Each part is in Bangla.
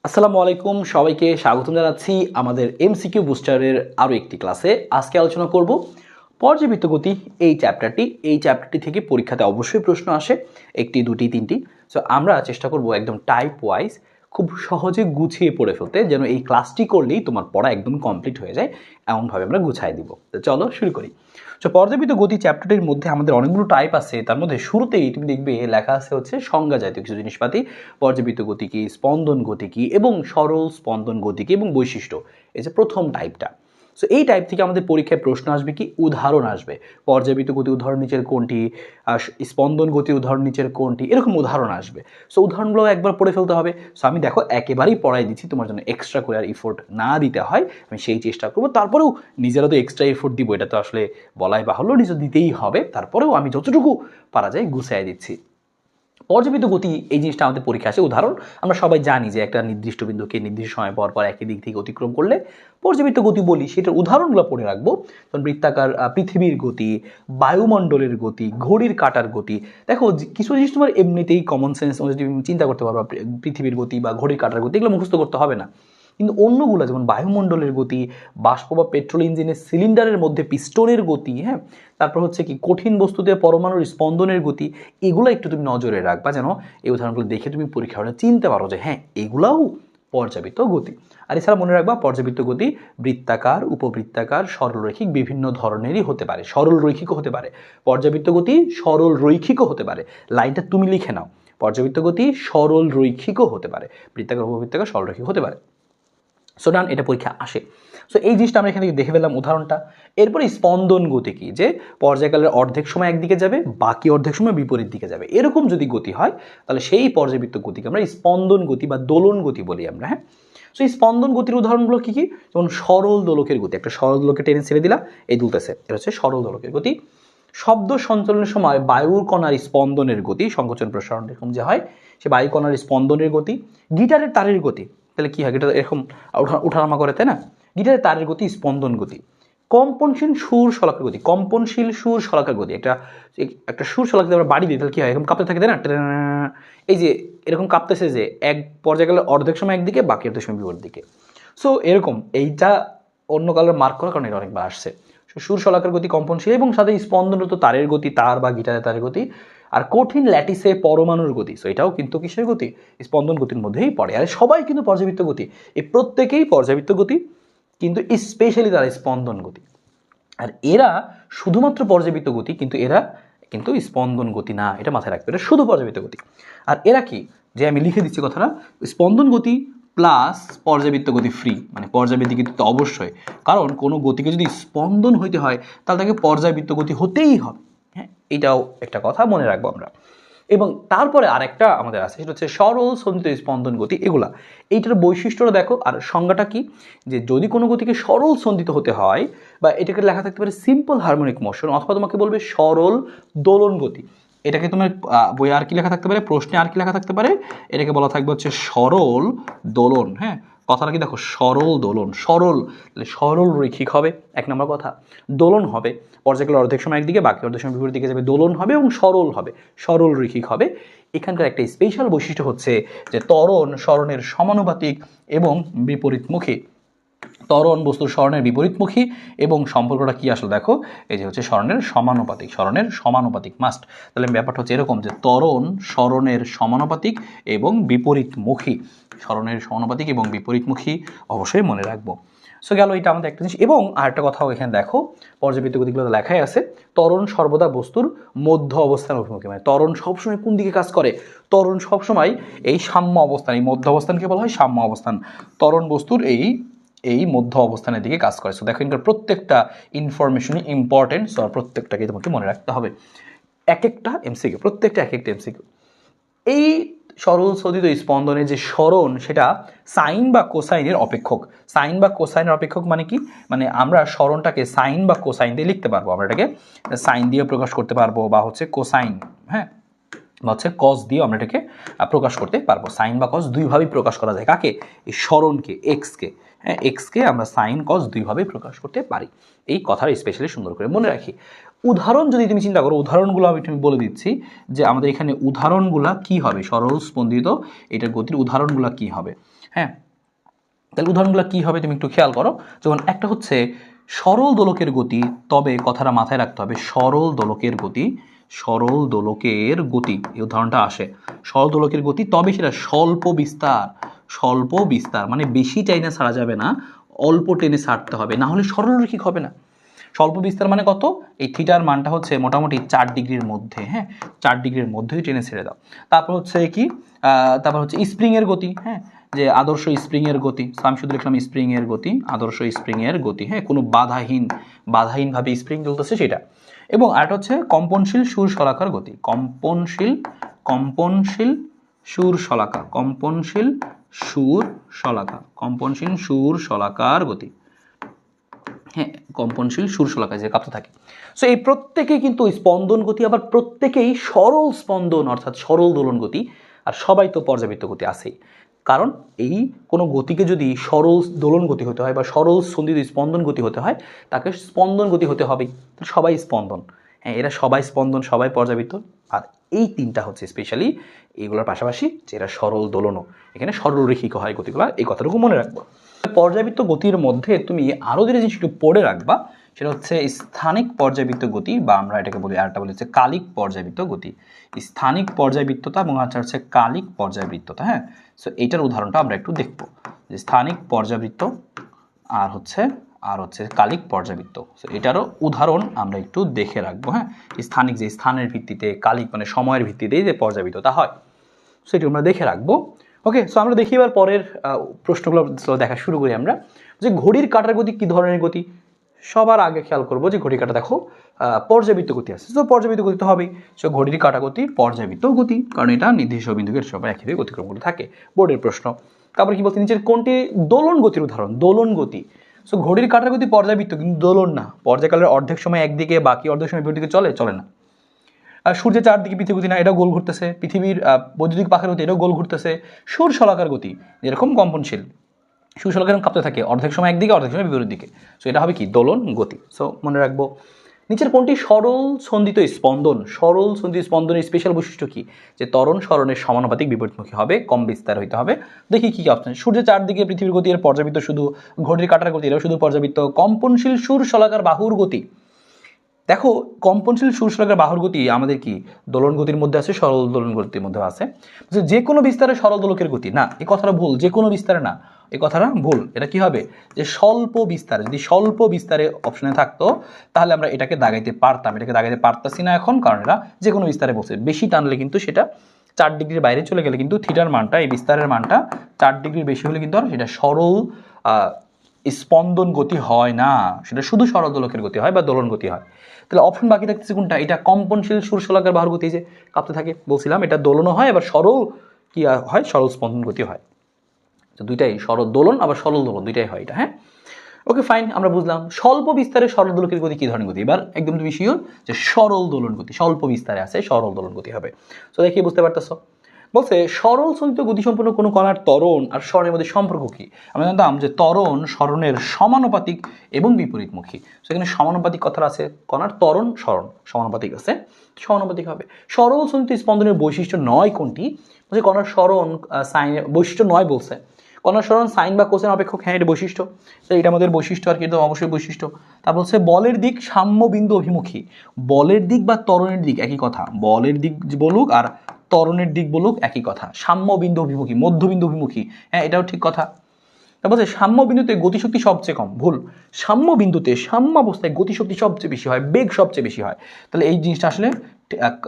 আসসালামু আলাইকুম, সবাইকে স্বাগতম জানাচ্ছি আমাদের এমসিকিউ বুস্টারের আরও একটি ক্লাসে। আজকে আলোচনা করব পর্যাবৃত্ত গতি। এই চ্যাপ্টারটি থেকে পরীক্ষাতে অবশ্যই প্রশ্ন আসে, একটি, দুটি, তিনটি। সো আমরা চেষ্টা করব একদম টাইপ ওয়াইজ খুব সহজে গুছিয়ে পড়ে ফেলতে, যেন এই ক্লাসটি করলেই তোমার পড়া একদম কমপ্লিট হয়ে যায়, এমনভাবে আমরা গুছাই দিব। তো চলো শুরু করি। সো পর্যাবৃত্ত গতি চ্যাপ্টারটির মধ্যে আমাদের অনেকগুলো টাইপ আছে। তার মধ্যে শুরুতেই তুমি দেখবে লেখা আছে হচ্ছে সংজ্ঞা জাতীয় কিছু জিনিসপাতি, পর্যাবৃত্ত গতি কি, স্পন্দন গতি কি, এবং সরল স্পন্দন গতি কি, এবং বৈশিষ্ট্য। এই যে প্রথম টাইপটা। সো এই টাইপ থেকে আমাদের পরীক্ষায় প্রশ্ন আসবে কি, উদাহরণ আসবে। পর্যাবৃত্ত গতি উদাহরণ নিচের কোনটি, স্পন্দন গতির উদাহরণ নিচের কোনটি, এরকম উদাহরণ আসবে। সো উদাহরণগুলো একবার পড়ে ফেলতে হবে। সো আমি দেখো একেবারেই পড়াই দিচ্ছি, তোমার জন্য এক্সট্রা করে আর ইফোর্ট না দিতে হয়, আমি সেই চেষ্টা করবো। তারপরেও নিজেরা তো এক্সট্রা এফোর্ট দিব, এটা তো আসলে বলাই বাহুল্য, নিজে দিতেই হবে। তারপরেও আমি যতটুকু পারা যায় গুছিয়ে দিচ্ছি। পর্যাবৃত্ত গতি এই জিনিসটা আমাদের পরীক্ষা আসে। উদাহরণ আমরা সবাই জানি যে একটা নির্দিষ্ট বিন্দুকে নির্দিষ্ট সময় পর পর একই দিক থেকে অতিক্রম করলে পর্যাবৃত্ত গতি বলি। সেটার উদাহরণগুলো পড়ে রাখবো। যেমন বৃত্তাকার পৃথিবীর গতি, বায়ুমণ্ডলের গতি, ঘড়ির কাঁটার গতি। দেখো কিছু জিনিস তোমার এমনিতেই কমন সেন্স অনুযায়ী চিন্তা করতে পারবা। পৃথিবীর গতি বা ঘড়ির কাঁটার গতি এগুলো মুখস্থ করতে হবে না, কিন্তু অন্যগুলো যেমন বায়ুমণ্ডলের গতি, বাষ্প বা পেট্রোল ইঞ্জিনের সিলিন্ডারের মধ্যে পিস্টনের গতি, হ্যাঁ, তারপর হচ্ছে কি কঠিন বস্তুতে পরমাণুর স্পন্দনের গতি, এগুলো একটু তুমি নজরে রাখবা, যেন এই উদাহরণগুলো দেখে তুমি পরীক্ষা হলে চিনতে পারো যে হ্যাঁ এগুলাও পর্যাবৃত্ত গতি। আর এছাড়া মনে রাখবা পর্যাবৃত্ত গতি বৃত্তাকার, উপবৃত্তাকার, সরলরৈখিক বিভিন্ন ধরনেরই হতে পারে। সরল রৈখিকও হতে পারে। পর্যাবৃত্ত গতি সরল রৈখিকও হতে পারে। লাইনটা তুমি লিখে নাও, পর্যাবৃত্ত গতি সরল রৈখিকও হতে পারে, বৃত্তাকার, উপবৃত্তাকার, সরলরৈখিক হতে পারে। সো ডান, এটা পরীক্ষা আসে। সো এই জিনিসটা আমরা এখান থেকে দেখে ফেললাম উদাহরণটা। এরপরে স্পন্দন গতি কি, যে পর্যায়কালের অর্ধেক সময় একদিকে যাবে, বাকি অর্ধেক সময় বিপরীত দিকে যাবে, এরকম যদি গতি হয় তাহলে সেই পর্যাবৃত্ত গতিকে আমরা স্পন্দন গতি বা দোলন গতি বলি আমরা, হ্যাঁ। সো এই স্পন্দন গতির উদাহরণগুলো কি কি, যেমন সরল দোলকের গতি। একটা সরল দোলকে টেনে ছেড়ে দিলা, এই দুলতেছে, এটা হচ্ছে সরল দোলকের গতি। শব্দ সঞ্চালনের সময় বায়ুর কণার স্পন্দনের গতি, সংকোচন প্রসারণ এরকম যে হয়, সে বায়ু কণার স্পন্দনের গতি। গিটারের তারের গতি, তাহলে কি হয়, গিটার এরকম ওঠানামা করে, তাই না? গিটারের তারের গতি স্পন্দন গতি। কম্পনশীল সুর শলাকার গতি, কম্পনশীল সুর শলাকার গতি। একটা সুর শলাকা আমরা বাড়ি দিই, তাহলে কি হয়, এরকম কাঁপতে থাকে, তাই না? এই যে এরকম কাঁপতেছে, যে এক পর্যায়ে গেলে অর্ধেক সময় একদিকে, বাকি অর্ধেক সময় বিপরীত দিকে। সো এরকম এইটা অন্য কালার মার্ক করার কারণে এটা অনেকবার আসছে। সুর শলাকার গতি কম্পনশীল, এবং সাথে স্পন্দনরত তারের গতি, তার বা গিটারের তারের গতি। আর কঠিন ল্যাটিসে পরমাণুর গতি, সো এটাও কিন্তু কিসের গতি, স্পন্দন গতির মধ্যেই পড়ে। আর সবাই কিন্তু পর্যাবৃত্ত গতি, এই প্রত্যেকেই পর্যাবৃত্ত গতি, কিন্তু স্পেশালি তারা স্পন্দন গতি। আর এরা শুধুমাত্র পর্যাবৃত্ত গতি, কিন্তু এরা কিন্তু স্পন্দন গতি না, এটা মাথায় রাখবে, এটা শুধু পর্যাবৃত্ত গতি। আর এরা কি, যে আমি লিখে দিচ্ছি কথাটা, স্পন্দন গতি প্লাস পর্যাবৃত্ত গতি ফ্রি, মানে পর্যাবৃত্ত গতি তো অবশ্যই, কারণ কোনো গতিকে যদি স্পন্দন হইতে হয় তাহলে তাকে পর্যাবৃত্ত গতি হতেই হবে, হ্যাঁ। এটাও একটা কথা মনে রাখবো আমরা। এবং তারপরে আরেকটা আমাদের আছে, সেটা হচ্ছে সরল সন্ধিত স্পন্দন গতি। এগুলা এইটার বৈশিষ্ট্যটা দেখো, আর সংজ্ঞাটা কি, যে যদি কোনো গতিকে সরল সন্ধিত হতে হয়, বা এটাকে লেখা থাকতে পারে সিম্পল হারমোনিক মোশন, অথবা তোমাকে বলবে সরল দোলন গতি। এটাকে তোমার বইয়ে আর কি লেখা থাকতে পারে, প্রশ্নে আর কি লেখা থাকতে পারে, এটাকে বলা থাকবে হচ্ছে সরল দোলন, হ্যাঁ। কথাটা কি দেখো, সরল দোলন, সরল তাহলে সরল রৈখিক হবে, এক নম্বর কথা। দোলন হবে, পর্যায়কালের অর্ধেক সময় একদিকে, বাকি অর্ধেক সময় বিপরীত দিকে যাবে, দোলন হবে এবং সরল হবে, সরল রৈখিক হবে। এখানকার একটা স্পেশাল বৈশিষ্ট্য হচ্ছে যে ত্বরণ সরণের সমানুপাতিক এবং বিপরীতমুখী। ত্বরণ বস্তুর সরণের বিপরীতমুখী, এবং সম্পর্কটা কি আসলে দেখো, এই যে হচ্ছে সরণের সমানুপাতিক, সরণের সমানুপাতিক মাস্ট। তাহলে ব্যাপারটা হচ্ছে এরকম, যে ত্বরণ সরণের সমানুপাতিক এবং বিপরীতমুখী, সরণের সমানুপাতিক এবং বিপরীতমুখী অবশ্যই মনে রাখবো। সো গেল এটা আমাদের একটা জিনিস। এবং আরেকটা কথাও এখানে দেখো, পর্যাবৃত্ত গতিগুলো লেখাই আছে, ত্বরণ সর্বদা বস্তুর মধ্য অবস্থান অভিমুখী, মানে ত্বরণ সবসময় কোন দিকে কাজ করে, ত্বরণ সবসময় এই সাম্য অবস্থান, এই মধ্য অবস্থানকে বলা হয় সাম্য অবস্থান। ত্বরণ বস্তুর এই মধ্য অবস্থানের দিকে কাজ করে। সো দেখো এখানকার প্রত্যেকটা ইনফরমেশনই ইম্পর্টেন্ট, সো প্রত্যেকটাকে তোমাকে মনে রাখতে হবে, এক একটা এমসিকিউ, প্রত্যেকটা এক একটা এমসিকিউ। এই সরল সদিত স্পন্দনের যে সরণ, সেটা সাইন বা কোসাইনের অপেক্ষক। সাইন বা কোসাইনের অপেক্ষক মানে কি, মানে আমরা সরণটাকে সাইন বা কোসাইন দিয়ে লিখতে পারবো, আমরা এটাকে সাইন দিয়ে প্রকাশ করতে পারবো, বা হচ্ছে কোসাইন, হ্যাঁ, বা হচ্ছে কস দিয়ে আমরা এটাকে প্রকাশ করতে পারবো। সাইন বা কস দুইভাবেই প্রকাশ করা যায়, কাকে, এই সরণকে, এক্সকে, হ্যাঁ, এক্সকে আমরা সাইন কস দুইভাবেই প্রকাশ করতে পারি। এই কথাটা স্পেশালি সুন্দর করে মনে রাখি। উদাহরণ যদি তুমি চিন্তা করো, উদাহরণগুলো আমি বলে দিচ্ছি যে আমাদের এখানে উদাহরণগুলো কি হবে, সরল স্পন্দিত এটার গতির উদাহরণগুলো কি হবে। হ্যাঁ, তাহলে উদাহরণগুলো কি হবে তুমি একটু খেয়াল করো। যখন একটা হচ্ছে সরল দোলকের গতি, তবে কথাটা মাথায় রাখতে হবে, সরল দোলকের গতি, সরল দোলকের গতি এই উদাহরণটা আসে, সরল দোলকের গতি, তবে সেটা স্বল্প বিস্তার, স্বল্প বিস্তার মানে বেশি টাইনে ছাড়া যাবে না, অল্প টেনে ছাড়তে হবে, না হলে সরলরৈখিক হবে না। স্বল্প বিস্তার মানে কত, এই থিটার মানটা হচ্ছে মোটামুটি 4 ডিগ্রির মধ্যে, হ্যাঁ 4 ডিগ্রির মধ্যেই টেনে ছেড়ে দাও। তারপর হচ্ছে কি, তারপর হচ্ছে স্প্রিংয়ের গতি, হ্যাঁ যে আদর্শ স্প্রিংয়ের গতি, আমি শুধু লিখলাম স্প্রিংয়ের গতি, আদর্শ স্প্রিংয়ের গতি, হ্যাঁ কোনো বাধাহীনভাবে স্প্রিং চলতেছে সেটা। এবং আরেকটা হচ্ছে কম্পনশীল সুর শলাকার গতি, কম্পনশীল সুর শলাকা, কম্পনশীল সুর শলাকার গতি, হ্যাঁ কম্পনশীল সুর শলাকা যে কাঁপতে থাকে। সো এই প্রত্যেকেই কিন্তু স্পন্দন গতি, আবার প্রত্যেকেই সরল স্পন্দন অর্থাৎ সরল দোলন গতি, আর সবাই তো পর্যাবৃত্ত গতি আছেই। কারণ এই কোনো গতিকে যদি সরল দোলন গতি হতে হয় বা সরল স্পন্দিত স্পন্দন গতি হতে হয়, তাকে স্পন্দন গতি হতে হবেই। সবাই স্পন্দন, হ্যাঁ এরা সবাই স্পন্দন, সবাই পর্যাবৃত্ত। আর এই তিনটা হচ্ছে স্পেশালি এইগুলোর পাশাপাশি যেটা সরল দোলনও, এখানে সরলরৈখিক হয় গতিগুলো, এই কথাটুকু মনে রাখবো। পর্যাবৃত্ত গতির মধ্যে তুমি আরও যে জিনিস একটু পড়ে রাখবা সেটা হচ্ছে স্থানিক পর্যাবৃত্ত গতি, বা আমরা এটাকে বলি, আরেকটা বলি হচ্ছে কালিক পর্যাবৃত্ত গতি, স্থানিক পর্যাবৃত্ততা এবং হচ্ছে কালিক পর্যাবৃত্ততা। হ্যাঁ, সো এইটার উদাহরণটা আমরা একটু দেখব, যে স্থানিক পর্যাবৃত্ত আর হচ্ছে কালিক পর্যাবৃত্ত। সো এটারও উদাহরণ আমরা একটু দেখে রাখবো। হ্যাঁ, স্থানিক যে স্থানের ভিত্তিতে, কালিক মানে সময়ের ভিত্তিতেই যে পর্যাবৃত্ততা হয়, সেটি আমরা দেখে রাখবো। ওকে, সো আমরা দেখি এবার পরের প্রশ্নগুলো দেখা শুরু করি আমরা। যে ঘড়ির কাঁটার গতি কী ধরনের গতি, সবার আগে খেয়াল করবো যে ঘড়ির কাঁটা দেখো পর্যাবৃত্ত গতি আছে, তো পর্যাবৃত্ত গতি তো হবেই। সো ঘড়ির কাঁটা গতি পর্যাবৃত্ত গতি, কারণ এটা নির্দিষ্ট বিন্দুকে সবাই একইভাবে গতিক্রমগুলো থাকে, বোর্ডের প্রশ্ন। তারপর কি বলতে, নিচের কোনটি দোলন গতির উদাহরণ, দোলন গতি। সো ঘড়ির কাঁটার গতি পর্যাবৃত্ত, কিন্তু দোলন না, পর্যায়কালের অর্ধেক সময় একদিকে, বাকি অর্ধেক সময় বিপরীত দিকে চলে না। আর সূর্যের চারদিকে পৃথিবী গতি না, এটাও গোল ঘুরতেছে, পৃথিবীর বৈদ্যুতিক পাখের গতি এটাও গোল ঘুরতেছে। সুর শলাকার গতি যেরকম কম্পনশীল, সুর শলাকা এরকম কাঁপতে থাকে, অর্ধেক সময় একদিকে অর্ধেক সময় বিপরীত দিকে। সো এটা হবে কি, দোলন গতি। সো মনে রাখবো। নিচের কোনটি সরল সন্ধিত স্পন্দন, সরল সন্ধিত স্পন্দনের স্পেশাল বৈশিষ্ট্য কি, যে ত্বরণ সরণের সমানুপাতিক বিপরীতমুখী হবে, কম বিস্তার হইতে হবে। দেখি কি অপশন, সূর্যের চারদিকে পৃথিবীর গতি এর পর্যাবৃত্ত শুধু, ঘড়ির কাঁটার গতি এরাও শুধু পর্যাবৃত্ত, কম্পনশীল সুর শলাকার বাহুর গতি। দেখো কম্পনশীল সুর শলাকার বাহুর গতি আমাদের কি দোলন গতির মধ্যে আছে, সরল দোলন গতির মধ্যে আছে। যে কোনো বিস্তারে সরল দোলকের গতি না, এই কথাটা ভুল, যে কোনো বিস্তারে না, এই কথাটা ভুল। এটা কি হবে, যে স্বল্প বিস্তারে, যদি স্বল্প বিস্তারে অপশনে থাকতো তাহলে আমরা এটাকে দাগাইতে পারতাম, এটাকে দাগাইতে পারতাছি না এখন, কারণ এটা যে কোনো বিস্তারে বলছে। বেশি টানলে কিন্তু সেটা 4 ডিগ্রির বাইরে চলে গেলে কিন্তু থিটার মানটা, এই বিস্তারের মানটা 4 ডিগ্রির বেশি হলে কিন্তু আর সেটা সরল স্পন্দন গতি হয় না, সেটা শুধু সরল দোলকের গতি হয় বা দোলন গতি হয়। তাহলে অপশন বাকি থাকতেছে কোনটা, এটা কম্পনশীল সুর শলাকার বাহুর গতি, যে কাঁপতে থাকে বলছিলাম, এটা দোলনও হয় আবার সরল কি হয়, সরল স্পন্দন গতি হয়। তো দুইটাই, সরল দোলন আবার সরল দোলন দুইটাই হয় এটা। হ্যাঁ, ওকে ফাইন, আমরা বুঝলাম স্বল্প বিস্তারে সরল দোলকের গতি কি ধরনের গতি। এবার একদম তুমি শিওর যে সরল দোলন গতি, স্বল্প বিস্তারে আছে সরল দোলন গতি হবে। তো দেখি বুঝতে পারতেছো, বলছে সরল সঞ্চিত গতিসম্পন্ন কোনো কণার ত্বরণ আর সরণের মধ্যে সম্পর্ক কি। আমরা জানতাম যে ত্বরণ সরণের সমানুপাতিক এবং বিপরীতমুখী, সেখানে সমানুপাতিক কথা আছে, কণার ত্বরণ সরণ সমানুপাতিক আছে, সমানুপাতিক হবে। সরল সঞ্চিত স্পন্দনের বৈশিষ্ট্য নয় কোনটি, বলছে কণার সরণ সাইন বৈশিষ্ট্য নয় বলছে, কণার সরণ সাইন বা কোসেন অপেক্ষক, হ্যাঁ এটা বৈশিষ্ট্য, এটা আমাদের বৈশিষ্ট্য আর কি, এটা অবশ্যই বৈশিষ্ট্য। তারপর হচ্ছে বলের দিক সাম্য বিন্দু অভিমুখী, বলের দিক বা ত্বরণের দিক একই কথা, বলের দিক বলুক আর ত্বরণের দিক বলুক একই কথা, সাম্য বিন্দু অভিমুখী, মধ্যবিন্দু অভিমুখী, হ্যাঁ এটাও ঠিক কথা। তারপর সাম্য বিন্দুতে গতিশক্তি সবচেয়ে কম, ভুল। সাম্য বিন্দুতে সাম্যাবস্থায় গতিশক্তি সবচেয়ে বেশি হয়, বেগ সবচেয়ে বেশি হয়। তাহলে এই জিনিসটা আসলে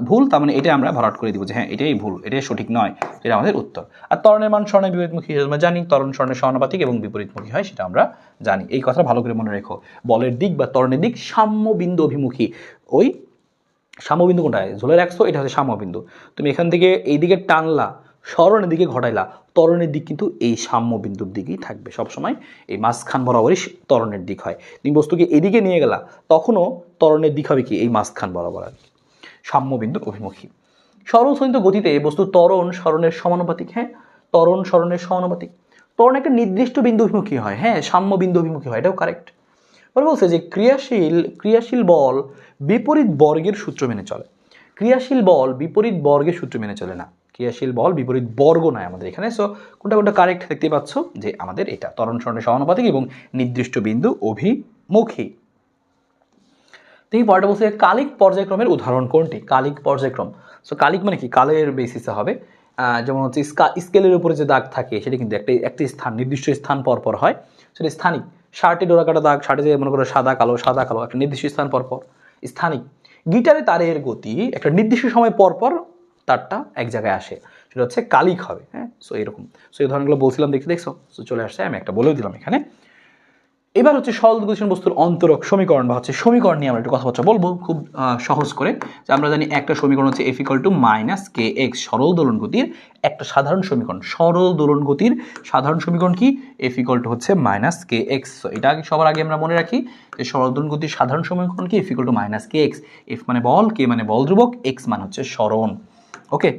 ভুল, তার মানে এটা আমরা ভরাট করে দিব যে হ্যাঁ এটাই ভুল, এটাই সঠিক নয়, এটা আমাদের উত্তর। আর ত্বরণের মান সরণের বিপরীতমুখী আমরা জানি, ত্বরণ সরণের সমানুপাতিক এবং বিপরীতমুখী হয়, সেটা আমরা জানি। এই কথা ভালো করে মনে রেখো, বলের দিক বা ত্বরণের দিক সাম্য বিন্দু অভিমুখী। ওই সাম্যবিন্দু কোনটায় ঝোলে রাখছো, এটা হচ্ছে সাম্যবিন্দু। তুমি এখান থেকে এই দিকে টানলা, সরণের দিকে ঘটাইলা, ত্বরণের দিক কিন্তু এই সাম্যবিন্দুর দিকেই থাকবে সবসময়, এই মাঝখান বরাবরই ত্বরণের দিক হয়। তুমি বস্তুকে এদিকে নিয়ে গেলা, তখনও ত্বরণের দিক হবে কি এই মাঝখান বরাবর আর কি, সাম্যবিন্দুর অভিমুখী। সরল সঞ্চিত গতিতে বস্তু ত্বরণ সরণের সমানুপাতিক, হ্যাঁ ত্বরণ সরণের সমানুপাতিক। ত্বরণ একটা নির্দিষ্ট বিন্দু অভিমুখী হয়, হ্যাঁ সাম্য বিন্দু অভিমুখী হয়, এটাও কারেক্ট। ওরা বলছে যে ক্রিয়াশীল বল বিপরীত বর্গের সূত্র মেনে চলে। ক্রিয়াশীল বল বিপরীত বর্গের সূত্র মেনে চলে না, ক্রিয়াশীল বল বিপরীত বর্গ নয় আমাদের এখানে। সো কোনটা কারেক্ট দেখতে পাচ্ছ যে আমাদের এটা ত্বরণ সরণের সমানুপাতিক এবং নির্দিষ্ট বিন্দু অভিমুখী। তুমি পরেরটা বলছে কালিক পর্যায়ক্রমের উদাহরণ কোনটি? কালিক পর্যায়ক্রম। সো কালিক মানে কি? কালের বেসিসে হবে। যেমন হচ্ছে স্কেলের উপরে যে দাগ থাকে সেটা কিন্তু একটি স্থান, নির্দিষ্ট স্থান পরপর হয়, সেটা স্থানিক। শার্টে ডোরা কাটা দাগ, শার্টে যে মনে করো সাদা কালো একটা নির্দিষ্ট স্থান পরপর, স্থানিক। গিটারে তারের গতি একটা নির্দিষ্ট সময় পরপর তারটা এক জায়গায় আসে, সেটা হচ্ছে কালিক হবে। হ্যাঁ, সো এরকম। সো এই ধরনগুলো বলছিলাম, দেখছো? সো চলে আসছে, আমি একটা বলেও দিলাম এখানে। এবার হচ্ছে সরল গতিশীল বস্তুর অন্তরক সমীকরণ বা হচ্ছে সমীকরণ নিয়ে আমরা একটু কথাবার্তা বলবো খুব সহজ করে। যে আমরা জানি একটা সমীকরণ হচ্ছে F = -kx, সরল দোলন গতির একটা সাধারণ সমীকরণ। সরল দোলন গতির সাধারণ সমীকরণ কি? F = হচ্ছে -kx। এটা সবার আগে আমরা মনে রাখি যে সরল দোলন গতির সাধারণ সমীকরণ কি? F = -kx। F মানে বল, k মানে বল ধ্রুবক, x মানে হচ্ছে সরণ। ওকে,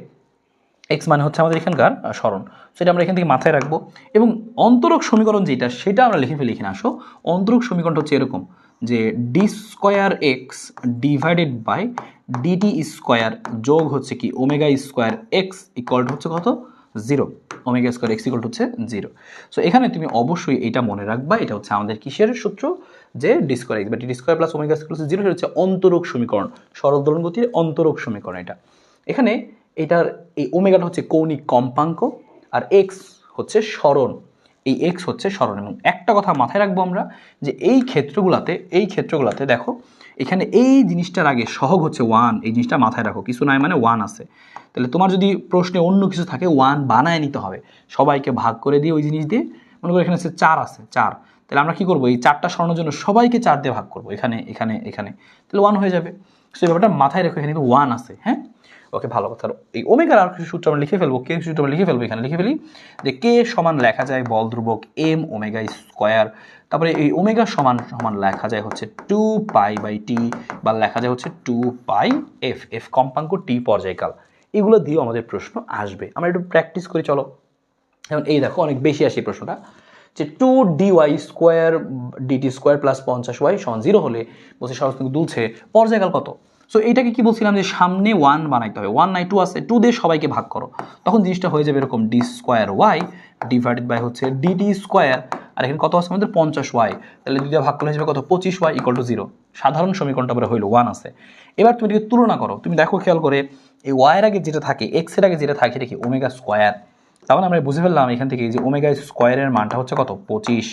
x মানে হচ্ছে আমাদের এখানকার সরণ। সেটা আমরা এখান থেকে মাথায় রাখবো। এবং অন্তরক সমীকরণ যেটা, সেটা আমরা লিখে ফেলি এখানে। আসো, অন্তরক সমীকরণটা হচ্ছে এরকম যে d² x divided by dt² যোগ হচ্ছে কি ω² x ইকুয়াল টু হচ্ছে কত? 0। ω² x ইকুয়াল টু হচ্ছে 0। সো এখানে তুমি অবশ্যই এটা মনে রাখবা, এটা হচ্ছে আমাদের কিসের সূত্র? যে d² x বা dt² প্লাস ω² 0, সেটা হচ্ছে অন্তরক সমীকরণ, সরল দোলন গতির অন্তরক সমীকরণ। এটা এখানে এটার এই ওমেগাটা হচ্ছে কৌণিক কম্পাঙ্ক আর এক্স হচ্ছে সরণ। এই এক্স হচ্ছে সরণ। এবং একটা কথা মাথায় রাখবো আমরা যে এই ক্ষেত্রগুলোতে দেখো এখানে এই জিনিসটার আগে সহগ হচ্ছে 1, এই জিনিসটা মাথায় রাখো। কিছু নাই মানে 1 আছে, তাহলে তোমার যদি প্রশ্নে অন্য কিছু থাকে 1 বানায় নিতে হবে, সবাইকে ভাগ করে দিয়ে ওই জিনিস দিয়ে। মনে করো এখানে হচ্ছে 4 আছে, 4, তাহলে আমরা কি করবো? এই 4টা সরানোর জন্য সবাইকে 4 দিয়ে ভাগ করবো, এখানে এখানে এখানে, তাহলে 1 হয়ে যাবে। সেই ব্যাপারটা মাথায় রেখো, এখানে কিন্তু 1 আছে। হ্যাঁ, ওকে, ভালো কথা। এই ওমেগার আর কিছু সূত্র আমরা লিখে ফেলবো, কে সূত্র আমরা লিখে ফেলবো, এখানে লিখে ফেলি যে কে সমান লেখা যায় বল ধ্রুবক m⍵²। তারপরে এই ওমেগা সমান সমান লেখা যায় হচ্ছে 2π/t বা লেখা যায় হচ্ছে 2πf। f কম্পাঙ্ক, t পর্যায়কাল। এগুলো দিয়েও আমাদের প্রশ্ন আসবে। আমরা একটু প্র্যাকটিস করি চলো। এখন এই দেখো অনেক বেশি আসে প্রশ্নটা যে 2dy² dt² প্লাস 50y সমান 0 হলে বলছে সরলরেখা দুলছে, পর্যায়কাল কত? সো এইটাকে কি বলছিলাম যে সামনে 1 বানাইতে হবে। 1 নাই 2 আছে, 2 দিয়ে সবাইকে ভাগ করো, তখন জিনিসটা হয়ে যাবে এরকম d² ডিভাইডেড বাই হচ্ছে dt²। আর এখানে কত আছে আমাদের? 50y। তাহলে 2 দিয়ে ভাগ করলে হয়ে যাবে কত? 25y = 0। সাধারণ সমীকরণটা পরে হইলো 1 আছে। এবার তুমি এটাকে তুলনা করো, তুমি দেখো খেয়াল করে এই y এর আগে যেটা থাকে, x এর আগে যেটা থাকে সেটা কি? ω²। তাহলে আমরা বুঝে ফেললাম এখান থেকে যে ω² এর মানটা হচ্ছে কত? 25।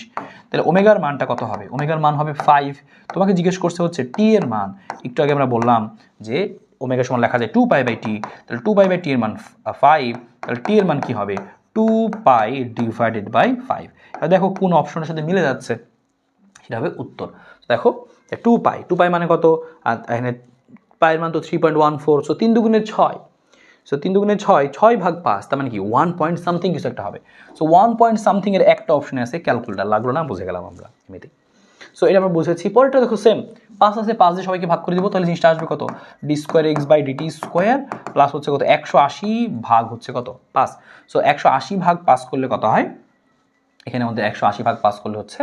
তাহলে ওমেগার মানটা কত হবে? ওমেগার মান হবে 5। তোমাকে জিজ্ঞেস করছে হচ্ছে টি এর মান। একটু আগে আমরা বললাম যে ওমেগা সমান লেখা যায় 2π/t, তাহলে 2π/t এর মান 5, তাহলে টি এর মান কি হবে? 2π ডিভাইডেড বাই 5। তাহলে দেখো কোন অপশনের সাথে মিলে যাচ্ছে, সেটা হবে উত্তর। দেখো 2π মানে কত? আর এখানে পায়ের মান তো 3.14, সো 3 দুগুণে 6। সো 3 দুগুণে 6, 6 ভাগ 5, তার মানে কি 1 পয়েন্ট সামথিং কিছু একটা হবে। সো 1 পয়েন্ট সামথিং এর একটা অপশনে আছে ক্যালকুলেটার, লাগলো না? বুঝে গেলাম আমরা এমনিতেই। সো এটা আমরা বুঝেছি। পরেরটা দেখো সেম, 5 আছে, 5 দিয়ে সবাইকে ভাগ করে দিব, তাহলে জিনিসটা আসবে কত? d² x/dt² প্লাস হচ্ছে কত? 180 ভাগ হচ্ছে কত? 5। সো 180 ভাগ 5 করলে কত হয়? এখানে আমাদের 180 ভাগ 5 করলে হচ্ছে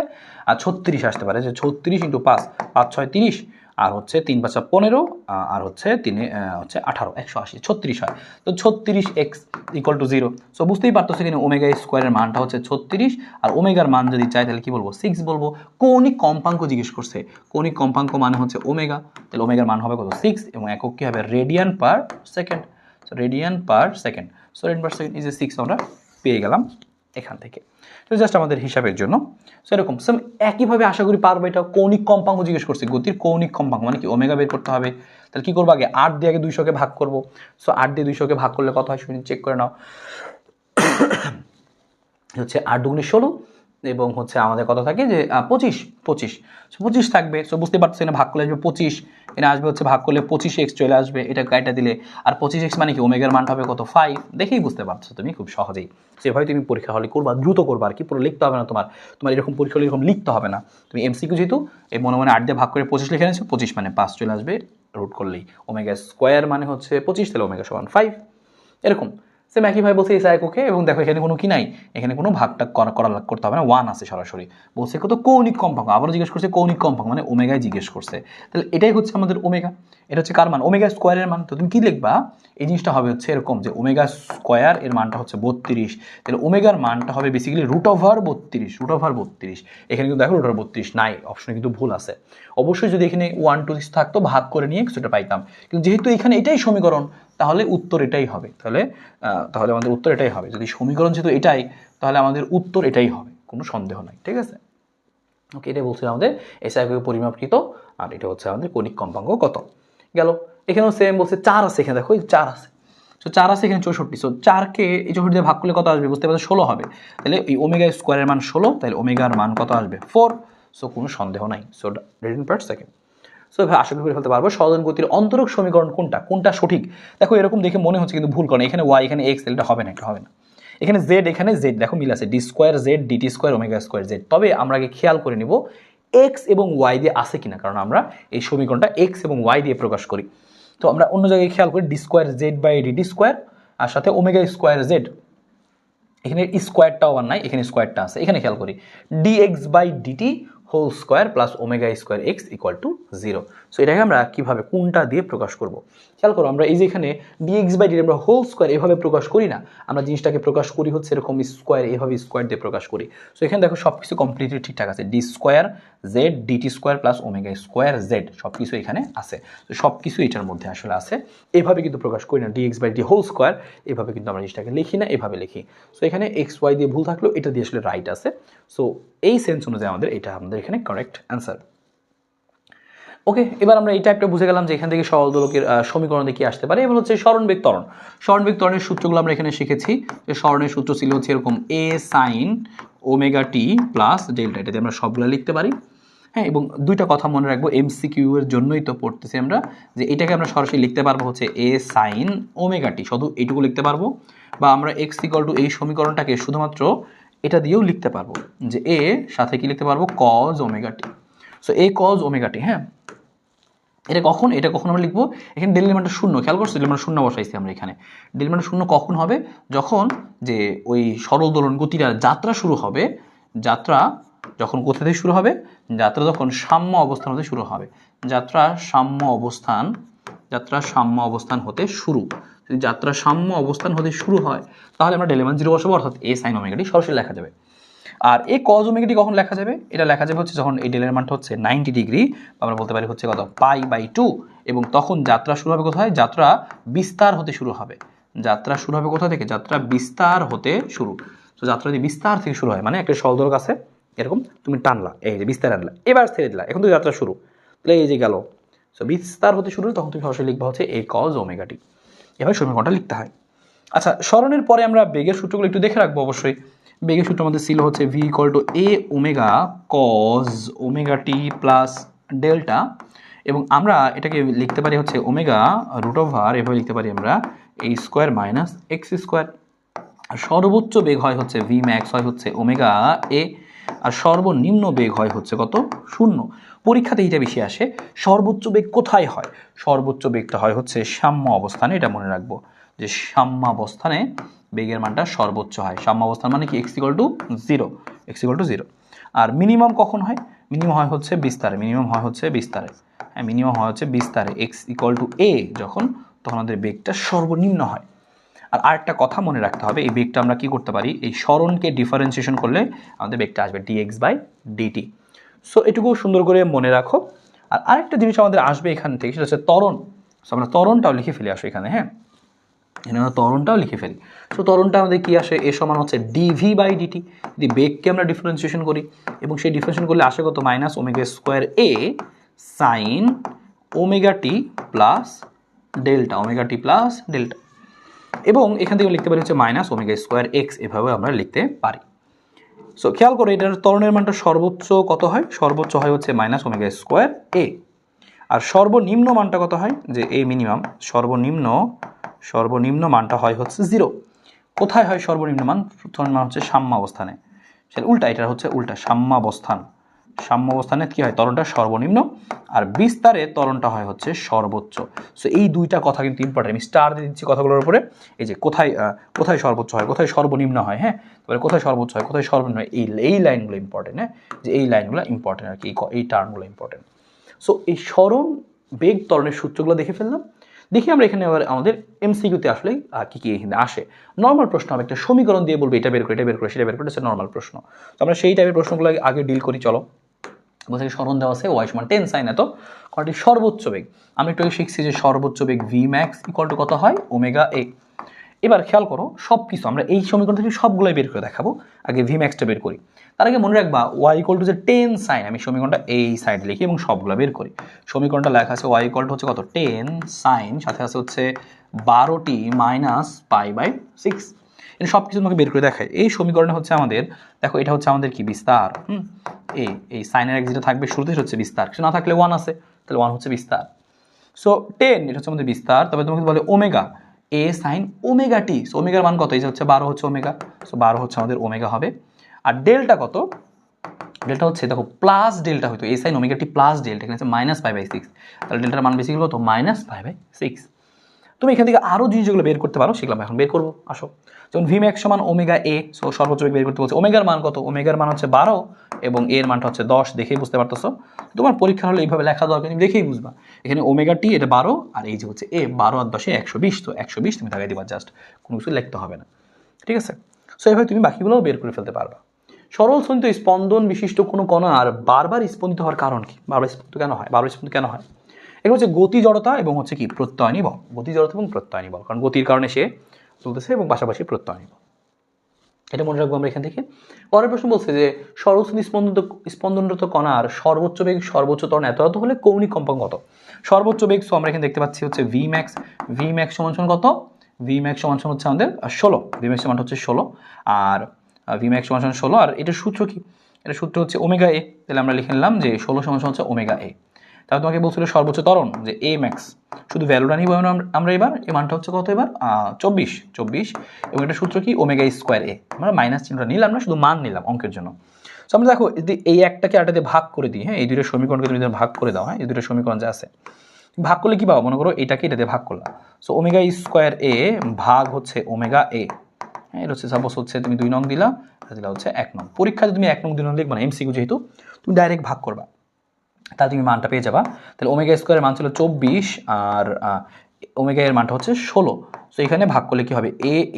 36 আসতে পারে। যে 36 × 5, 5 6 30, আর হচ্ছে 3 5 15, আর হচ্ছে 3 হচ্ছে 18, 180 36 হয়। তো 36x = 0। সো বুঝতেই পারতো এখানে ω² এর মানটা হচ্ছে 36, আর ওমেগার মান যদি চাই তাহলে কি বলবো? 6 বলবো। কৌণিক কম্পাঙ্ক জিজ্ঞেস করছে, কৌণিক কম্পাঙ্ক মানে হচ্ছে ওমেগা, তাহলে ওমেগার মান হবে কত? 6, এবং একক কি হবে? Radian per second. So radian per second, so radian per second is 6 আমরা পেয়ে গেলাম এখান থেকে। তো জাস্ট আমাদের হিসাবের জন্য। সো এরকম সেম একইভাবে আশা করি পারবো। এটা কৌণিক কম্পাঙ্ক জিজ্ঞেস করছে, গতির কৌণিক কম্পাঙ্ক মানে কি? ওমেগা বের করতে হবে। তাহলে কি করবো? আগে 8 দিয়ে আগে 200কে ভাগ করবো। সো 8 দিয়ে 200কে ভাগ করলে কত হয় শুনে চেক করে নাও। হচ্ছে 8 দুগুণে 16, এবং হচ্ছে আমাদের কত থাকে যে 25 থাকবে। সো বুঝতে পারছো এখানে ভাগ করলে আসবে 25, এখানে আসবে হচ্ছে ভাগ করলে 25x চলে আসবে, এটা গাইটা দিলে। আর 25x মানে কি? ওমেগার মানটা হবে কত? 5। দেখেই বুঝতে পারছো তুমি খুব সহজেই। সেভাবে তুমি পরীক্ষা হলে করবা, দ্রুত করবা আর কি, পুরো লিখতে হবে না তোমার এরকম পরীক্ষা হলে এরকম লিখতে হবে না। তুমি এমসিকিউ যেহেতু এই মনে মনে 8 দিয়ে ভাগ করে 25 লিখে নিয়েছো, 25 মানে 5 চলে আসবে রুট করলেই। ω² মানে হচ্ছে 25, তাহলে ω = 5। এরকম সেম একইভাবে বলছে এস এককে, এবং দেখো এখানে কোনো কি নাই, এখানে কোনো ভাগটা করতে হবে না, 1 আছে সরাসরি। বলছে কত কৌণিক কম্পাঙ্ক, আবারও জিজ্ঞেস করছে কৌণিক কম্পাঙ্ক মানে ওমেগায় জিজ্ঞেস করছে। তাহলে এটাই হচ্ছে আমাদের ওমেগা, এটা হচ্ছে কার মান, ওমেগা স্কোয়ারের মান। তো তুমি কি লিখবা, এই জিনিসটা হবে হচ্ছে এরকম যে ওমেগা স্কোয়ার এর মানটা হচ্ছে 32, তাহলে ওমেগার মানটা হবে বেসিক্যালি √32। এখানে কিন্তু দেখো √32 নাই, অপশনে কিন্তু ভুল আছে। অবশ্যই যদি এখানে 1 2 থাকতো ভাগ করে নিয়ে কিছুটা পাইতাম, কিন্তু যেহেতু এখানে এটাই সমীকরণ তাহলে উত্তর এটাই হবে। তাহলে আমাদের উত্তর এটাই হবে, যদি সমীকরণ যেহেতু এটাই তাহলে আমাদের উত্তর এটাই হবে, কোনো সন্দেহ নাই, ঠিক আছে। ওকে, এটাই বলছিলাম আমাদের এস এককে পরিমাপকৃত, আর এটা হচ্ছে আমাদের কৌণিক কম্পাঙ্ক কত গেল। এখানেও সেম বলছে 4 আছে, এখানে দেখো 4 আছে, সো 4 আছে এখানে 64, সো 4কে এই 64 দিয়ে ভাগ করলে কত আসবে বুঝতে পারছো, 16 হবে। তাহলে এই ওমেগা স্কোয়ারের মান 16, তাহলে ওমেগার মান কত আসবে 4, সো কোনো সন্দেহ নাই। So written part second. So ভাই আশা করি ফেলতে পারবো সরল গতির অন্তরক সমীকরণ কোনটা সঠিক। দেখো এরকম দেখে মনে হচ্ছে কিন্তু ভুল করে, এখানে ওয়াই এখানে এক্স, এটা হবে না, এখানে জেড এখানে জেড, দেখো মিল আছে, d square z dt square omega square z. তবে আমরা আগে খেয়াল করে নিব এক্স এবং ওয়াই দিয়ে আসে কিনা, কারণ আমরা এই সমীকরণটা এক্স এবং ওয়াই দিয়ে প্রকাশ করি। তো আমরা অন্য জায়গায় খেয়াল করি d square z by d t square, আর সাথে ওমেগা স্কোয়ার জেড, এখানে স্কোয়ারটাও আবার নাই, এখানে স্কোয়ারটা আছে। এখানে খেয়াল করি dx by dt whole square plus omega square x equal to 0। So এটাকে আমরা কীভাবে কোনটা দিয়ে প্রকাশ করব, খেয়াল করো, আমরা এই যে এখানে ডিএক্স বাই ডিটি আমরা হোল স্কোয়ার এভাবে প্রকাশ করি না, আমরা জিনিসটাকে প্রকাশ করি হচ্ছে এরকম স্কোয়ার, এভাবে স্কোয়ার দিয়ে প্রকাশ করি। সো এখানে দেখো সব কিছু কমপ্লিটলি ঠিকঠাক আছে, d square z dt square plus omega square z সব কিছু এখানে আছে। তো সব কিছু এটার মধ্যে আসলে আছে, এভাবে কিন্তু প্রকাশ করি না dx by d whole square, এভাবে কিন্তু আমরা জিনিসটাকে লিখি না, এভাবে লিখি। সো এখানে এক্স ওয়াই দিয়ে ভুল থাকলেও এটা দিয়ে আসলে রাইট আছে। সো এই সেন্স অনুযায়ী আমাদের এখানে কারেক্ট অ্যান্সার। ওকে, এবার আমরা এই টাইপটা বুঝে গেলাম যে এখান থেকে সরল দোলকের সমীকরণ দিয়ে কি আসতে পারে। এবার হচ্ছে স্মরণবেগ ত্বরণ। স্মরণবেগ ত্বরণের সূত্রগুলো আমরা এখানে শিখেছি, যে স্মরণের সূত্র ছিল হচ্ছে এরকম এ sine omega t plus delta, এটা দিয়ে আমরা সবগুলো লিখতে পারি। হ্যাঁ, এবং দুইটা কথা মনে রাখবো, এমসিকিউ এর জন্যই তো পড়তেছি আমরা, যে এটাকে আমরা সরাসরি লিখতে পারবো হচ্ছে এ সাইন ওমেগা টি, শুধু এইটুকু লিখতে পারবো, বা আমরা এক্স ইকুয়াল টু এই সমীকরণটাকে শুধুমাত্র এটা দিয়েও লিখতে পারবো, যে এ সাথে কি লিখতে পারবো কজ ওমেগা টি। সো এ কজ ওমেগা টি, হ্যাঁ এটা কখন আমরা লিখবো, এখানে ডেল মানটা 0, খেয়াল করছো ডেল মানটা 0 বসাইছি আমরা এখানে। ডেল মানটা 0 কখন হবে, যখন যে ওই সরল দোলন গতিটা যাত্রা শুরু হবে, যাত্রা যখন কোথা থেকে শুরু হবে, যাত্রা যখন সাম্য অবস্থান হতে শুরু হবে, যাত্রা সাম্য অবস্থান হতে শুরু, যদি যাত্রা সাম্য অবস্থান হতে শুরু হয় তাহলে আমরা ডেল মান 0 বসাবো, অর্থাৎ এ সাইন ওমেগা টি সরাসরি লেখা যাবে। আর এই কজ ওমেগা টি কখন লেখা যাবে, এটা লেখা যাবে হচ্ছে যখন এই ডেলের মানটা হচ্ছে 90 ডিগ্রি, আমরা বলতে পারি হচ্ছে কত π/2, এবং তখন যাত্রা শুরু হবে কোথায়, যাত্রা বিস্তার হতে শুরু হবে। যাত্রা শুরু হবে কোথা থেকে, যাত্রা বিস্তার হতে শুরু। তো যাত্রা যদি বিস্তার থেকে শুরু হয় মানে একটা সরলদোলক আছে এরকম, তুমি টানলা, এই যে বিস্তার আনলা, এবার ছেড়ে দিলা, এখন তো যাত্রা শুরু, তাহলে এই যে গেল। সো বিস্তার হতে শুরু, তখন তুমি সরাসরি লিখবা হচ্ছে এ কজ ওমেগা টি, এভাবে সমীকরণটা লিখতে হয়। আচ্ছা, স্মরণের পরে আমরা বেগের সূত্রগুলো একটু দেখে রাখবো অবশ্যই। বেগের সূত্র আমাদের ছিল হচ্ছে V equal to A omega cause omega t plus delta, এবং আমরা এটাকে লিখতে পারি হচ্ছে ওমেগা √, এভাবে লিখতে পারি আমরা এ স্কোয়ার মাইনাস এক্স স্কোয়ার। আর সর্বোচ্চ বেগ হয় হচ্ছে ভি ম্যাক্স হয় হচ্ছে ওমেগা এ, আর সর্বনিম্ন বেগ হয় হচ্ছে কত 0। পরীক্ষাতে এইটা বেশি আসে, সর্বোচ্চ বেগ কোথায় হয়, সর্বোচ্চ বেগটা হয় হচ্ছে সাম্য অবস্থানে, এটা মনে রাখবো যে সাম্যাবস্থানে বেগের মানটা সর্বোচ্চ হয়। সাম্যাবস্থান মানে কি এক্স ইকুয়াল টু 0, আর মিনিমাম কখন হয়, মিনিমাম হয় হচ্ছে বিস্তারে, হ্যাঁ মিনিমাম হয় হচ্ছে বিস্তারে এক্স ইকুয়াল টু এ যখন, তখন আমাদের বেগটা সর্বনিম্ন হয়। আর আরেকটা কথা মনে রাখতে হবে, এই বেগটা আমরা কি করতে পারি, এই স্মরণকে ডিফারেন্সিয়েশন করলে আমাদের বেগটা আসবে ডিএক্স বাই ডিটি। সো এটুকু সুন্দর করে মনে রাখো। আর আরেকটা জিনিস আমাদের আসবে এখান থেকে, সেটা হচ্ছে ত্বরণ। সো আমরা ত্বরণটাও লিখে ফেলে আসো এখানে, হ্যাঁ এখানে আমরা ত্বরণটাও লিখে ফেলি। সো ত্বরণটা আমাদের কি আসে, এ সমান হচ্ছে ডিভি বাই ডিটি, যদি বেগকে আমরা ডিফারেন্সিয়েশন করি, এবং সেই ডিফারেন্সিয়েশন করলে আসে কত মাইনাস ওমেগা স্কোয়ার এ sine omega t plus delta, এবং এখান থেকে লিখতে পারি হচ্ছে মাইনাস ওমেগা স্কোয়ার এক্স, এভাবে আমরা লিখতে পারি। সো খেয়াল করে এটার ত্বরণের মানটা সর্বোচ্চ কত হয়, সর্বোচ্চ হয় হচ্ছে মাইনাস ওমেগা স্কোয়ার এ, আর সর্বনিম্ন মানটা কত হয়, যে এ মিনিমাম, সর্বনিম্ন মানটা হয় হচ্ছে 0। কোথায় হয় সর্বনিম্ন মান, ত্বরণ মান হচ্ছে সাম্যাবস্থানে, সেটা উল্টা, এটা হচ্ছে উল্টা সাম্যাবস্থান, সাম্য অবস্থানে কি হয়, ত্বরণটা সর্বনিম্ন, আর বিস্তারে ত্বরণটা হয় হচ্ছে সর্বোচ্চ। সো এই দুইটা কথা কিন্তু ইম্পর্টেন্ট, আমি স্টার দিয়ে দিচ্ছি কথাগুলোর উপরে। এই যে কোথায় কোথায় সর্বোচ্চ হয়, কোথায় সর্বনিম্ন হয়, হ্যাঁ, তারপরে কোথায় সর্বোচ্চ হয়, কোথায় সর্বনিম্ন হয়, এই লাইনগুলো ইম্পর্টেন্ট, হ্যাঁ, যে এই লাইনগুলো ইম্পর্টেন্ট আর কি, এই টার্মগুলো ইম্পর্টেন্ট। সো এই সরণ বেগ ত্বরণের সূত্রগুলো দেখে ফেললাম। দেখি আমরা এখানে আবার আমাদের এমসিকিউতে আসলে কি কি এখানে আসে। নর্মাল প্রশ্ন হবে, একটা সমীকরণ দিয়ে বলবে এটা বের করে, এটা বের করে, সেটা বের করে, এটা নর্মাল প্রশ্ন। তো আমরা সেই টাইপের প্রশ্নগুলো আগে ডিল করি। চলো, বলছে সরণ দেওয়া আছে y সমান 10 sin এত, কোনটি সর্বোচ্চ বেগ। আমরা একটু আগে শিখছি যে সর্বোচ্চ বেগ v max ইকুয়াল টু কত হয়, ওমেগা a। এবার খেয়াল করো, সব কিছু আমরা এই সমীকরণ থেকে সবগুলোই বের করে দেখাবো। আগে v maxটা বের করি, তার আগে মনে রাখবা y ইকুয়াল টু যে 10 sin, আমি সমীকরণটা এই সাইডে লিখি এবং সবগুলো বের করি। সমীকরণটা লেখা আছে y ইকুয়াল টু হচ্ছে কত, 10 sin, সাথে আছে হচ্ছে 12t মাইনাস পাই বাই 6। এটা সব কিছু তোমাকে বের করে দেখায়। এই সমীকরণে হচ্ছে আমাদের, দেখো এটা হচ্ছে আমাদের কি বিস্তার, এই সাইনের এক যেটা থাকবে শুরুতে হচ্ছে বিস্তার, কিছু না থাকলে 1 আছে, তাহলে 1 হচ্ছে বিস্তার। সো 10 এটা হচ্ছে আমাদের বিস্তার। তবে তোমাকে বলে ওমেগা এ সাইন ওমেগা টি, সো ওমেগার মান কত, এই যে হচ্ছে 12 হচ্ছে ওমেগা, সো 12 হচ্ছে আমাদের ওমেগা হবে। আর ডেল্টা কত, ডেল্টা হচ্ছে দেখো প্লাস ডেল্টা হইতো এ sine omega t plus delta, এখানে হচ্ছে মাইনাস পাই বাই 6, তাহলে ডেল্টার মান বেশি হলো তো মাইনাস পাই বাই 6। তুমি এখান থেকে আরও জিনিস যেগুলো বের করতে পারো শিখলাম, এখন বের করবো, আসো। যেমন ভি ম্যাক্স সমান ওমেগা এ, সো সর্বোচ্চ বেগ বের করতে বলছে। ওমেগার মান কত, ওমেগার মান হচ্ছে 12 এবং এর মানটা হচ্ছে 10, দেখেই বুঝতে পারতেছো। তোমার পরীক্ষা হলে এইভাবে লেখা দরকার, তুমি দেখেই বুঝবা। এখানে ওমেগা টি এটা 12, আর এই যে হচ্ছে এ 12 আর 10 120, তো 120 তুমি লাগাই দিবা, জাস্ট কোনো কিছু লিখতে হবে না, ঠিক আছে। সো এইভাবে তুমি বাকিগুলোও বের করে ফেলতে পারবা। সরল স্পন্দিত স্পন্দন বিশিষ্ট কোনো কণা আর বারবার স্পন্দিত হওয়ার কারণ কি, বারবার স্পন্দিত কেন হয়, বারবার স্পন্দিত কেন হয়? এগুলো হচ্ছে গতি জড়তা এবং হচ্ছে কি প্রত্যয়নী বল, গতি জড়তা এবং প্রত্যয়নী বল, কারণ গতির কারণে সে চলতেছে এবং পাশাপাশি প্রত্যয়নী বল, এটা মনে রাখবো আমরা এখান থেকে। পরের প্রশ্ন বলছে যে সরল স্পন্দনরত কণার সর্বোচ্চ বেগ সর্বোচ্চ ত্বরণ এত এত হলে কৌণিক কম্পাঙ্ক কত? সর্বোচ্চ বেগ, সো আমরা এখানে দেখতে পাচ্ছি হচ্ছে ভি ম্যাক্স, ভি ম্যাক্স সমান সমান কত, ভি ম্যাক্স সমান সমান হচ্ছে আমাদের 16, ভি ম্যাক্স সমান হচ্ছে 16, আর ভি ম্যাক্স সমান সমান 16, আর এটার সূত্র কি, এটা সূত্র হচ্ছে ওমেগা এ, তাহলে আমরা লিখে নিলাম যে 16 সমান সমান হচ্ছে ওমেগা এ। তাহলে তোমাকে বলছিল সর্বোচ্চ ত্বরণ যে এ ম্যাক্স, শুধু ভ্যালুটা নিব আমরা এবার, এই মানটা হচ্ছে কত এবার 24, এবং এটা সূত্র কি ওমেগা স্কোয়ার এ, আমরা মাইনাস চিহ্নটা নিলাম না, শুধু মান নিলাম অঙ্কের জন্য। সো আমরা দেখো যদি এই একটাকে আরেকটা দিয়ে ভাগ করে দিই, হ্যাঁ, এই দুটো সমীকরণকে তুমি ভাগ করে দাও, হ্যাঁ, এই দুটো সমীকরণ যে আছে ভাগ করলে কি পাবো, মনে করো এটাকে এটা দিয়ে ভাগ করলাম, সো ওমেগা স্কোয়ার এ ভাগ হচ্ছে ওমেগা এ, হ্যাঁ, এটা হচ্ছে সাপোজ হচ্ছে তুমি 2 নং দিলা, দিলা হচ্ছে 1 নং। পরীক্ষাতে তুমি 1 নং 2 নং লিখবা না, এমসিকিউ যেহেতু তুমি ডাইরেক্ট ভাগ করবা, তাহলে তুমি মানটা পেয়ে যাবা। তাহলে ওমেগা স্কোয়ারের মান ছিল 24 আর ওমেগা এর মানটা হচ্ছে 16, সো এখানে ভাগ করলে কি হবে,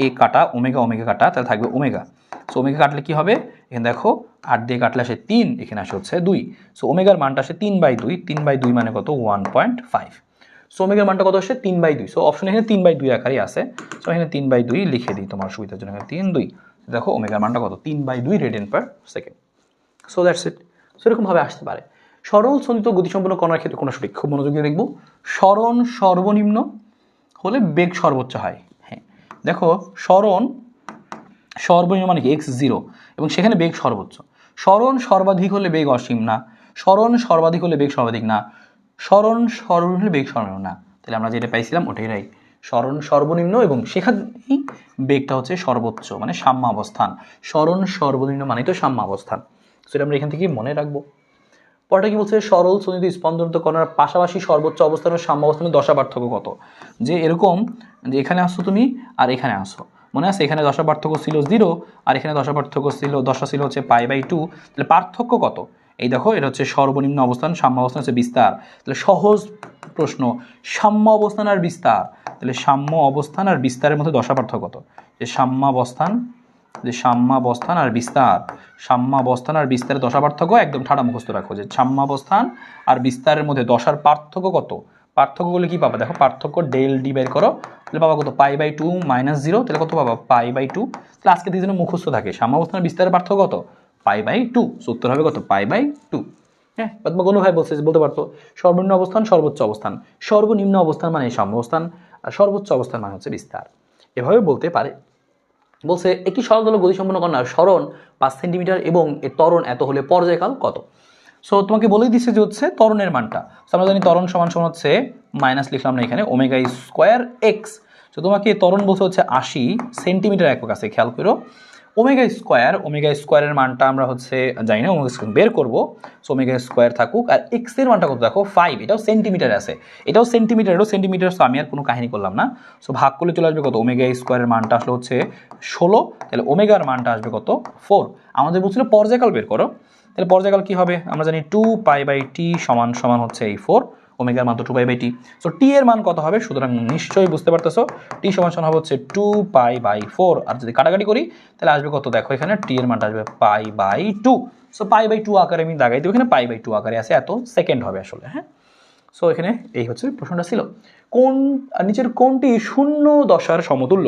এ কাটা ওমেগা ওমেগা কাটা, তাহলে থাকবে ওমেগা, সো ওমেগা কাটলে কি হবে, এখানে দেখো 8 দিয়ে কাটলে আসে 3, এখানে আসে হচ্ছে 2, সো ওমেগার মানটা আসে 3/2, 3/2 মানে কত 1.5, সো ওমেগার মানটা কত আসে 3/2, সো অপশন এখানে 3/2 আকারই আছে, সো এখানে 3/2 লিখে দিই তোমার সুবিধার জন্য, এখানে 3/2, দেখো ওমেগার মানটা কত 3/2 radian per second. So that's it. So এরকমভাবে আসতে পারে। সরল স্পন্দিত গতিসম্পন্ন কণার ক্ষেত্রে কোনো সঠিক, খুব মনোযোগ দিয়ে দেখব। সরণ সর্বনিম্ন হলে বেগ সর্বোচ্চ হয়, হ্যাঁ, দেখো সরণ সর্বনিম্ন মানে কি x0, এবং সেখানে বেগ সর্বোচ্চ। সরণ সর্বাধিক হলে বেগ অসীম না, সরণ সর্বাধিক হলে বেগ সর্বাধিক না, সরণ সর্বনিম্ন হলে বেগ সর্বনিম্ন না, তাহলে আমরা যেটা পাইছিলাম ওটাই রাইট। সরণ সর্বনিম্ন এবং সেখানেই বেগটা হচ্ছে সর্বোচ্চ, মানে সাম্য অবস্থান। সরণ সর্বনিম্ন মানে তো সাম্য অবস্থান, সেটা আমরা এখান থেকে মনে রাখবো। পরটা কি বলছে, সরল স্পন্দিত স্পন্দনরত কণার পাশাপাশি সর্বোচ্চ অবস্থান ও সাম্য অবস্থানের দশা পার্থক্য কত? যে এরকম যে এখানে আসছো তুমি আর এখানে আসো, মনে আছে এখানে দশা পার্থক্য ছিল 0 আর এখানে দশা পার্থক্য ছিল, দশা ছিল হচ্ছে π/2, তাহলে পার্থক্য কত? এই দেখো এটা হচ্ছে সর্বনিম্ন অবস্থান, সাম্য অবস্থান হচ্ছে বিস্তার, তাহলে সহজ প্রশ্ন, সাম্য অবস্থান আর বিস্তার, তাহলে সাম্য অবস্থান আর বিস্তারের মধ্যে দশা পার্থক্য কত? যে সাম্যাবস্থান, যে সাম্যাবস্থান আর বিস্তার, সাম্যাবস্থান আর বিস্তারের দশা পার্থক্য একদম ঠাড়া মুখস্থ রাখো, যে সাম্যাবস্থান আর বিস্তারের মধ্যে দশার পার্থক্য কত? পার্থক্য করলে কি পাবা, দেখো পার্থক্য ডেল ডি বের করো, তাহলে পাবা কত π/2 - 0, তাহলে কত পাবা π/2, তাহলে আজকে থেকে যেন মুখস্থ থাকে সাম্যাবস্থান আর বিস্তারের পার্থক্য কত, π/2, উত্তর হবে কত π/2। হ্যাঁ, তোমার কোনো ভাই বলতে পারতো সর্বনিম্ন অবস্থান সর্বোচ্চ অবস্থান, সর্বনিম্ন অবস্থান মানে সাম্যাবস্থান আর সর্বোচ্চ অবস্থান মানে হচ্ছে বিস্তার, এভাবে বলতে পারে। বলছে একটি সরল দল গতিসম্পন্ন কণার সরণ 5 সেন্টিমিটার এবং এর ত্বরণ এত হলে পর্যায়কাল কত? সো তোমাকে বলেই দিচ্ছে যে হচ্ছে ত্বরণের মানটা, আমরা জানি ত্বরণ সমান সমান হচ্ছে মাইনাস লিখলাম না এখানে ওমেগা স্কোয়ার এক্স, তো তোমাকে ত্বরণ বলতে হচ্ছে 80 সেন্টিমিটার একক আছে, খেয়াল করো ওমেগা স্কোয়ারের মানটা আমরা হচ্ছে জানি না, ওমেগা স্কোয়ার বের করবো। সো ওমেগা স্কোয়ার থাকুক, আর এক্স এর মানটা কত দেখো 5, এটাও সেন্টিমিটার আছে, এটাও সেন্টিমিটার। সো আমি আর কোনো কাহিনী করলাম না। সো ভাগ করলে চলে আসবে কত, ওমেগা স্কোয়ারের মানটা আসলে হচ্ছে 16, তাহলে ওমেগার মানটা আসবে কত 4। আমাদের বলছিল পর্যায়কাল বের করো, তাহলে পর্যায়কাল কি হবে, আমরা জানি 2π/t সমান সমান হচ্ছে এই 4, ওমেগার মান তো 2π/t। সো টি এর মান কত হবে, সুতরাং নিশ্চয়ই বুঝতে পারতেছো টি সমান সমান হবে হচ্ছে 2π/4। আর যদি কাটাকাটি করি তাহলে আসবে কত, দেখো এখানে টি এর মানটা আসবে π/2। সো π/2 আকারে আমি দাগাই দেবো, এখানে π/2 আকারে আছে, এত সেকেন্ড হবে আসলে। হ্যাঁ, সো এখানে এই হচ্ছে প্রশ্নটা ছিল, কোন নিচের কোনটি শূন্য দশার সমতুল্য।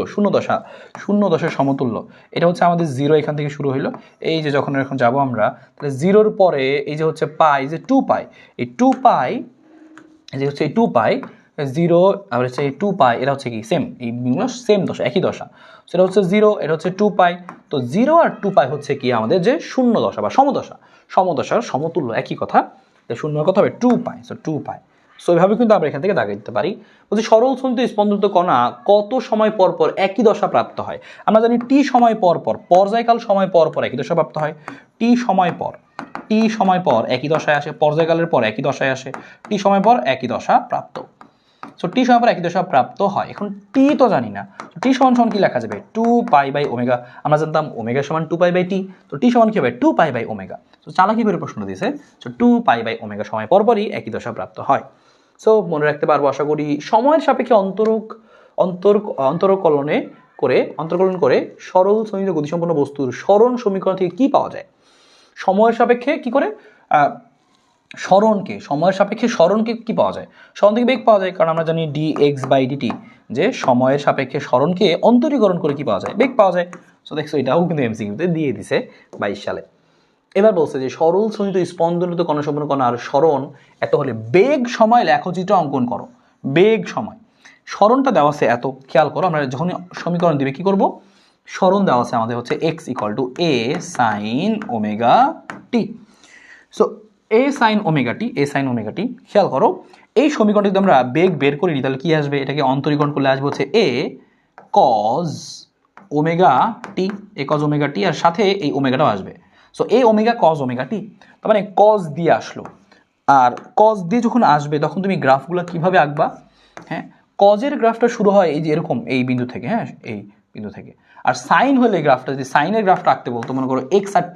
শূন্য দশার সমতুল্য, এটা হচ্ছে আমাদের 0 এখান থেকে শুরু হইলো, এই যে যখন এখন যাবো আমরা, তাহলে 0-র পরে এই যে হচ্ছে পাই, যে 2π, এই 2π, এই যে হচ্ছে এই 2π 0, আবার হচ্ছে এই 2π, এটা হচ্ছে কি সেম, এইগুলো সেম দশা, একই দশা। সেটা হচ্ছে 0, এটা হচ্ছে 2π। তো 0 আর 2π হচ্ছে কি আমাদের যে শূন্য দশা বা সমদশার সমতুল্য, একই কথা। শূন্য কত হবে 2π, সো 2π। সো এইভাবে কিন্তু আমরা এখান থেকে দাগিয়ে দিতে পারি। বলছি সরল সঞ্চিত স্পন্দনিত কণা কত সময় পর পর একই দশা প্রাপ্ত হয়। আমরা জানি টি সময় পর পর, পর্যায়কাল সময় পর পর একই দশা প্রাপ্ত হয়। টি সময় পর একই দশায় আসে, পর্যায়কালের পর একই দশায় আসে, টি সময় পর একই দশা প্রাপ্ত। সো টি সময় পর একই দশা প্রাপ্ত হয়। এখন টি তো জানি না, টি সমান সমান কি লেখা যাবে, 2π/ω। আমরা জানতাম ওমেগা সমান 2π/t, তো টি সমান কি হবে 2π/ω। তো চালাকি করে প্রশ্ন দিয়েছে, সো 2π/ω সময় পরপরই একই দশা প্রাপ্ত হয়। সো মনে রাখতে পারবো আশা করি। সময়ের সাপেক্ষে অন্তরকলন করে সরল সঞ্চিত গতিসম্পন্ন বস্তুর সরণ সমীকরণ থেকে কি পাওয়া যায়। সময়ের সাপেক্ষে কি করে সময়ের সাপেক্ষে সরণকে কি পাওয়া যায়, সরণ থেকে বেগ পাওয়া যায়, কারণ আমরা জানি dx/dt, যে সময়ের সাপেক্ষে সরণকে অন্তরীকরণ করে কি পাওয়া যায়, বেগ পাওয়া যায়। সো দেখছো এটাও কিন্তু এমসিকিউতে দিয়ে দিছে 22 সালে। এবার বলছে যে সরল সঞ্চিত স্পন্দনিত কণাসম্পন্ন কণার সরণ এত হলে বেগ সময় লেখচিত্র অঙ্কন করো। বেগ সময় সরণটা দেওয়া আছে এত, খেয়াল করো, আমরা যখন সমীকরণ দিবে কি করব, সরণ দেওয়া আছে আমাদের হচ্ছে x = a sin ωt। So a sin ωt, খেয়াল করো এই সমীকরণটি যদি আমরা বেগ বের করি নিই তাহলে কি আসবে, এটাকে অন্তরীকরণ করলে আসবে হচ্ছে a cos ωt, আর সাথে এই ওমেগাটাও আসবে। So a omega cos ωt, তার মানে cos দিয়ে আসলো। আর cos দিয়ে যখন আসবে তখন তুমি গ্রাফগুলো কিভাবে আঁকবা। হ্যাঁ, কজের গ্রাফটা শুরু হয় এই যে এরকম এই বিন্দু থেকে, হ্যাঁ এই বিন্দু থেকে। আর সাইন হলে গ্রাফটা, যদি সাইনের গ্রাফটা আঁকতে বলতো, মনে করো এক্স আর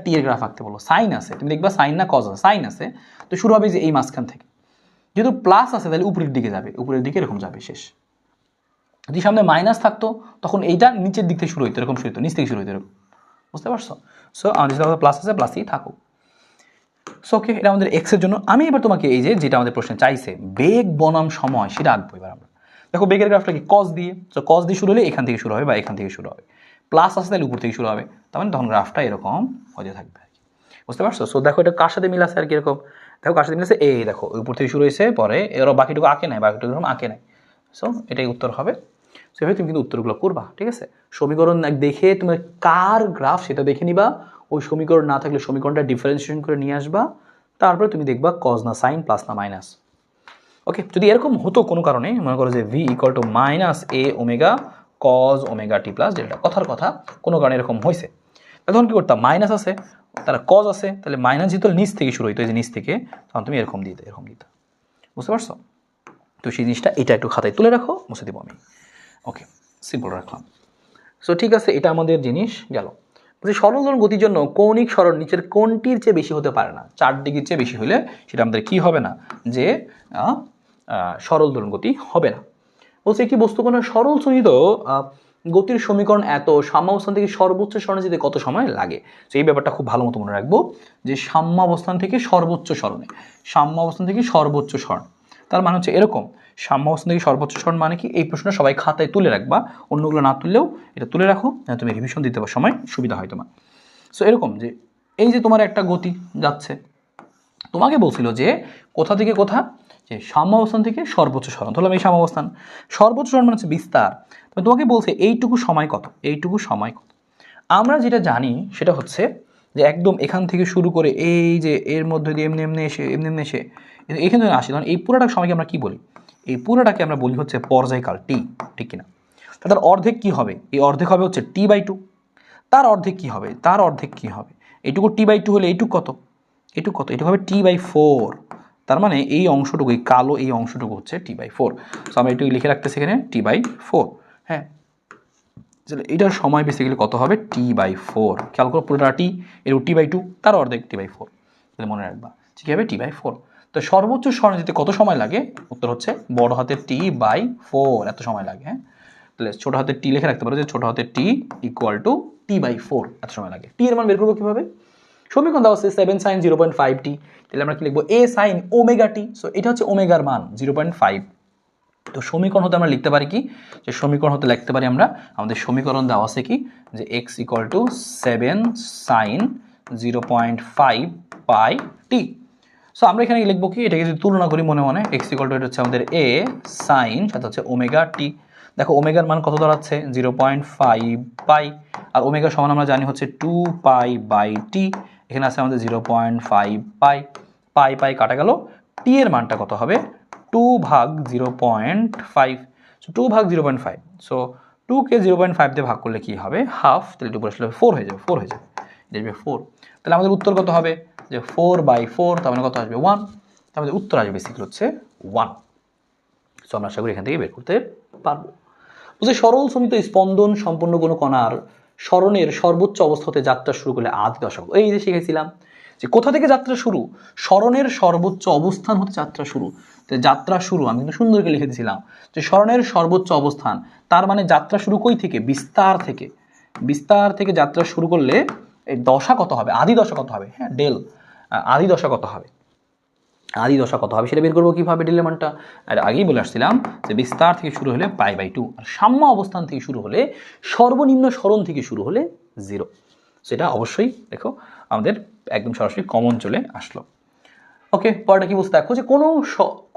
টি এর গ্রাফ আঁকতে বলো, সাইন আছে, তুমি দেখবা সাইন না কজ আছে, সাইন আছে, তো শুরু হবে যে এই মাঝখান থেকে। যেহেতু প্লাস আছে তাহলে উপরের দিকে যাবে, উপরের দিকে এরকম যাবে শেষ। যদি সামনে মাইনাস থাকতো তখন এইটা নিচের দিক থেকে শুরু হইতো, এরকম শুরু হইতো, নিচ থেকে শুরু হইতো এরকম, বুঝতে পারছো। সো আমাদের যেটা প্লাস আছে প্লাসই থাকুক। সো ওকে, এটা আমাদের এক্স এর জন্য। আমি এবার তোমাকে এই যে যেটা আমাদের প্রশ্নে চাইছে বেগ বনাম সময়, সেটা আঁকবো এবার আমরা। দেখো বেগের গ্রাফটা কি কজ দিয়ে, তো কজ দিয়ে শুরু হলে এখান থেকে শুরু হবে বা এখান থেকে শুরু হবে, প্লাস আসে তাহলে উপর থেকে শুরু হবে, তার মানে তখন গ্রাফটা এরকম হতে থাকবে, বুঝতে পারছো। সো দেখো এটা কার সাথে মিল আছে আর কি, এরকম দেখো কার সাথে মিল আছে, এই দেখো উপর থেকে শুরু হয়েছে, পরে এরও বাকিটুকু আঁকে নাই, বাকিটুকু এরকম আঁকে নাই। সো এটাই উত্তর হবে। সেভাবে তুমি কিন্তু উত্তরগুলো করবা, ঠিক আছে। সমীকরণ দেখে তুমি কার গ্রাফ সেটা দেখে নিবা, ওই সমীকরণ না থাকলে সমীকরণটা ডিফারেন্সিয়েশন করে নিয়ে আসবা, তারপরে তুমি দেখবা কজ না সাইন, প্লাস না মাইনাস। ওকে, যদি এরকম হতো কোনো কারণে, মনে করো যে v = -a omega cos ωt plus delta, কথার কথা কোনো কারণে এরকম হয়েছে, তখন কি করতাম, মাইনাস আছে তারা কজ আছে, তাহলে মাইনাস যেহেতু নিচ থেকে শুরু হইতো, এই যে নিচ থেকে, তখন তুমি এরকম দিতে, বুঝতে পারছো। তো সেই জিনিসটা এটা একটু খাতায় তুলে রাখো, মুছে দিব আমি। ওকে, সিম্পল রাখলাম। সো ঠিক আছে, এটা আমাদের জিনিস গেল। সরল দোলন গতির জন্য কৌণিক সরণ নিচের কোনটির চেয়ে বেশি হতে পারে না, 4 ডিগ্রির চেয়ে বেশি হলে সেটা আমাদের কি হবে না, যে সরল দোলন গতি হবে না। বলছে একটি বস্তু কোনো সরল সঞ্চিত গতির সমীকরণ এত সাম্যাবস্থান থেকে সর্বোচ্চ সরণে যেতে কত সময় লাগে। তো এই ব্যাপারটা খুব ভালো মতো মনে রাখবো, যে সাম্যাবস্থান থেকে সর্বোচ্চ সরণ, তার মানে হচ্ছে এরকম, সাম্যাবস্থান থেকে সর্বোচ্চ সরণ মানে কি, এই প্রশ্ন সবাই খাতায় তুলে রাখবা, অন্যগুলো না তুললেও এটা তুলে রাখো, তুমি রিভিশন দিতে সময় সুবিধা হয় তোমার। সো এরকম যে এই যে তোমার একটা গতি যাচ্ছে, তোমাকে বলছিল যে কোথা থেকে কোথা, যে সাম্যাবস্থান থেকে সর্বোচ্চ সরণ, ধরলাম এই সাম্যাবস্থান, সর্বোচ্চ সরণ মানে হচ্ছে বিস্তার, তোমাকে বলছে এইটুকু সময় কত, আমরা যেটা জানি সেটা হচ্ছে যে একদম এখান থেকে শুরু করে এই যে এর মধ্যে দিয়ে এমনি এসে এখানে আসি, তখন এই পুরোটা সময়কে আমরা কি বলি, এই পুরোটাকে আমরা বলি হচ্ছে পর্যায়কাল টি, ঠিক কিনা। তার অর্ধেক কি হবে, এই অর্ধেক হবে হচ্ছে t/2, তার অর্ধেক কি হবে, তার অর্ধেক কি হবে, এটুকু t/2 হলে এইটুকু কত, এটুকু কত, এটুকু হবে t/4। তার মানে এই অংশটুকু, এই কালো এই অংশটুকু হচ্ছে t/4। সো আমরা এটুকু লিখে রাখতেছি এখানে t/4। হ্যাঁ, এটার সময় বেসিক্যালি কত হবে, t/4। খেয়াল করো পুরোটা টি, এর t/2, তার অর্ধেক t/4, তাহলে মনে রাখবা ঠিক হবে t/4। তো সর্বোচ্চ স্মরণে যেতে কত সময় লাগে, উত্তর হচ্ছে বড় হাতের t/4 এত সময় লাগে। হ্যাঁ, তাহলে ছোট হাতের টি লিখে রাখতে পারো যে ছোট হাতের টি ইকুয়াল টু t/4 এত সময় লাগে। টি এর মান বের করবো কিভাবে, সমীকরণ দেওয়া আছে 7 sin 0.5 t, তাহলে আমরা কি লিখবো a sin omega t। So এটা হচ্ছে ওমেগার মান 0.5। তো সমীকরণ হতে আমরা লিখতে পারি কি, যে সমীকরণ হতে লিখতে পারি আমরা, আমাদের সমীকরণ দেওয়া আছে কি, যে x equal to 7 sin 0.5 pi T. So আমরা এখানে লিখবো কি, এটাকে যদি তুলনা করি মনে মনে, x ইকুয়াল টু এটা হচ্ছে আমাদের a sin, সাথে হচ্ছে ওমেগা টি। দেখো ওমেগার মান কত দাঁড়াচ্ছে 0.5 পাই, আর ওমেগা সমান আমরা জানি হচ্ছে 2 পাই বাই টি। এখানে আছে আমাদের 0.5 পাই, পাই পাই কাটা গেল, টি এর মানটা কত হবে 2/0.5। সো 2/0.5, সো 2কে 0.5 দিয়ে ভাগ করলে কি হবে, হাফ, তাহলে 2 আসলে 4 হয়ে যাবে, 4 হয়ে যাবে, এটা হবে 4। তাহলে আমাদের উত্তর কত হবে, যে 4/4, তার মানে কত আসবে 1। তার আমাদের উত্তর আসবে বেসিক্যালি হচ্ছে 1। সো আমরা আশা করি এখান থেকে বের করতে পারবো। বলছে সরল সমিত স্পন্দন সম্পন্ন কোনো কণার স্মরণের সর্বোচ্চ অবস্থা হতে যাত্রা শুরু করলে আদি দশক, এই যে শিখেছিলাম যে কোথা থেকে যাত্রা শুরু, স্মরণের সর্বোচ্চ অবস্থান হতে যাত্রা শুরু। তো যাত্রা শুরু আমি কিন্তু সুন্দর করে লিখে দিয়েছিলাম যে স্মরণের সর্বোচ্চ অবস্থান, তার মানে যাত্রা শুরু কই থেকে, বিস্তার থেকে। বিস্তার থেকে যাত্রা শুরু করলে এই দশা কত হবে, আদি দশা কত হবে, হ্যাঁ ডেল, আদি দশা কত হবে, আদি দশা কত হবে সেটা বের করবো কিভাবে, ডেলের মানটা। আর আগেই বলে আসছিলাম যে বিস্তার থেকে শুরু হলে π/2, আর সাম্য অবস্থান থেকে শুরু হলে, সর্বনিম্ন স্মরণ থেকে শুরু হলে 0। সেটা অবশ্যই দেখো আমাদের একদম সরাসরি কমন চলে আসলো। ওকে, পরেরটা কি বুঝতে দেখো, যে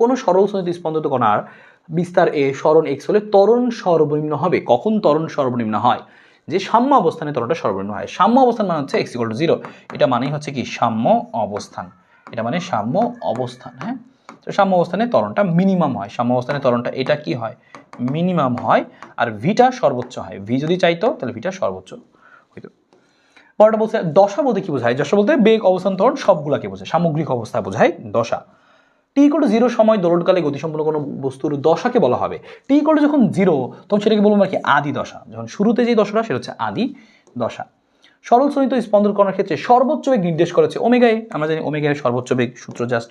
কোনো সরল সমিত স্পন্দিত কণার বিস্তার এ স্মরণ x হলে ত্বরণ সর্বনিম্ন হবে। কখন ত্বরণ সর্বনিম্ন হয়, যে সাম্য অবস্থানে ত্বরণটা সর্বনিম্ন হয়। সাম্য অবস্থান মানে হচ্ছে x = 0, এটা মানেই হচ্ছে কি সাম্য অবস্থান, এটা মানে সাম্য অবস্থান। হ্যাঁ, তো সাম্য অবস্থানে ত্বরণটা মিনিমাম হয়, সাম্য অবস্থানে ত্বরণটা এটা কি হয়, মিনিমাম হয়, আর ভিটা সর্বোচ্চ হয়। ভি যদি চাইতো তাহলে ভিটা সর্বোচ্চ হইতো। পরেরটা বলছে দশা বলতে কি বোঝায়, দশা বলতে বেগ অবস্থান ত্বরণ সবগুলাকে বোঝায়, সামগ্রিক অবস্থা বোঝায় দশা। t=0 সময় দোলনকালে গতিসম্পন্ন কোনো বস্তুর দশাকে বলা হবে। t= যখন 0 তখন সেটাকে বলবো আর কি আদি দশা, যখন শুরুতে যে দশাটা সেটা হচ্ছে আদি দশা। সরল সমিত স্পন্দন কণার ক্ষেত্রে সর্বোচ্চ বেগ নির্দেশ করেছে ওমেগা এ, আমরা জানি ওমেগা এর সর্বোচ্চ বেগ সূত্র জাস্ট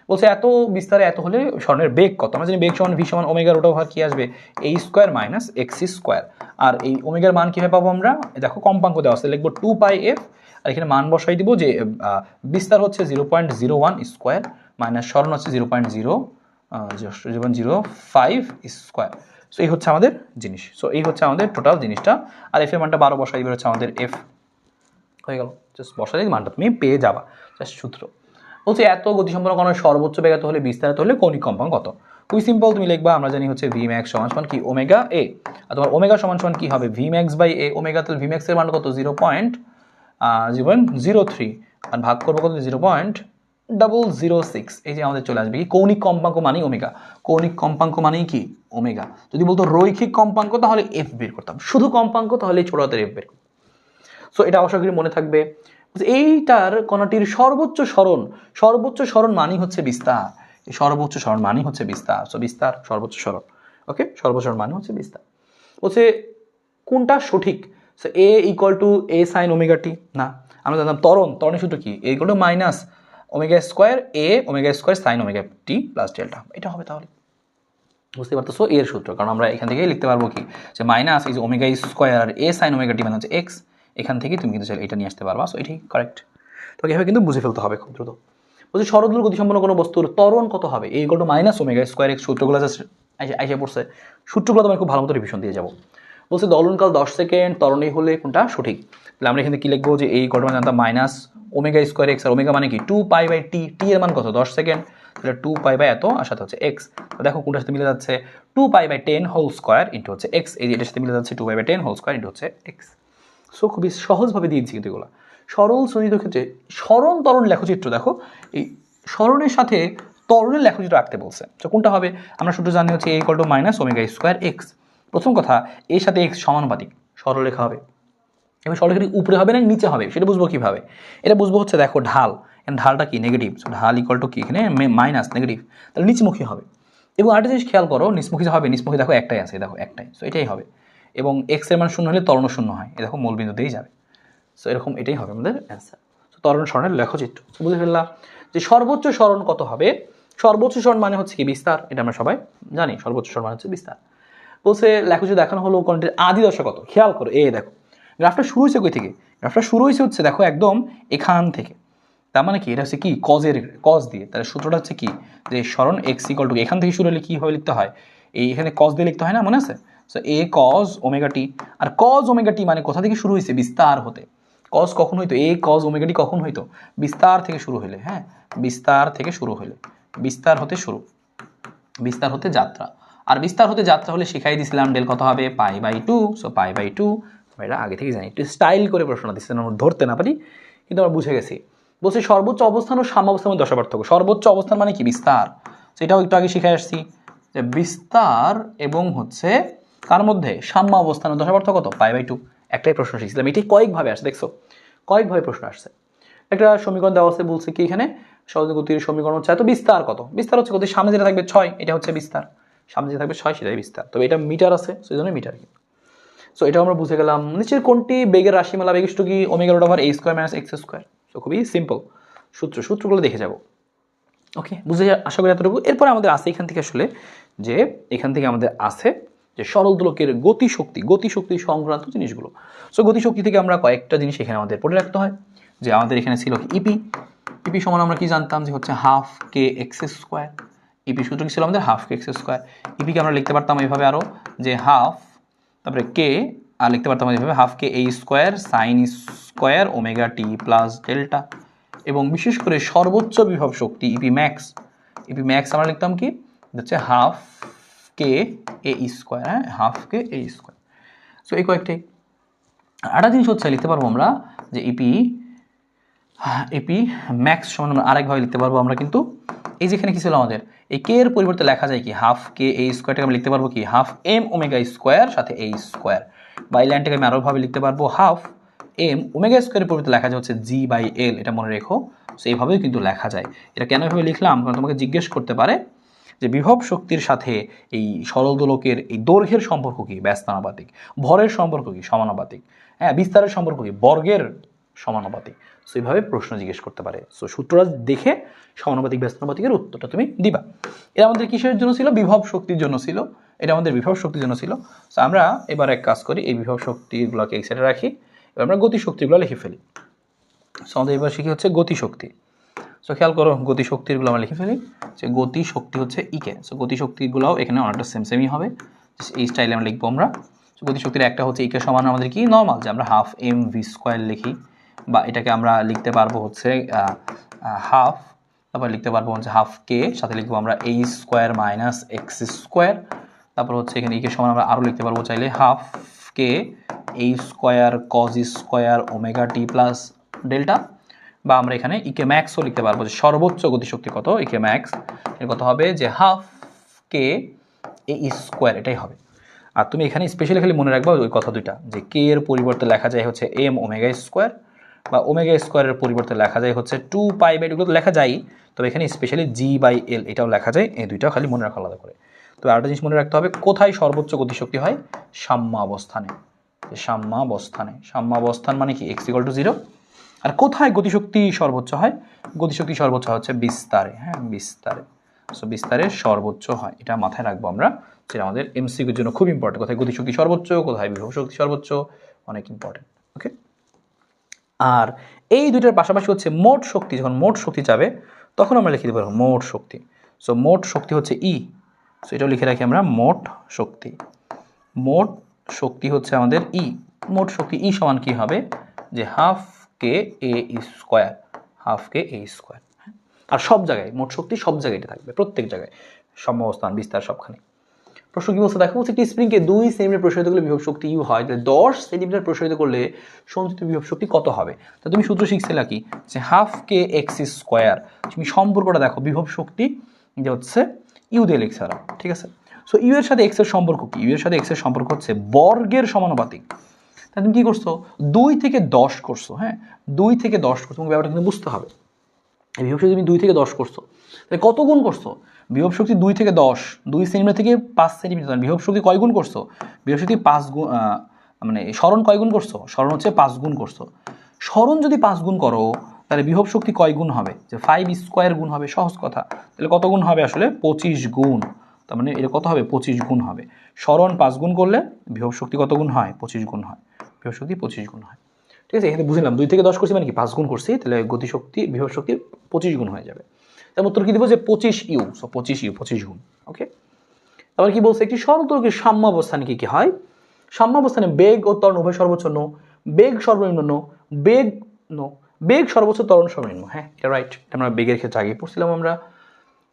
বলছে এত বিস্তারে এত হলে স্বর্ণের বেগ কত, আমরা জানি বেগ সমান ভি সমান ওমেগার ওটা ভাগ কি আসবে a² - x²। আর এই ওমেগার মান কিভাবে পাবো আমরা, দেখো কম্পাঙ্ক দেওয়া আছে, লিখবো 2πf, আর এখানে মান বসাই দিব যে বিস্তার হচ্ছে 0.01 স্কোয়ার মাইনাস স্মরণ হচ্ছে 0.05 স্কোয়ার। সো এই হচ্ছে আমাদের জিনিস, সো এই হচ্ছে আমাদের টোটাল জিনিসটা। আর এফ এর মানটা 12 বসাই দিবে, হচ্ছে আমাদের এফ হয়ে গেল। জাস্ট বসালে মানটা তুমি পেয়ে যাবা, জাস্ট সূত্র। বলছে এত গতিসম্পন্ন কণার সর্বোচ্চ বেগ এত হলে বিস্তারিত হলে কৌণিক কম্পাঙ্ক কত। খুবই সিম্পল, তুমি লিখবা আমরা জানি হচ্ছে ভি ম্যাক্স সমান কি ওমেগা এ, আর তোমার ওমেগা সমান কি হবে v max by a. Omega তাহলে ভি ম্যাক্স এর মান কত 0.03, আর ভাগ করবো কত 0.006। এই যে আমাদের চলে আসবে কি কৌণিক কম্পাঙ্ক মানেই ওমেগা, কৌণিক কম্পাঙ্ক মানেই কি ওমেগা। যদি বলতো রৈখিক কম্পাঙ্ক তাহলে এফ বের করতাম, শুধু কম্পাঙ্ক তাহলে ছোট হাতের এফ বের করতাম। সো এটা আশা করি মনে থাকবে। এইটার কণাটির সর্বোচ্চ স্মরণ মানই হচ্ছে বিস্তার, সর্বোচ্চ স্মরণ মানই হচ্ছে বিস্তার। সো বিস্তার সর্বোচ্চ স্মরণ, ওকে, সর্বোচ্চ স্মরণ মানে হচ্ছে বিস্তার। বলছে কোনটা সঠিক, so a = a sin omega t, না আমরা জানতাম ত্বরণের সূত্র কি, a = -omega a omega sin omega t plus delta, এটা হবে। তাহলে বুঝতে পারতেছো এর সূত্র, কারণ আমরা এখান থেকে লিখতে পারবো কি যে মাইনাস এই যে ওমেগা² আর a sin ওমেগা টি মানে হচ্ছে x, এখান থেকে তুমি কিন্তু এটা নিয়ে আসতে পারবা। সো এটাই কারেক্ট। তো এভাবে কিন্তু বুঝে ফেলতে হবে খুব দ্রুত। বলছি সরল গতিসম্পন্ন কোনো বস্তুর ত্বরণ কত হবে, a = -ওমেগা² সূত্রগুলো জাস্ট আইসা পড়ছে, সূত্রগুলো তোমার খুব ভালো মতো রিভিশন দিয়ে যাবো। বলছে দলনকাল 10 সেকেন্ড, ত্বরণই হলে কোনটা সঠিক। তাহলে আমরা এখানে কি লিখবো, যে a = জানতাম -ওমেগা² আর ওমেগা মানে কি 2π/t, টি এর মান কত 10 সেকেন্ড, তাহলে 2π এত আর সাথে হচ্ছে x। তো দেখো কোনটার সাথে মিলে যাচ্ছে 2π/10² ইন্টু হচ্ছে x, এই যে এটার সাথে মিলে যাচ্ছে 2π/10² ইন্টু হচ্ছে x। সো খুবই সহজভাবে দিয়েছি কিন্তু এগুলো। সরল সমিত ক্ষেত্রে স্মরণ ত্বরণ লেখচিত্র, দেখো এই স্মরণের সাথে ত্বরণের লেখচিত্র আঁকতে বলছে। তো কোনটা হবে, আমরা সূত্র জানি হচ্ছে a = -ওমেগা² x। প্রথম কথা এর সাথে x সমানুপাতিক, সরল লেখা হবে। এবার সরলরেখাটি উপরে হবে না নিচে হবে সেটা বুঝবো কীভাবে? এটা বুঝবো হচ্ছে দেখো ঢাল, ঢালটা কি নেগেটিভ, সো ঢাল ইকুয়াল টু কি এখানে মাইনাস নেগেটিভ, তাহলে নিচমুখী হবে। এবং আরেকটা জিনিস খেয়াল করো, নিচমুখী যে হবে নিচমুখী দেখো একটাই আছে, দেখো একটাই, সো এটাই হবে। এবং এক্স এর মান শূন্য হলে ত্বরণ শূন্য হয়, এ দেখো মূলবিন্দুতেই যাবে। সো এরকম এটাই হবে আমাদের অ্যান্সার। সো ত্বরণ সরণের লেখচিত্র বুঝে ফেললাম যে সর্বোচ্চ সরণ কত হবে। সর্বোচ্চ সরণ মানে হচ্ছে কি বিস্তার, এটা আমরা সবাই জানি, সর্বোচ্চ সরণ মানে হচ্ছে বিস্তার। বলছে লেখচিত্র দেখানো হলো কোণটির আদি দশা কত। খেয়াল করো, দেখো গ্রাফটা শুরু হয়েছে কই থেকে? গ্রাফটা শুরু হয়েছে হচ্ছে দেখো একদম এখান থেকে। তার মানে কি এটা হচ্ছে কি কজ দিয়ে, তাহলে সূত্রটা হচ্ছে কি যে সরণ এক্স ইকুয়াল টু এখান থেকে শুরু হলে কীভাবে লিখতে হয়, এখানে কজ দিয়ে লিখতে হয় না, মনে আছে? সো এ কজ ওমেগা টি, আর কজ ওমেগা টি মানে কোথা থেকে শুরু হয়েছে? বিস্তার হতে। কজ কখন হইতো? এ কজ ওমেগা টি কখন হইতো? বিস্তার থেকে শুরু হইলে, হ্যাঁ বিস্তার থেকে শুরু হইলে, বিস্তার হতে শুরু, বিস্তার হতে যাত্রা। আর বিস্তার হতে যাত্রা হলে শিখাই দিছিলাম ডেল কত হবে? π/2। সো π/2 এটা আগে থেকে জানি, একটু স্টাইল করে প্রশ্ন দিচ্ছে, আমরা ধরতে না পারি কিন্তু আমরা বুঝে গেছি। বলছি সর্বোচ্চ অবস্থান ও সাম্য অবস্থানের দশা পার্থক্য। সর্বোচ্চ অবস্থান মানে কি? বিস্তার। সেটাও একটু আগে শিখে আসছি যে বিস্তার এবং হচ্ছে কার মধ্যে? সাম্য অবস্থান ও দশা পার্থক্য কত? π/2। একটাই প্রশ্ন শিখছিলাম, এটাই কয়েকভাবে আসছে, দেখছো কয়েকভাবে প্রশ্ন আসছে। একটা সমীকরণ দেওয়া আছে, বলছে কি এখানে সহজ গতির সমীকরণ হচ্ছে এত, বিস্তার কত? বিস্তার হচ্ছে গতির সামনে যেটা থাকবে 6, এটা হচ্ছে বিস্তার, সামনে যেটা থাকবে 6 সেটাই বিস্তার। তবে এটা মিটার আছে সেই জন্য মিটার। সো এটাও আমরা বুঝে গেলাম। নিচের কোনটি বেগের রাশিমালা? বেগিষ্ট কি omega root over a square minus x square. So খুবই সিম্পল সূত্রগুলো দেখে যাব। ওকে, বুঝে আশা করি এতটুকু। এরপরে আমাদের আছে এখান থেকে আসলে যে এখান থেকে আমাদের আছে যে সরল দোলকের গতিশক্তি সংক্রান্ত জিনিসগুলো। সো গতিশক্তি থেকে আমরা কয়েকটা জিনিস এখানে আমাদের পড়ে রাখতে হয়। যে আমাদের এখানে ছিল কি ইপি সমান আমরা কি জানতাম যে হচ্ছে হাফ কে এক্স স্কোয়ার। ইপি সূত্র কি ছিল আমাদের? হাফ কে এক্স স্কোয়ার। ইপিকে আমরা লিখতে পারতাম এইভাবে আরও যে হাফ, তারপরে কে, আর লিখতে পারতাম এইভাবে হাফ কে এ square sine square omega t plus delta. এবং বিশেষ করে সর্বোচ্চ বিভব শক্তি ইপি ম্যাক্স আমরা লিখতাম কি হচ্ছে হাফ কে এ স্কোয়ার, হ্যাঁ হাফ কে এ স্কোয়ার। সো এই কয়েকটাই। আরেকটা জিনিস হচ্ছে লিখতে পারবো আমরা যে ইপি ম্যাক্স সমান আমরা আরেকভাবে লিখতে পারবো আমরা, কিন্তু এই যেখানে কি ছিল আমাদের এই কে এর পরিবর্তে লেখা যায় কি হাফ কে এ স্কোয়ারটাকে আমরা লিখতে পারবো কি হাফ এম ওমেগা স্কোয়ার সাথে এ স্কোয়ার। বা এই লাইনটাকে আমি আরোভাবে লিখতে পারবো হাফ এম ওমেগা স্কোয়ারের পরিবর্তে লেখা যায় হচ্ছে g/l, এটা মনে রেখো। সো এইভাবেও কিন্তু লেখা যায়। এটা কেন এভাবে লিখলাম? কারণ তোমাকে জিজ্ঞেস করতে পারে যে বিভব শক্তির সাথে এই সরল দোলকের এই দৈর্ঘ্যের সম্পর্ক কি? ব্যস্তানুপাতিক। ভরের সম্পর্ক কি? সমানুপাতিক। হ্যাঁ, বিস্তারের সম্পর্ক কি? বর্গের সমানুপাতিক। সো এইভাবে প্রশ্ন জিজ্ঞেস করতে পারে। সো সূত্রটা দেখে সমানুপাতিক ব্যস্তানুপাতিকের উত্তরটা তুমি দিবা। এটা আমাদের কিসের জন্য ছিল? বিভব শক্তির জন্য ছিল। এটা আমাদের বিভব শক্তির জন্য ছিল। সো আমরা এবার এক কাজ করি, এই বিভব শক্তিগুলোকে এক সাইডে রাখি, এবার আমরা গতিশক্তিগুলো লিখে ফেলি। সো আমাদের এবার শিখি হচ্ছে গতিশক্তি। সো খেয়াল করো গতিশক্তিগুলো আমরা লিখে ফেলি যে গতিশক্তি হচ্ছে ইকে। সো গতিশক্তিগুলোও এখানে অনেকটা সেমই হবে, এই স্টাইলে আমরা লিখবো আমরা। সো গতিশক্তির একটা হচ্ছে ইকে সমান আমাদের কি নর্মাল যে আমরা হাফ এম ভি স্কোয়ার লিখি, বা এটাকে আমরা লিখতে পারবো হচ্ছে হাফ, তারপর লিখতে পারবো হচ্ছে হাফ কে, সাথে লিখবো আমরা এ স্কোয়ার মাইনাস এক্স স্কোয়ার। তারপর হচ্ছে এখানে ইকে সমান আমরা আরও লিখতে পারবো চাইলে হাফ কে এ square cos square omega t plus delta. বা আমরা এখানে ইকে ম্যাক্সও লিখতে পারবো যে সর্বোচ্চ গতিশক্তি কত, ইকে ম্যাক্স এর কত হবে যে হাফ কে এ স্কোয়ার, এটাই হবে। আর তুমি এখানে স্পেশালি খালি মনে রাখবা ওই কথা দুইটা, যে কে এর পরিবর্তে লেখা যায় হচ্ছে এম ওমেগা স্কোয়ার, বা ওমেগা স্কোয়ারের পরিবর্তে লেখা যায় হচ্ছে 2π/2, লেখা যায়, তবে এখানে স্পেশালি g/l এটাও লেখা যায়। এই দুইটাও খালি মনে রাখা আলাদা করে। তো আরেকটা জিনিস মনে রাখতে হবে, কোথায় সর্বোচ্চ গতিশক্তি হয়? সাম্যাবস্থানে। সাম্যাবস্থান মানে কি? x = 0। আর কোথায় গতিশক্তি সর্বোচ্চ হয়? গতিশক্তি সর্বোচ্চ হচ্ছে বিস্তারে, হ্যাঁ বিস্তারে। সো বিস্তারে সর্বোচ্চ হয়, এটা মাথায় রাখবো আমরা, যেটা আমাদের এমসিকিউর জন্য খুব ইম্পর্টেন্ট। কোথায় গতিশক্তি সর্বোচ্চ, কোথায় বিভব শক্তি সর্বোচ্চ, অনেক ইম্পর্টেন্ট। ওকে, আর এই দুইটার পাশাপাশি হচ্ছে মোট শক্তি। যখন মোট শক্তি যাবে তখন আমরা লিখে দিতে পারবো মোট শক্তি। সো মোট শক্তি হচ্ছে ই। সো এটাও লিখে রাখি আমরা মোট শক্তি। মোট শক্তি হচ্ছে আমাদের ই। মোট শক্তি ই সমান কি হবে? যে হাফ কে এ স্কোয়ার, হাফ কে এ স্কোয়ার। আর সব জায়গায় মোট শক্তি সব জায়গায় এটা থাকবে, প্রত্যেক জায়গায়, সাম্যাবস্থান বিস্তার সবখানে। প্রশ্ন কি বলছে দেখো, একটি স্প্রিংকে 2 সেন্টিমিটার প্রসারিত করলে বিভব শক্তি ইউ হয়, তাহলে 10 সেন্টিমিটার প্রসারিত করলে সঞ্চিত বিভব শক্তি কত হবে? তা তুমি সূত্র শিখছিলে কি যে হাফ কে এক্স স্কোয়ার। তুমি সম্পর্কটা দেখো, বিভব শক্তি যে হচ্ছে ইউ দিয়ে লিখছে, ঠিক আছে। সো ইউ এর সাথে এক্স এর সম্পর্ক কি? ইউ এর সাথে এক্স এর সম্পর্ক হচ্ছে বর্গের সমানুপাতিক। তাহলে তুমি কী করছো 2 থেকে 10 করছো, হ্যাঁ 2 থেকে 10 করছো, তোমাকে ব্যাপারটা কিন্তু বুঝতে হবে। বিভব শক্তি তুমি 2 থেকে 10 করছো, তাহলে কত গুণ করছো? বিভব শক্তি 2 থেকে 10, 2 সেন্টিমিটার থেকে 5 সেন্টিমিটার, বিভব শক্তি কয় গুণ করছো? বিভব শক্তি 5 গুণ, মানে স্মরণ কয় গুণ করছো? স্মরণ হচ্ছে 5 গুণ করছো। স্মরণ যদি 5 গুণ করো তাহলে বিভব শক্তি কয় গুণ হবে? যে 5 স্কোয়ার গুণ হবে, সহজ কথা। তাহলে কত গুণ হবে আসলে? 25 গুণ। তার মানে এটা কত হবে? 25 গুণ হবে। স্মরণ 5 গুণ করলে বিভব শক্তি কত গুণ হয়? 25 গুণ হয়। বিভব শক্তি 25 গুণ হয়। ঠিক আছে, এখানে বুঝলাম 2 থেকে 10 করছি মানে কি 5 গুণ করছি, তাহলে গতিশক্তি বিভব শক্তি 25 গুণ হয়ে যাবে। তার উত্তর কি দেবো? যে 25 ইউ। সো 25 ইউ, 25 গুণ। ওকে, আবার কি বলছে? একটি সরল তরঙ্গের সাম্য অবস্থানে কি কি হয়? সাম্য অবস্থানে বেগ ও ত্বরণ উভয় সর্বোচ্চ নো, বেগ সর্বনিম্ন নো, বেগ নো, বেগ সর্বোচ্চ, ত্বরণ সর্বনিম্ন। হ্যাঁ, এটা রাইট, আমরা বেগের ক্ষেত্রে আগে পড়ছিলাম আমরা।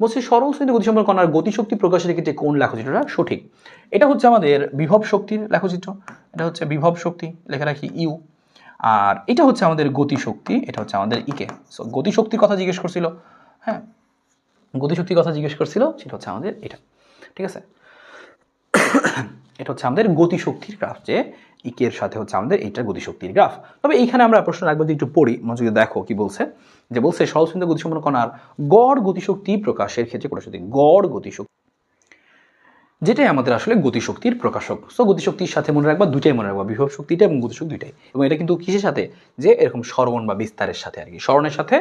বলছি সরল শ্রেণীতে গতিসম্পন্ন কণার গতিশক্তি প্রকাশের ক্ষেত্রে কোন লেখচিত্রটা সঠিক? এটা হচ্ছে আমাদের বিভব শক্তির লেখচিত্র, এটা হচ্ছে বিভব শক্তি, লেখা রাখি ইউ। আর এটা হচ্ছে আমাদের গতিশক্তি, এটা হচ্ছে আমাদের ইকে। সো গতিশক্তির কথা জিজ্ঞেস করছিল, হ্যাঁ গতিশক্তির কথা জিজ্ঞেস করছিল, সেটা হচ্ছে আমাদের এটা। ঠিক আছে, এটা হচ্ছে আমাদের গতিশক্তির গ্রাফ, যে ইকের সাথে হচ্ছে আমাদের এটা গতিশক্তির গ্রাফ। তবে এইখানে আমরা প্রশ্ন রাখবো, একটু পড়ি মনোযোগে, দেখো কি বলছে। যে বলছে সরল শ্রেণীতে গতিসম্পন্ন কণার গড় গতিশক্তি প্রকাশের ক্ষেত্রে কোন শক্তি? গড় গতিশক্তি, যেটাই আমাদের আসলে গতিশক্তির প্রকাশক। সো গতিশক্তির সাথে মনে রাখবা, দুইটাই মনে রাখবা, বিভব শক্তিটা এবং গতিশক্তি দুইটাই। এবং এটা কিন্তু কিসের সাথে? যে এরকম সরণ বা বিস্তারের সাথে আর কি, সরণের সাথে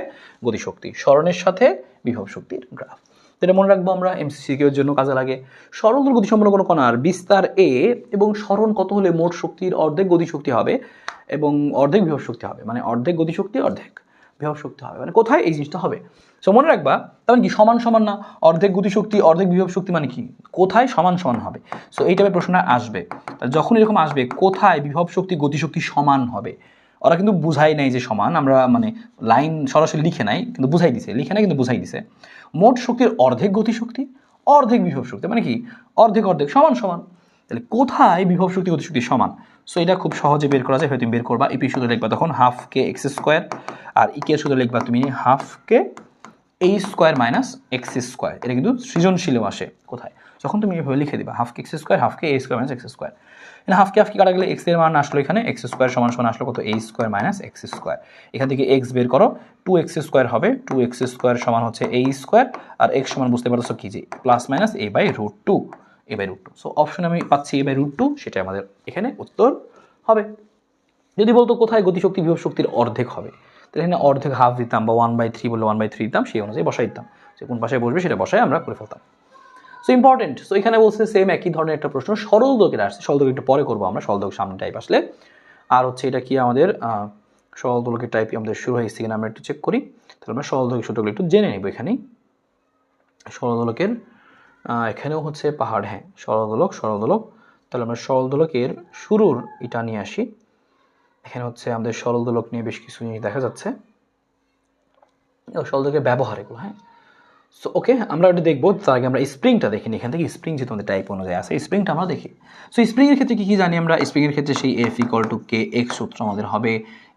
গতিশক্তি, সরণের সাথে বিভব শক্তির গ্রাফ। এটা মনে রাখবো আমরা, এমসিকিউ এর জন্য কাজে লাগে। সরল গতিসম্পন্ন কোনো কণার বিস্তার এ এবং সরণ কত হলে মোট শক্তির অর্ধেক গতিশক্তি হবে এবং অর্ধেক বিভব শক্তি হবে, মানে অর্ধেক গতিশক্তি অর্ধেক বিভব শক্তি হবে, মানে কোথায় এই জিনিসটা হবে? সো মনে রাখবা, তার মানে কি সমান সমান না? অর্ধেক গতিশক্তি অর্ধেক বিভব শক্তি মানে কি? কোথায় সমান সমান হবে? সো এই টাইপের প্রশ্নটা আসবে। যখন এরকম আসবে কোথায় বিভব শক্তি গতিশক্তি সমান হবে, ওরা কিন্তু বুঝাই নাই যে সমান, আমরা মানে লাইন সরাসরি লিখে নাই, কিন্তু বুঝাই দিছে, লিখে নাই কিন্তু বুঝাই দিছে। মোট শক্তির অর্ধেক গতিশক্তি অর্ধেক বিভব শক্তি, মানে কি অর্ধেক অর্ধেক সমান সমান। তাহলে কোথায় বিভব শক্তি গতিশক্তি সমান? সো এটা খুব সহজে বের করা যায়, হয়তো তুমি বের করবা। ইপি সূত্র লিখবা তখন হাফ কে এক্স স্কোয়ার, আর ইকে সূত্র লিখবা তুমি হাফ কে এই স্কোয়ার মাইনাস এক্স স্কোয়ার। এটা কিন্তু সৃজনশীলেও আসে। কোথায়? যখন তুমি এভাবে লিখে দিবা হাফ কে এক্স স্কোয়ার, হাফ কে এ স্কোয়ার মাইনাস এক্স স্কোয়ার। হাফকে হাফকে কাটা গেলে এক্স এর মান আসলো এখানে, এক্স স্কোয়ার সমান সমান আসলো কত? এ স্কোয়ার মাইনাস এক্স স্কোয়ার। এখান থেকে এক্স বের করো, 2x স্কোয়ার হবে, 2x স্কোয়ার সমান হচ্ছে এ স্কোয়ার, আর এক্স সমান বুঝতে পারছো কি, যে plus minus a by root two, a by root two. So option আমি পাচ্ছি এ বাই রুট টু, সেটা আমাদের এখানে উত্তর হবে। যদি বলতো কোথায় গতিশক্তি বিভব শক্তির অর্ধেক হবে, তাহলে এখানে অর্ধেক হাফ দিতাম, বা 1/3 বললে 1/3 দিতাম, সেই অনুযায়ী বসাই দিতাম, যে কোন পাশে বসবে সেটা বসায় আমরা করে ফেলতাম। So important. সো এখানে বলছে সেম একই ধরনের একটা প্রশ্ন সরল দোলকের আসছে, সরল দোলক একটু পরে করবো আমরা, সরল দোলক সামনে টাইপ আসলে। আর হচ্ছে এটা কি আমাদের সরল দোলকের টাইপ আমাদের শুরু হয়েছে কিনা আমরা একটু চেক করি। তাহলে আমরা সরল দোলকের সূত্রগুলো একটু জেনে নেব এখানেই। সরল দোলকের এখানেও হচ্ছে পাহাড়, হ্যাঁ সরল দোলক, সরল দোলক। তাহলে আমরা সরল দোলকের শুরুর এটা নিয়ে আসি। এখানে হচ্ছে আমাদের সরল দোলক নিয়ে বেশ কিছু জিনিস দেখা যাচ্ছে, সরল দোলকের ব্যবহার এগুলো, হ্যাঁ। সো ওকে, আমরা একটু দেখবো, তার আগে আমরা স্প্রিংটা দেখিনি। এখান থেকে স্প্রিং যেহেতু আমাদের টাইপ অনুযায়ী আছে, স্প্রিংটা আমরা দেখি। সো স্প্রিংয়ের ক্ষেত্রে কী কী জানি আমরা? স্প্রিংয়ের ক্ষেত্রে সেই F equal to k x সূত্র আমাদের হবে।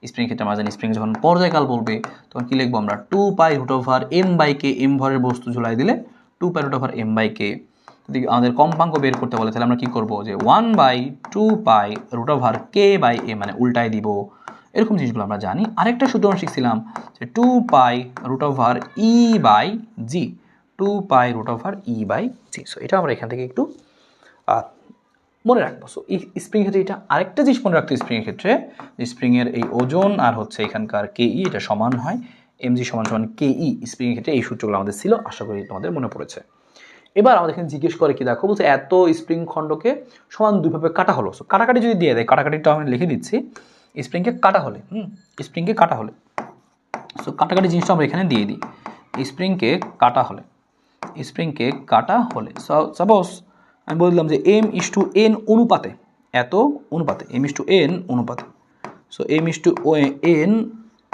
স্প্রিংয়ের ক্ষেত্রে আমরা জানি স্প্রিং যখন পর্যায়কাল বলবে তখন কী লিখবো আমরা? 2π√m/k, এম ভরের বস্তু ঝুলাই দিলে 2π√m/k। যদি আমাদের কম্পাঙ্ক বের করতে বলে তাহলে আমরা কী করবো? যে 1/2π√k/m, মানে উল্টায় দিব। এরকম জিনিসগুলো আমরা জানি। আরেকটা সূত্র আমরা শিখছিলাম যে 2π√e/g, 2π√e/g। সো এটা আমরা এখান থেকে একটু মনে রাখবো। সো স্প্রিং ক্ষেত্রে এটা আরেকটা জিনিস মনে রাখতো, স্প্রিংয়ের ক্ষেত্রে স্প্রিংয়ের এই ওজন আর হচ্ছে এখানকার কে ই, এটা সমান হয় এমজি সমান সমান কে ই। স্প্রিংয়ের ক্ষেত্রে এই সূত্রগুলো আমাদের ছিল, আশা করি তোমাদের মনে পড়েছে। এবার আমাদের এখানে জিজ্ঞেস করে কি, দেখো বলছে এত স্প্রিং খণ্ডকে সমান দুইভাবে কাটা হলো। সো কাটাকাটি যদি দিয়ে দেয়, কাটাকাটিটা আমি লিখে দিচ্ছি, স্প্রিংকে কাটা হলে, স্প্রিংকে কাটা হলে, সো কাটাকাটি জিনিসটা আমরা এখানে দিয়ে দিই। স্প্রিংকে কাটা হলে, স্প্রিংকে কাটা হলে সাপোজ আমি বললাম যে m/n অনুপাতে, এত অনুপাতে, m/n অনুপাতে। সো m/n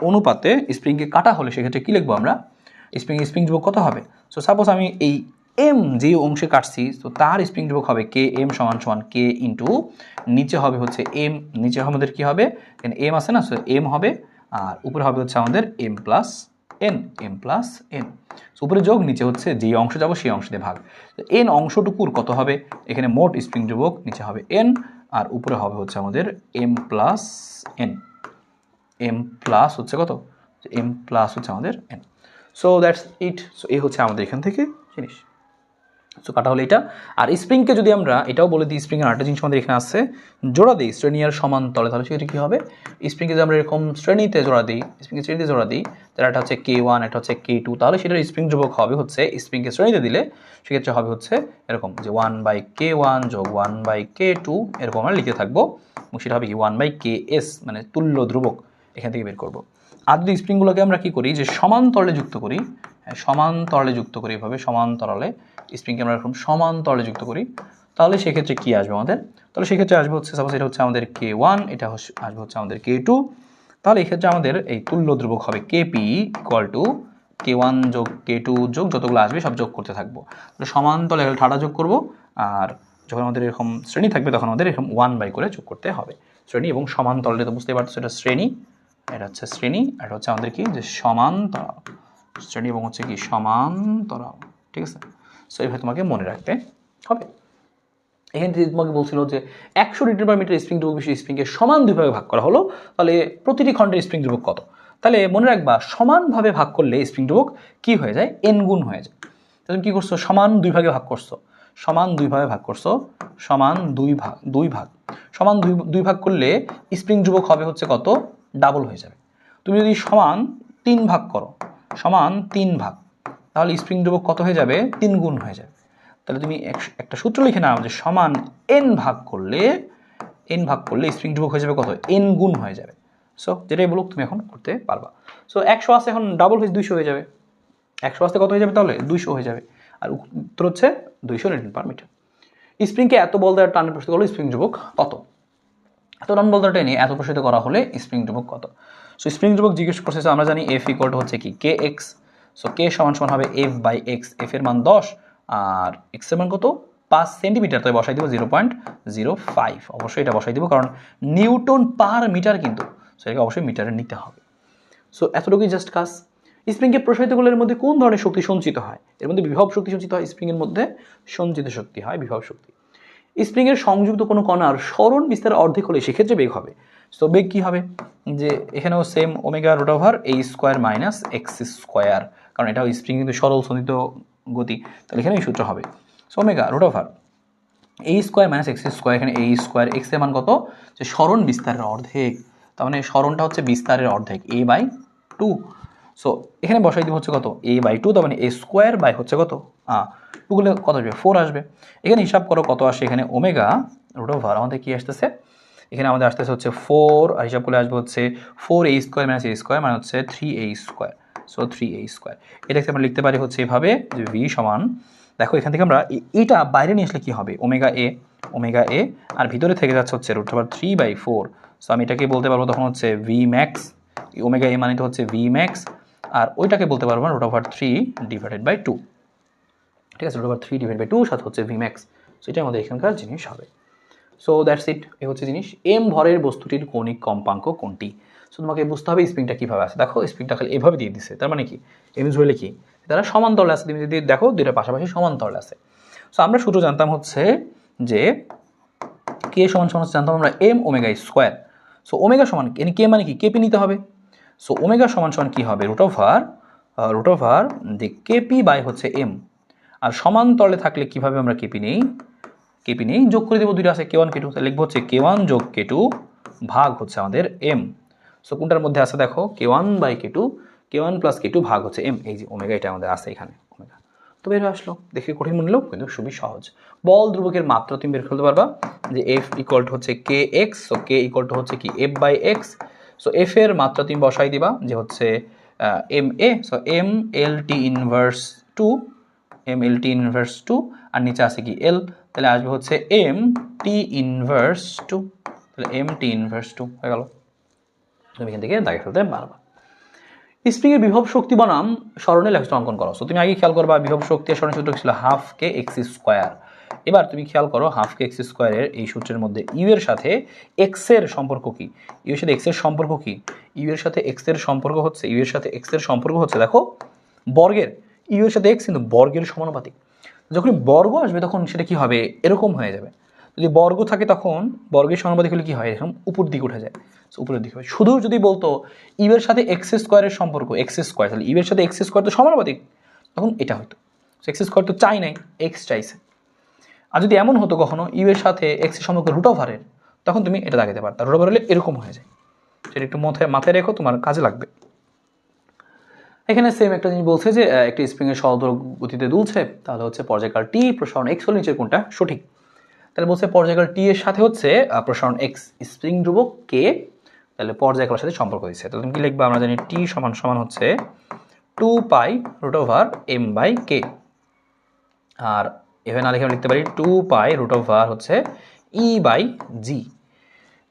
অনুপাতে স্প্রিংকে কাটা হলে সেক্ষেত্রে কী লিখবো আমরা? স্প্রিং যুবক কত হবে? সো সাপোজ আমি এই এম যে অংশে কাটছি, তো তার স্প্রিং যুবক হবে কে এম সমান সমান কে ইন্টু নিচে হবে হচ্ছে এম, নিচে আমাদের কী হবে? এখানে এম আছে না, সো এম হবে, আর উপরে হবে হচ্ছে আমাদের m plus n, m plus n. উপরে যোগ, নিচে হচ্ছে যে অংশ যাবো সেই অংশ দিয়ে ভাগ। এন অংশটুকুর কত হবে, এখানে মোট স্প্রিং ধ্রুবক নিচে হবে এন, আর উপরে হবে হচ্ছে আমাদের m plus n. M plus হচ্ছে কত, এম প্লাস হচ্ছে আমাদের এন। So that's it. সো এই হচ্ছে আমাদের এখান থেকে জিনিস। সো কাটা হলো এটা। আর স্প্রিংকে যদি আমরা এটাও বলে দিই, স্প্রিংয়ের আরেকটা জিনিস আমাদের এখানে আছে, জোড়া দিই শ্রেণী আর সমান্তলে, তাহলে সেটা কী হবে, স্প্রিংকে যদি আমরা এরকম শ্রেণীতে জোড়া দিই, স্প্রিংকে শ্রেণীতে জোড়া দিই, তাহলে একটা হচ্ছে K1, একটা হচ্ছে K2, তাহলে সেটার স্প্রিং ধ্রুবক হবে হচ্ছে, স্প্রিংকে শ্রেণীতে দিলে সেক্ষেত্রে হবে হচ্ছে এরকম যে 1/K1 যোগ 1/K2, এরকম আমরা লিখে থাকবো, এবং সেটা হবে কি 1/Ks, মানে তুল্য ধ্রুবক এখান থেকে বের করবো। আর যদি স্প্রিংগুলোকে আমরা কী করি, যে সমান্তরালে যুক্ত করি, সমান্তরালে যুক্ত করি, এভাবে সমান্তরালে স্প্রিংকে আমরা এরকম সমান্তরালে যুক্ত করি, তাহলে সেক্ষেত্রে কী আসবে আমাদের, তাহলে সেক্ষেত্রে আসবে হচ্ছে, সাপোজ এটা হচ্ছে আমাদের K1, এটা আসবে হচ্ছে আমাদের K2, তাহলে এক্ষেত্রে আমাদের এই তুল্য ধ্রুবক হবে KP ইকুয়াল টু K1 যোগ K2 যোগ যতগুলো আসবে সব যোগ করতে থাকবো। তাহলে সমান্তরালে ঠাডা যোগ করব, আর যখন আমাদের এরকম শ্রেণী থাকবে তখন আমাদের এরকম 1/, করে যোগ করতে হবে। শ্রেণী এবং সমান্তরালে তো বুঝতেই পারছো, এটা শ্রেণী, এটা হচ্ছে শ্রেণী, আর এটা হচ্ছে আমাদের কি, যে সমান্তরাল, শ্রেণী এবং হচ্ছে কি সমান্তরাল, ঠিক আছে। সো এইভাবে তোমাকে মনে রাখতে হবে। এখানে তোমাকে বলছিল যে 100 নিউটন/মিটার স্প্রিং ধ্রুবক বিশিষ্ট স্প্রিংকে সমান দুই ভাগে ভাগ করা হলো, তাহলে প্রতিটি খণ্ডের স্প্রিং ধ্রুবক কত। তাহলে মনে রাখবা, সমানভাবে ভাগ করলে স্প্রিং ধ্রুবক কী হয়ে যায়, এন গুণ হয়ে যায়। তুমি কী করছো, সমান দুই ভাগে ভাগ করছো, সমান দুই ভাগে ভাগ করছো, সমান দুই ভাগ সমান দুই ভাগ করলে স্প্রিং ধ্রুবক হবে হচ্ছে কত, ডাবল হয়ে যাবে। তুমি যদি সমান 3 ভাগ করো, সমান 3 ভাগ, তাহলে স্প্রিং ধ্রুবক কত হয়ে যাবে, 3 গুণ হয়ে যাবে। তাহলে তুমি একটা সূত্র লিখে নাও যে সমান এন ভাগ করলে স্প্রিং ধ্রুবক হয়ে যাবে কত, এন গুণ হয়ে যাবে। সো যেটাই বলুক তুমি এখন করতে পারবা। সো 100 আসে, এখন ডাবল হয়ে 200 হয়ে যাবে। 100 আসতে কত হয়ে যাবে, তাহলে 200 হয়ে যাবে। আর উত্তর হচ্ছে 200 নিউটন/মিটার। স্প্রিংকে এত বল দ্বারা টানে প্রসারিত করলে স্প্রিং ধ্রুবক কত, এত টান বল দ্বারা টেনে এত প্রসারিত করা হলে স্প্রিং ধ্রুবক কত। সো স্প্রিং ধ্রুবক জিজ্ঞেস করছে, আমরা জানি F ইকুয়াল টু হচ্ছে কি Kx। সো K সমান হবে F/x, F এর মান 10 আর x এর মান কত, 5 সেন্টিমিটার, তাই বসাই দিব 0.05, অবশ্যই এটা বসাই দিব, কারণ নিউটন/মিটার কিন্তু, সো এটাকে অবশ্যই মিটারে নিতে হবে। সো এতটুকুই জাস্ট কাজ। স্প্রিংকে প্রসারিত করলে এর মধ্যে কোন ধরনের শক্তি সঞ্চিত হয়, এর মধ্যে বিভব শক্তি সঞ্চিত হয়, স্প্রিংয়ের মধ্যে সঞ্চিত শক্তি হয় বিভব শক্তি। স্প্রিংয়ের সংযুক্ত কোনো কণার সরণ বিস্তার অর্ধেক হলে সেক্ষেত্রে বেগ হবে। তো বেগ কী হবে, যে এখানেও সেম ω√a² - x², কারণ এটাও স্প্রিং কিন্তু সরল সঞ্চিত গতি, তাহলে এখানে এই সূত্র হবে। সো ω√a² - x², এখানে a², x এর মান কত, যে সরণ বিস্তারের অর্ধেক, তার মানে সরণটা হচ্ছে বিস্তারের অর্ধেক, a/2। সো এখানে বসাই দিব হচ্ছে কত, a/2, তার মানে a² হচ্ছে কত, 2 গুলো কত আসবে, 4 আসবে। এখানে হিসাব করো কত আসে, এখানে ω√, আমাদের কি আসতেছে, এখানে আমাদের আসতেছে হচ্ছে 4, আর হিসাব করলে আসবে হচ্ছে 4a² - a², মানে হচ্ছে 3a²। সো 3a², এটাকে আমরা লিখতে পারি হচ্ছে এভাবে, যে v সমান, দেখো এখান থেকে আমরা এটা বাইরে নিয়ে আসলে কি হবে, ω/a, আর ভিতরে থেকে যাচ্ছে হচ্ছে √3/4। সো আমি এটাকে বলতে পারবো তখন হচ্ছে Vmax, ω/a মানে তো হচ্ছে Vmax, আর ওইটাকে বলতে পারবো √3/2, ঠিক আছে, √3/2 সাথে হচ্ছে Vmax। সো এটা আমাদের এখানকার জিনিস হবে। সো দ্যাটস ইট, এই হচ্ছে জিনিস। এম ভরের বস্তুটির কৌণিক কম্পাঙ্ক কোনটি। সো তোমাকে বুঝতে হবে স্প্রিংটা কীভাবে আছে। দেখো স্প্রিংটা খালি এভাবে দিয়ে দিচ্ছে, তার মানে কি, এম ধরলে কি, তারা সমান্তরালে আছে, তুমি যদি দেখো দুইটা পাশাপাশি সমান্তরালে আছে। সো আমরা সূত্র জানতাম হচ্ছে যে কে সমান জানতাম আমরা m⍵²। সো ওমেগা সমান কে মানে কি, কেপি নিতে হবে। সো ওমেগা সমান কি হবে, √, যে কেপি বাই হচ্ছে এম। আর সমান্তরালে থাকলে কিভাবে আমরা কেপি নেই, যোগ করে দেবো, দুইটা আছে K1 K2, তাহলে লিখবো হচ্ছে K1 যোগ K2 ভাগ হচ্ছে আমাদের এম। সো কোনটার মধ্যে আছে দেখো, K1/K2, K1 + K2 ভাগ হচ্ছে এম, এই যে ওমেগা, এটা আমাদের আছে এখানে ওমেগা। তো বের হয়ে আসলো, দেখে কঠিন মনে হলো কিন্তু খুবই সহজ। বল ধ্রুবকের মাত্রা তুমি বের করতে পারবা, যে F ইকুয়াল টু হচ্ছে Kx, so K equal to হচ্ছে কি F/x। সো F এর মাত্রা তুমি বসাই দিবা, যে হচ্ছে ma, সো mLT−2, আর নিচে আছে কি L, তাহলে আসবে হচ্ছে MT−2, তাহলে MT−2 হয়ে গেল। তুমি এখান থেকে দাগে ফেলতে পারবা। স্প্রিংয়ের বিভব শক্তি বনাম সরণের লেখচিত্র অঙ্কন করো। সো তুমি আগে খেয়াল করবা, বিভব শক্তি আর সরণের সূত্র ছিল 12K x²। এবার তুমি খেয়াল করো হাফ কে এক্স স্কোয়ারের এই সূত্রের মধ্যে ইউ এর সাথে এক্স এর সম্পর্ক কি, ইউ এর সাথে এক্স এর সম্পর্ক কি, ইউ এর সাথে এক্স এর সম্পর্ক হচ্ছে, ইউ এর সাথে এক্স এর সম্পর্ক হচ্ছে দেখো বর্গের, ইউ এর সাথে এক্স কিন্তু বর্গের সমানুপাতিক। যখন বর্গ আসবে তখন সেটা কি হবে, এরকম হয়ে যাবে। যদি বর্গ থাকে তখন বর্গের সমানুপাতিক হলে কি হয়, এরকম উপর দিকে উঠে যায়, উপরের দিকে হয়। শুধু যদি বলতো ইউ এর সাথে এক্স স্কোয়ারের সম্পর্ক এক্স স্কোয়ার, তাহলে ইউ এর সাথে এক্স স্কোয়ার তো সমানুপাতিক, তখন এটা হতো। এক্স স্কোয়ার তো চাই নাই, এক্স চাইছে। আর যদি এমন হতো কখনো ইউ এর সাথে এক্স এর সম্পর্ক রুট ওভারের, তখন তুমি এটা দেখাতে পারতা, রুট ওভার হলে এরকম হয়ে যায়। সেটা একটু মাথায় রেখো, তোমার কাজে লাগবে। এখানে সেম একটা জিনিস বলছে যে একটি স্প্রিংয়ের সহদ্র গতিতে দুলছে, তাহলে হচ্ছে পর্যায়কাল টি, প্রসারণ এক্স হলে নিচের কোনটা সঠিক। তাহলে বলছে পর্যায়কাল টি এর সাথে হচ্ছে প্রসারণ এক্স, স্প্রিং ধ্রুবক কে, তাহলে পর্যায়কালের সাথে সম্পর্ক দিচ্ছে। তাহলে তুমি কি লিখবা, আমরা জানি টি সমান সমান হচ্ছে 2 pi root over m by কে, আর এভাবে না লিখে আমরা লিখতে পারি 2 পাই রুট ওভার হচ্ছে ই বাই জি।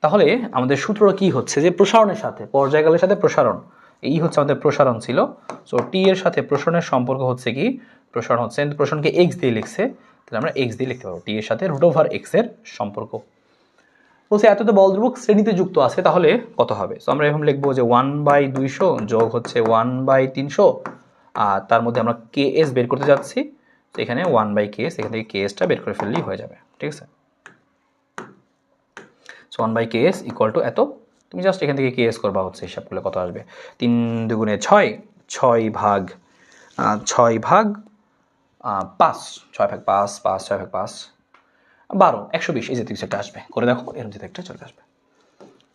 তাহলে আমাদের সূত্রটা কি হচ্ছে যে প্রসারণের সাথে পর্যায়কালের সাথে প্রসারণ, এই হচ্ছে আমাদের প্রসারণ ছিল। সো টি এর সাথে প্রসারণের সম্পর্ক হচ্ছে কি, প্রসারণ হচ্ছে, প্রসারণকে এক্স দিয়ে লিখছে, তাহলে আমরা এক্স দিয়ে লিখতে পারবো টি এর সাথে রুট ওভার এক্স এর সম্পর্ক। বলছে এতটা বল ধ্রুবক শ্রেণীতে যুক্ত আছে, তাহলে কত হবে। সো আমরা এরকম লিখবো যে 1/200 যোগ হচ্ছে 1/300, আর তার মধ্যে আমরা কে এস বের করতে যাচ্ছি, তো এখানে 1/ks, এখান থেকে কে এসটা বের করে ফেললেই হয়ে যাবে, ঠিক আছে। সো 1/ks ইকুয়াল টু এত, তুমি জাস্ট এখান থেকে কেএস করবা, হচ্ছে হিসাব করলে কত আসবে, 3 দুগুণে 6, 6 ভাগ 5, 6 ভাগ 5, 5 6 ভাগ 5 12, 120, এই যে কিছু একটা আসবে, করে দেখো এরকম যেতে একটা চলে আসবে,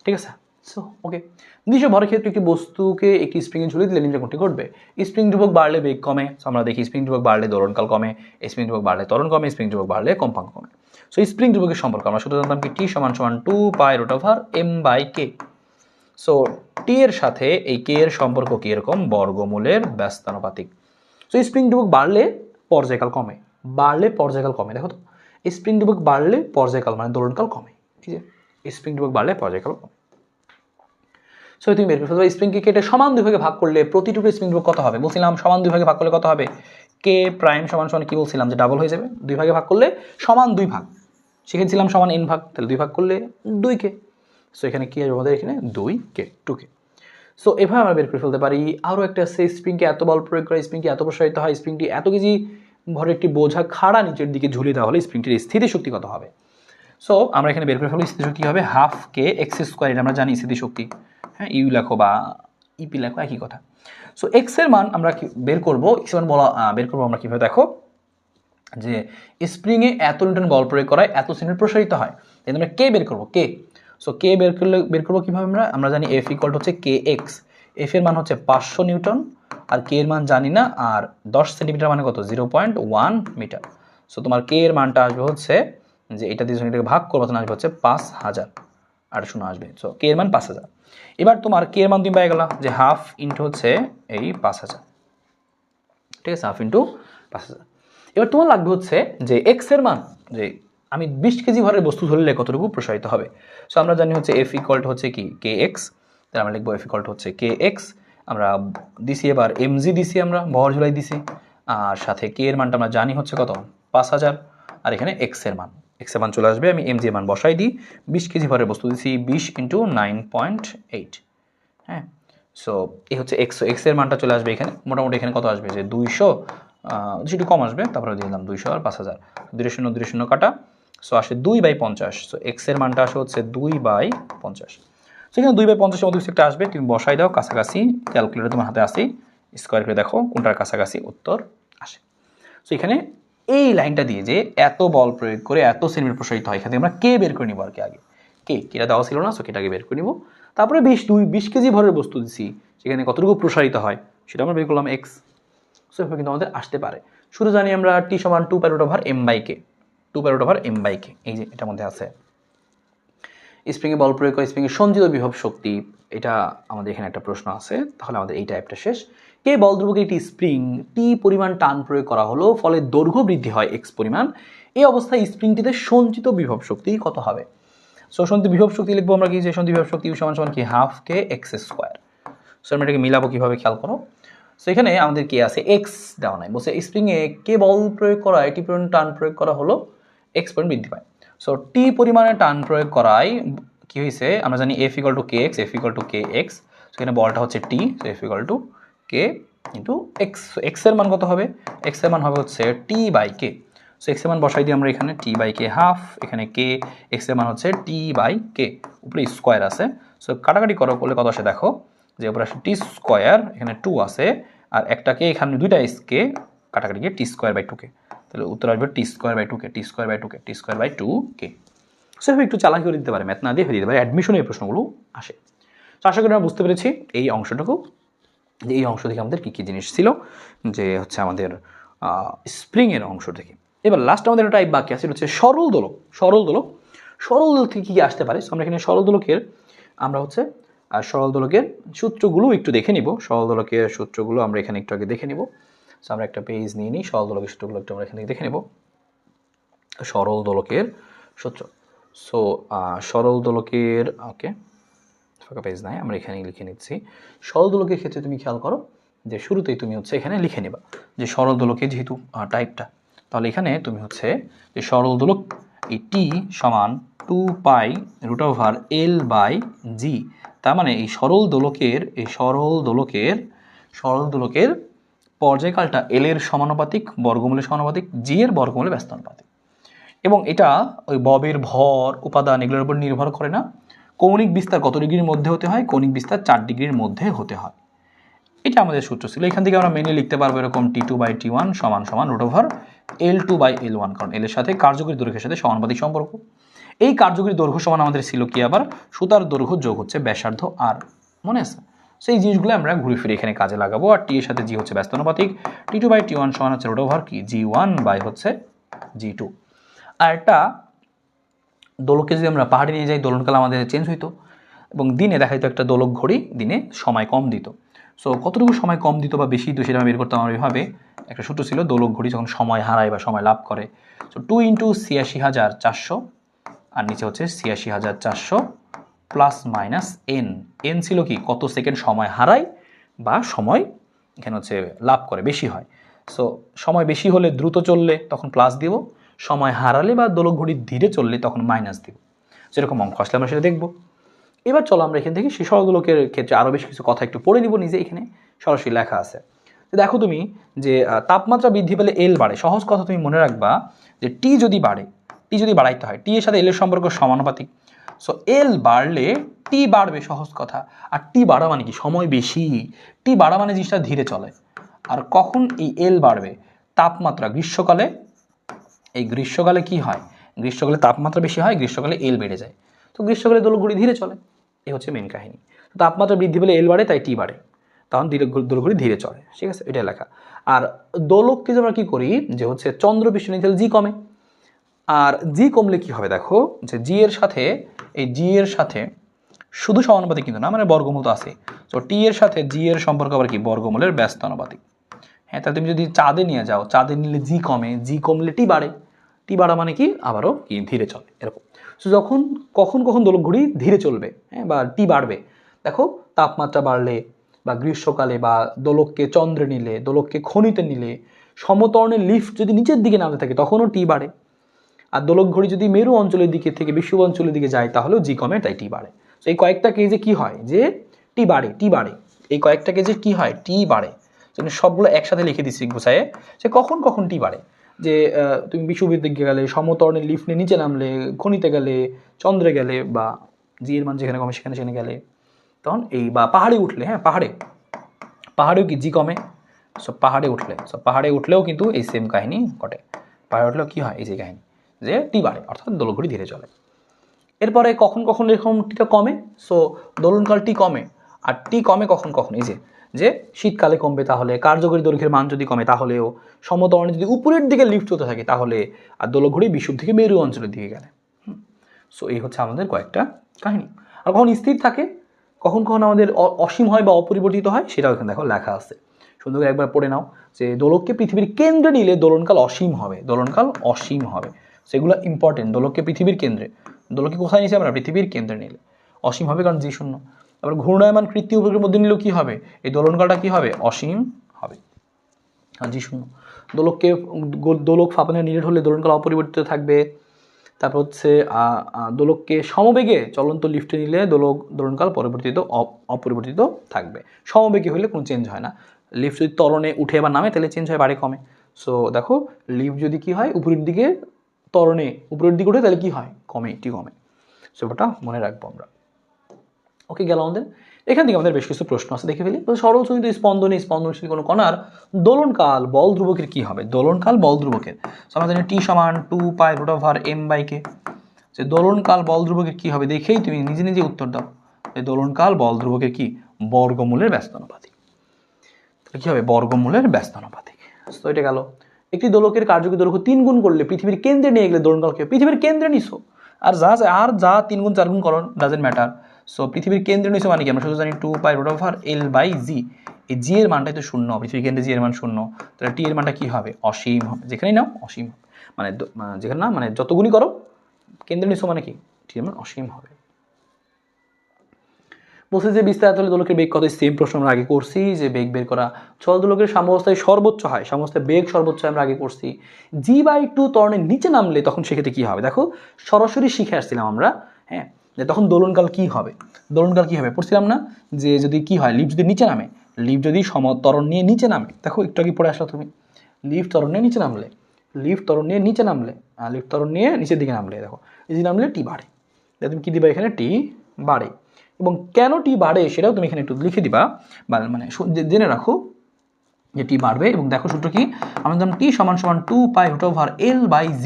ঠিক আছে। সো ওকে, নির্দিষ্ট ভরের ক্ষেত্রে একটি বস্তুকে একটি স্প্রিংয়ে ঝুলিয়ে দিলে নিম্ন কোনটি ঘটবে। স্প্রিং ধ্রুবক বাড়লে বেগ কমে, আমরা দেখি স্প্রিং ধ্রুবক বাড়লে দোলনকাল কমে, স্প্রিং ধ্রুবক বাড়লে ত্বরণ কমে, স্প্রিং ধ্রুবক বাড়লে কম্পাঙ্ক কমে। সো স্প্রিং ধ্রুবকের সম্পর্ক আমরা শুধু জানতাম কি টি সমান সমান 2 pi root over m by k. So T এর সাথে এই কে এর সম্পর্ক কি, এরকম বর্গমূলের ব্যস্তানুপাতিক। সো স্প্রিং ধ্রুবক বাড়লে পর্যায়কাল কমে, বাড়লে পর্যায়কাল কমে, দেখো তো স্প্রিং ধ্রুবক বাড়লে পর্যায়কাল মানে দোলনকাল কমে, ঠিক আছে, স্প্রিং ধ্রুবক বাড়লে পর্যায়কাল কমে। সো তুমি বের করে ফেলবে স্প্রিংকে কেটে সমান দুই ভাগে ভাগ করলে প্রতিটুকু স্প্রিং ধ্রুবক কত হবে, বলছিলাম সমান দুই ভাগে ভাগ করলে কত হবে, কে প্রাইম সমান সমান কি বলছিলাম যে ডাবল হয়ে যাবে, দুই ভাগে ভাগ করলে সমান 2 ভাগ, শিখেছিলাম সমান n ভাগ, তাহলে 2 ভাগ করলে 2k। সো এখানে কি আসবে আমাদের, এখানে 2k 2k। সো এভাবে আমরা বের করে ফেলতে পারি। আরও একটা আছে স্প্রিংকে এত বল প্রয়োগ করে স্প্রিংকে এত প্রসারিত হয়, স্প্রিংটি এত কেজি ভরে একটি বোঝা খাড়া নিচের দিকে ঝুলিয়ে দেওয়া হলে স্প্রিংটির স্থিতিশক্তি কত হবে। সো আমরা এখানে বের করে ফেলবো স্থিতিশক্তি হবে হাফ কে এক্স স্কোয়ার, এটা আমরা জানি স্থিতিশক্তি, হ্যাঁ ইউ লেখো বা ইপি লেখো একই কথা। সো এক্স এর মান আমরা বের করবো, এক্স এর মান বের করবো আমরা কীভাবে, দেখো যে স্প্রিংয়ে এত নিউটন বল প্রয়োগ করায় এত সেন্টিমিটার প্রসারিত হয়, তাই আমরা কে বের করবো, কে। সো কে বের করবো কীভাবে, আমরা জানি এফ ইকুয়াল হচ্ছে কে এক্স, এফ এর মান হচ্ছে 500 নিউটন, আর কে এর মান জানি না, আর 10 সেন্টিমিটার মানে কত 0.1 মিটার। সো তোমার কে এর মানটা আসবে হচ্ছে যে এটা দিয়ে এটাকে ভাগ করবো, তখন আসবে হচ্ছে 5000, 800 আসবে। সো কে এর মান 5000। এবার তোমার কে এর মান তুমি পেয়ে গেলা যে হাফ ইন্টু হচ্ছে এই 5000, ঠিক আছে, হাফ ইন্টু 5000। এবার তোমার লাগবে হচ্ছে যে এক্স এর মান, যে আমি 20 কেজি ভরের বস্তু ধরলে কতটুকু প্রসারিত হবে। সো আমরা জানি হচ্ছে এফ ইকুয়াল হচ্ছে কি কে এক্স, তাহলে আমরা লিখবো এফ ইকুয়াল হচ্ছে কে এক্স, আমরা দিছি এবার এমজি দিছি, আমরা ভর ঝুলাই দিছি, আর সাথে কে এর মানটা আমরা জানি হচ্ছে কত 5000, আর এখানে এক্স এর মান চলে আসবে, আমি এমজি এর মান বসাই দিই, 20 কেজি ভরের বস্তু দিছি 20 ইন্টু 9.8, হ্যাঁ। সো এই হচ্ছে এক্স এর মানটা চলে আসবে এখানে, মোটামুটি এখানে কত আসবে যে 200, একটু কম আসবে, তারপরে দিয়ে দিলাম 200 আর 5000, 2 কাটা, সো আসে 2/50। সো এক্স এর মানটা আসে হচ্ছে 2/50। সো এখানে 2/50 মধ্যে একটা আসবে, তুমি বসাই দাও কাছাকাছি, ক্যালকুলেটর তোমার হাতে আসি, স্কোয়ার করে দেখো কোনটার কাছাকাছি উত্তর আসে। সো এখানে এই লাইনটা দিয়ে যে এত বল প্রয়োগ করে এত সেন্টিমিটার প্রসারিত হয়, এখানে আমরা কে বের করে নিব আর কি, আগে কেটা দেওয়া ছিল না, সো কেটাকে বের করে নিব, তারপরে 20 কেজি ভরের বস্তু দিচ্ছি, সেখানে কতটুকু প্রসারিত হয় সেটা আমরা বের করলাম এক্স। সো এভাবে কিন্তু আমাদের আসতে পারে। শুরু জানি আমরা টি সমান 2 pi root over m by k, 2 pi root over m by k, এই যে এটার মধ্যে আছে স্প্রিংয়ে বল প্রয়োগ করে স্প্রিংয়ে সঞ্চিত বিভব শক্তি, এটা আমাদের এখানে একটা প্রশ্ন আছে, তাহলে আমাদের এই টাইপটা শেষ। কে বল ধ্রুবকে একটি স্প্রিং টি পরিমাণ টান প্রয়োগ করা হলো, ফলে দৈর্ঘ্য বৃদ্ধি হয় এক্স পরিমাণ, এই অবস্থায় স্প্রিংটিতে সঞ্চিত বিভব শক্তি কত হবে। সো সঞ্চিত বিভব শক্তি লিখবো আমরা কি, যে সঞ্চিত বিভব শক্তি ইউ সমান সমান কি হাফ কে এক্স স্কোয়ার। সো আমরা এটাকে মিলাবো কীভাবে খেয়াল করো। সো এখানে আমাদের কে আছে এক্স দেওয়া নাই, বলছে স্প্রিংয়ে কে বল প্রয়োগ করা এটি পরিমাণ টান প্রয়োগ করা হলো, এক্স পয়েন্ট বৃদ্ধি পায়। সো টি পরিমাণে টান প্রয়োগ করায় কি হয়েছে, আমরা জানি F equal to k x, F equal to k x. সেখানে বলটা হচ্ছে T, so F equal to k into x. এক্সের মান কত হবে, এক্সের মান হবে হচ্ছে টি বাই কে। সো এক্সের মান বসাই দিই আমরা এখানে, টি বাই কে হাফ, এখানে কে এক্সের মান হচ্ছে টি বাই কে, উপরে স্কোয়ার আছে। সো কাটাকাটি করলে কত আসে দেখো, যে উপরে আসে টি স্কোয়ার, এখানে 2 আছে, আর একটাকে এখানে দুইটা এসকে কাটাকাটি গিয়ে টি স্কোয়ার বাই 2কে, তাহলে উত্তর আসবে টি স্কোয়ার বাই 2কে, টি স্কোয়ার বাই 2কে, টি স্কোয়ার বাই 2কে। সেভাবে একটু চালাকি করে দিতে পারে, ম্যাথ না দিয়ে হয়ে দিতে পারে, অ্যাডমিশনে এই প্রশ্নগুলো আসে। তো আশা করি আমরা বুঝতে পেরেছি এই অংশটুকু, যে এই অংশ থেকে আমাদের কী কী জিনিস ছিল, যে হচ্ছে আমাদের স্প্রিংয়ের অংশ থেকে। এবার লাস্ট আমাদের একটা টাইপ বাকি আছে, হচ্ছে সরল দোলক। সরল দোলক, সরল দোলক থেকে কী কী আসতে পারে। আমরা এখানে সরল দোলকের আমরা হচ্ছে সরল দোলকের সূত্রগুলো একটু দেখে নিব। সরল দোলকের সূত্রগুলো আমরা এখানে একটু আগে দেখে নিব। সো আমরা একটা পেজ নিয়ে নিই, সরল দোলকের সূত্রগুলো একটু আমরা এখানে দেখে নেব। সরল দোলকের সূত্র, সো সরল দোলকের, ওকে ফাঁকা পেজ নাই, আমরা এখানেই লিখে নিচ্ছি। সরল দোলকের ক্ষেত্রে তুমি খেয়াল করো যে শুরুতেই তুমি হচ্ছে এখানে লিখে নেবা যে সরল দোলকের যেহেতু টাইপটা, তাহলে এখানে তুমি হচ্ছে যে সরল দোলক এই টি সমান 2 pi root over L by জি। তার মানে এই সরল দোলকের পর্যায়কালটা এল এর সমানুপাতিক, বর্গমূলের সমানুপাতিক, জি এর বর্গমূলে ব্যস্তানুপাতিক। এবং এটা ওই ববের ভর, উপাদান এগুলোর উপর নির্ভর করে না। কৌণিক বিস্তার কত ডিগ্রির মধ্যে হতে হয়, কৌণিক বিস্তার 4 ডিগ্রির মধ্যে হতে হয়। এটা আমাদের সূত্র ছিল। এখান থেকে আমরা মেনে লিখতে পারবো এরকম T2 বাই T1 সমান সমান root over L2 by L1, কারণ এল এর সাথে কার্যকরী দৈর্ঘ্যের সাথে সমানুপাতিক সম্পর্ক। এই কার্যকরী দৈর্ঘ্য সমান আমাদের ছিল কি, আবার সুতার দৈর্ঘ্য যোগ হচ্ছে ব্যাসার্ধ আর, মনে আছে? সেই জিনিসগুলো আমরা ঘুরে ফিরে এখানে কাজে লাগাবো। আর টি এর সাথে জি হচ্ছে ব্যস্তানুপাতিক, T2 বাই T1 সমান হচ্ছে রুট ওভার কি G1 বাই হচ্ছে G2। আর একটা দোলককে যদি আমরা পাহাড়ে নিয়ে যাই, দোলনকাল আমাদের চেঞ্জ হইতো, এবং দিনে দেখা যেত একটা দোলক ঘড়ি দিনে সময় কম দিত। সো কতটুকু সময় কম দিত বা বেশি দিত সেটা আমি বের করতাম আমরা এইভাবে। একটা সূত্র ছিল, দোলক ঘড়ি যখন সময় হারায় বা সময় লাভ করে, সো 2 ইন্টু 86,400, আর নিচে হচ্ছে 86,400 প্লাস মাইনাস এন। এন ছিল কি, কত সেকেন্ড সময় হারায় বা সময় এখানে হচ্ছে লাভ করে, বেশি হয়। সো সময় বেশি হলে দ্রুত চললে তখন প্লাস দিব, সময় হারালে বা দোলক ঘড়ি ধীরে চললে তখন মাইনাস দিব। যেরকম অঙ্ক আসলে আমরা সেটা দেখবো। এবার চলো আমরা এখান থেকে সেই সরল দোলকের ক্ষেত্রে আরও বেশ কিছু কথা একটু পড়ে নিব নিজে, এখানে সরাসরি লেখা আছে। দেখো তুমি যে তাপমাত্রা বৃদ্ধি পেলে এল বাড়ে। সহজ কথা তুমি মনে রাখবা যে টি যদি বাড়াইতে হয়, টি এর সাথে এল এর সম্পর্ক সমানুপাতিক। সো এল বাড়লে টি বাড়বে, সহজ কথা। আর টি বাড়া মানে কি, সময় বেশি। টি বাড়া মানে জিনিসটা ধীরে চলে। আর কখন এই এল বাড়বে, তাপমাত্রা গ্রীষ্মকালে, এই গ্রীষ্মকালে কি হয়, গ্রীষ্মকালে তাপমাত্রা বেশি হয়, গ্রীষ্মকালে এল বেড়ে যায়। তো গ্রীষ্মকালে দোলকঘড়ি ধীরে চলে, এই হচ্ছে মেন কাহিনী। তাপমাত্রা বৃদ্ধি পেলে এল বাড়ে, তাই টি বাড়ে, তখন দোলকঘড়ি ধীরে চলে, ঠিক আছে, এটা লেখা। আর দোলককে যে আমরা কী করি, যে হচ্ছে চন্দ্র পৃষ্ঠ নিয়ে জি কমে। আর জি কমলে কি হবে দেখো, যে জি এর সাথে, এই জি এর সাথে শুধু সমানুপাতিক কিন্তু না, মানে বর্গমূল তো আছে। তো টি এর সাথে জি এর সম্পর্ক আবার কি, বর্গমূলের ব্যস্তানুপাতিক। হ্যাঁ, তাহলে তুমি যদি চাঁদে নিয়ে যাও, চাঁদে নিলে জি কমে, জি কমলে টি বাড়ে, টি বাড়া মানে কি আবারও কি ধীরে চলে, এরকম। সো যখন কখন দোলকঘড়ি ধীরে চলবে, হ্যাঁ, বা টি বাড়বে, দেখো তাপমাত্রা বাড়লে বা গ্রীষ্মকালে, বা দোলককে চন্দ্রে নিলে, দোলককে খনিতে নিলে, সমতরণের লিফট যদি নিচের দিকে নামতে থাকে তখনও টি বাড়ে। আর দোলকঘড়ি যদি মেরু অঞ্চলের দিকে থেকে বিশ্ব অঞ্চলের দিকে যায় তাহলেও জি কমে, তাই টি বাড়ে। তো এই কয়েকটা কেজে কি হয়, যে টি বাড়ে, এই কয়েকটা কেজে কি হয়, টি বাড়ে। সবগুলো একসাথে লিখে দিচ্ছি গুছায়ে, যে কখন টি বাড়ে। যে তুমি বিশ্ববিদ্যালয়ে গেলে, সমতরণের লিফট নিয়ে নিচে নামলে, খনিতে গেলে, চন্দ্রে গেলে, বা জি এর মান যেখানে কমে সেখানে গেলে, তখন এই, বা পাহাড়ে উঠলে, হ্যাঁ পাহাড়েও কি জি কমে। সব পাহাড়ে উঠলেও কিন্তু এই সেম কাহিনী ঘটে। পাহাড়ে উঠলেও কি হয়, এই যে কাহিনী, যে টি বাড়ে, অর্থাৎ দোলকঘড়ি ধীরে চলে। এরপরে কখন এরকম টিটা কমে, সো দোলনকাল টি কমে। আর টি কমে কখন, এই যে শীতকালে কমবে, তাহলে কার্যকরী দৈর্ঘ্যের মান যদি কমে তাহলেও, সমতরণে যদি উপরের দিকে লিফট হতে থাকে তাহলে, আর দোলকঘড়ি বিষুব থেকে মেরু অঞ্চলের দিকে গেলে। সো এই হচ্ছে আমাদের কয়েকটা কাহিনী। আর কখন স্থির থাকে, কখন আমাদের অসীম হয় বা অপরিবর্তিত হয়, সেটাও এখানে দেখো লেখা আছে। সুন্দর করে একবার পড়ে নাও, যে দোলককে পৃথিবীর কেন্দ্রে নিলে দোলনকাল অসীম হবে। সেগুলো ইম্পর্টেন্ট। দোলককে পৃথিবীর কেন্দ্রে, দোলককে কোথায় নিয়েছি আমরা, পৃথিবীর কেন্দ্রে নিলে অসীম হবে, কারণ জি শূন্য। তারপর ঘূর্ণায়মান কৃত্রিম উপগ্রহের মধ্যে নিলেও কি হবে, এই দোলনকালটা কি হবে, অসীম হবে, কারণ জি শূন্য। দোলক ফাঁপানোর নিরেট হলে দোলনকাল অপরিবর্তিত থাকবে। তারপর হচ্ছে দোলককে সমবেগে চলন্ত লিফটে নিলে দোলনকাল পরিবর্তিত অপরিবর্তিত থাকবে। সমবেগে হলে কোনো চেঞ্জ হয় না। লিফট যদি ত্বরণে উঠে বা নামে তাহলে চেঞ্জ হয়, বাড়ে কমে। সো দেখো লিফট যদি কি হয় উপরের দিকে ত্বরণে উপরের দিকে উঠে তাহলে কি হয়, কমে, টি কমে। সো ওটা মনে রাখবো আমরা। ওকে, গেল আমাদের। এখান থেকে আমাদের বেশ কিছু প্রশ্ন আছে, দেখে ফেলি। সরল চলিত স্পন্দনশীল কোনো কণার দোলনকাল বল ধ্রুবকের কি হবে? দোলনকাল বল ধ্রুবকের আমরা জানি টি সমান 2π√m/k। যে দোলনকাল বল ধ্রুবকের কি হবে দেখেই তুমি নিজে নিজে উত্তর দাও। এই দোলনকাল বল ধ্রুবকের কি? বর্গমূলের ব্যস্তানুপাতিক। তাহলে কি হবে? বর্গমূলের ব্যস্তানুপাতিক। তো এটা গেল। একটি দোলকের কার্যকরী দৈর্ঘ্য 3 গুণ করলে পৃথিবীর কেন্দ্রে নিয়ে গেলে দোলনকালকে পৃথিবীর কেন্দ্রে নিছো, আর যা 3 গুণ 4 গুণ করো ডাজেন্ট ম্যাটার। সো পৃথিবীর কেন্দ্রে নিছো মানে কি? আমরা শুধু জানি 2π√L/g। এই জি এর মানটাই তো শূন্য, পৃথিবীর কেন্দ্রে জি এর মান শূন্য, তাহলে টি এর মানটা কি হবে? অসীম হবে। যেখানেই নাও অসীম হবে, মানে যেখানে না মানে যত গুণই করো কেন্দ্রে নিছো মানে কি? টি এর মান অসীম হবে। বলছে যে বিস্তারিত হলে দোলকের বেগ কত? সেম প্রশ্ন আমরা আগে করছি, যে বেগ বের করা চল দোলকের সাম্যাবস্থায় সর্বোচ্চ হয়, সাম্যাবস্থায় বেগ সর্বোচ্চ আমরা আগে করছি। g/2 ত্বরণের নিচে নামলে তখন সেক্ষেত্রে কি হবে? দেখো সরাসরি শিখে আসছিলাম আমরা, হ্যাঁ, যে তখন দোলনকাল কি হবে। দোলনকাল কি হবে পড়ছিলাম না, যে যদি কি হয় লিফট যদি নিচে নামে, লিফট যদি ত্বরণ নিয়ে নিচে নামে, দেখো একটু আগে পড়ে আসলো তুমি, লিফট ত্বরণ নিয়ে নিচে নামলে, লিফট ত্বরণ নিয়ে নিচে নামলে, লিফট ত্বরণ নিয়ে নিচের দিকে নামলে, দেখো নিচে নামলে টি বাড়ে। তুমি কি দিবা এখানে? টি বাড়ে। এবং কেন টি বাড়ে সেটাও তুমি এখানে একটু লিখে দিবা, বা মানে জেনে রাখো যে টি বাড়বে। এবং দেখো সূত্র কি? আমরা জানি টি সমান 2π√L/g।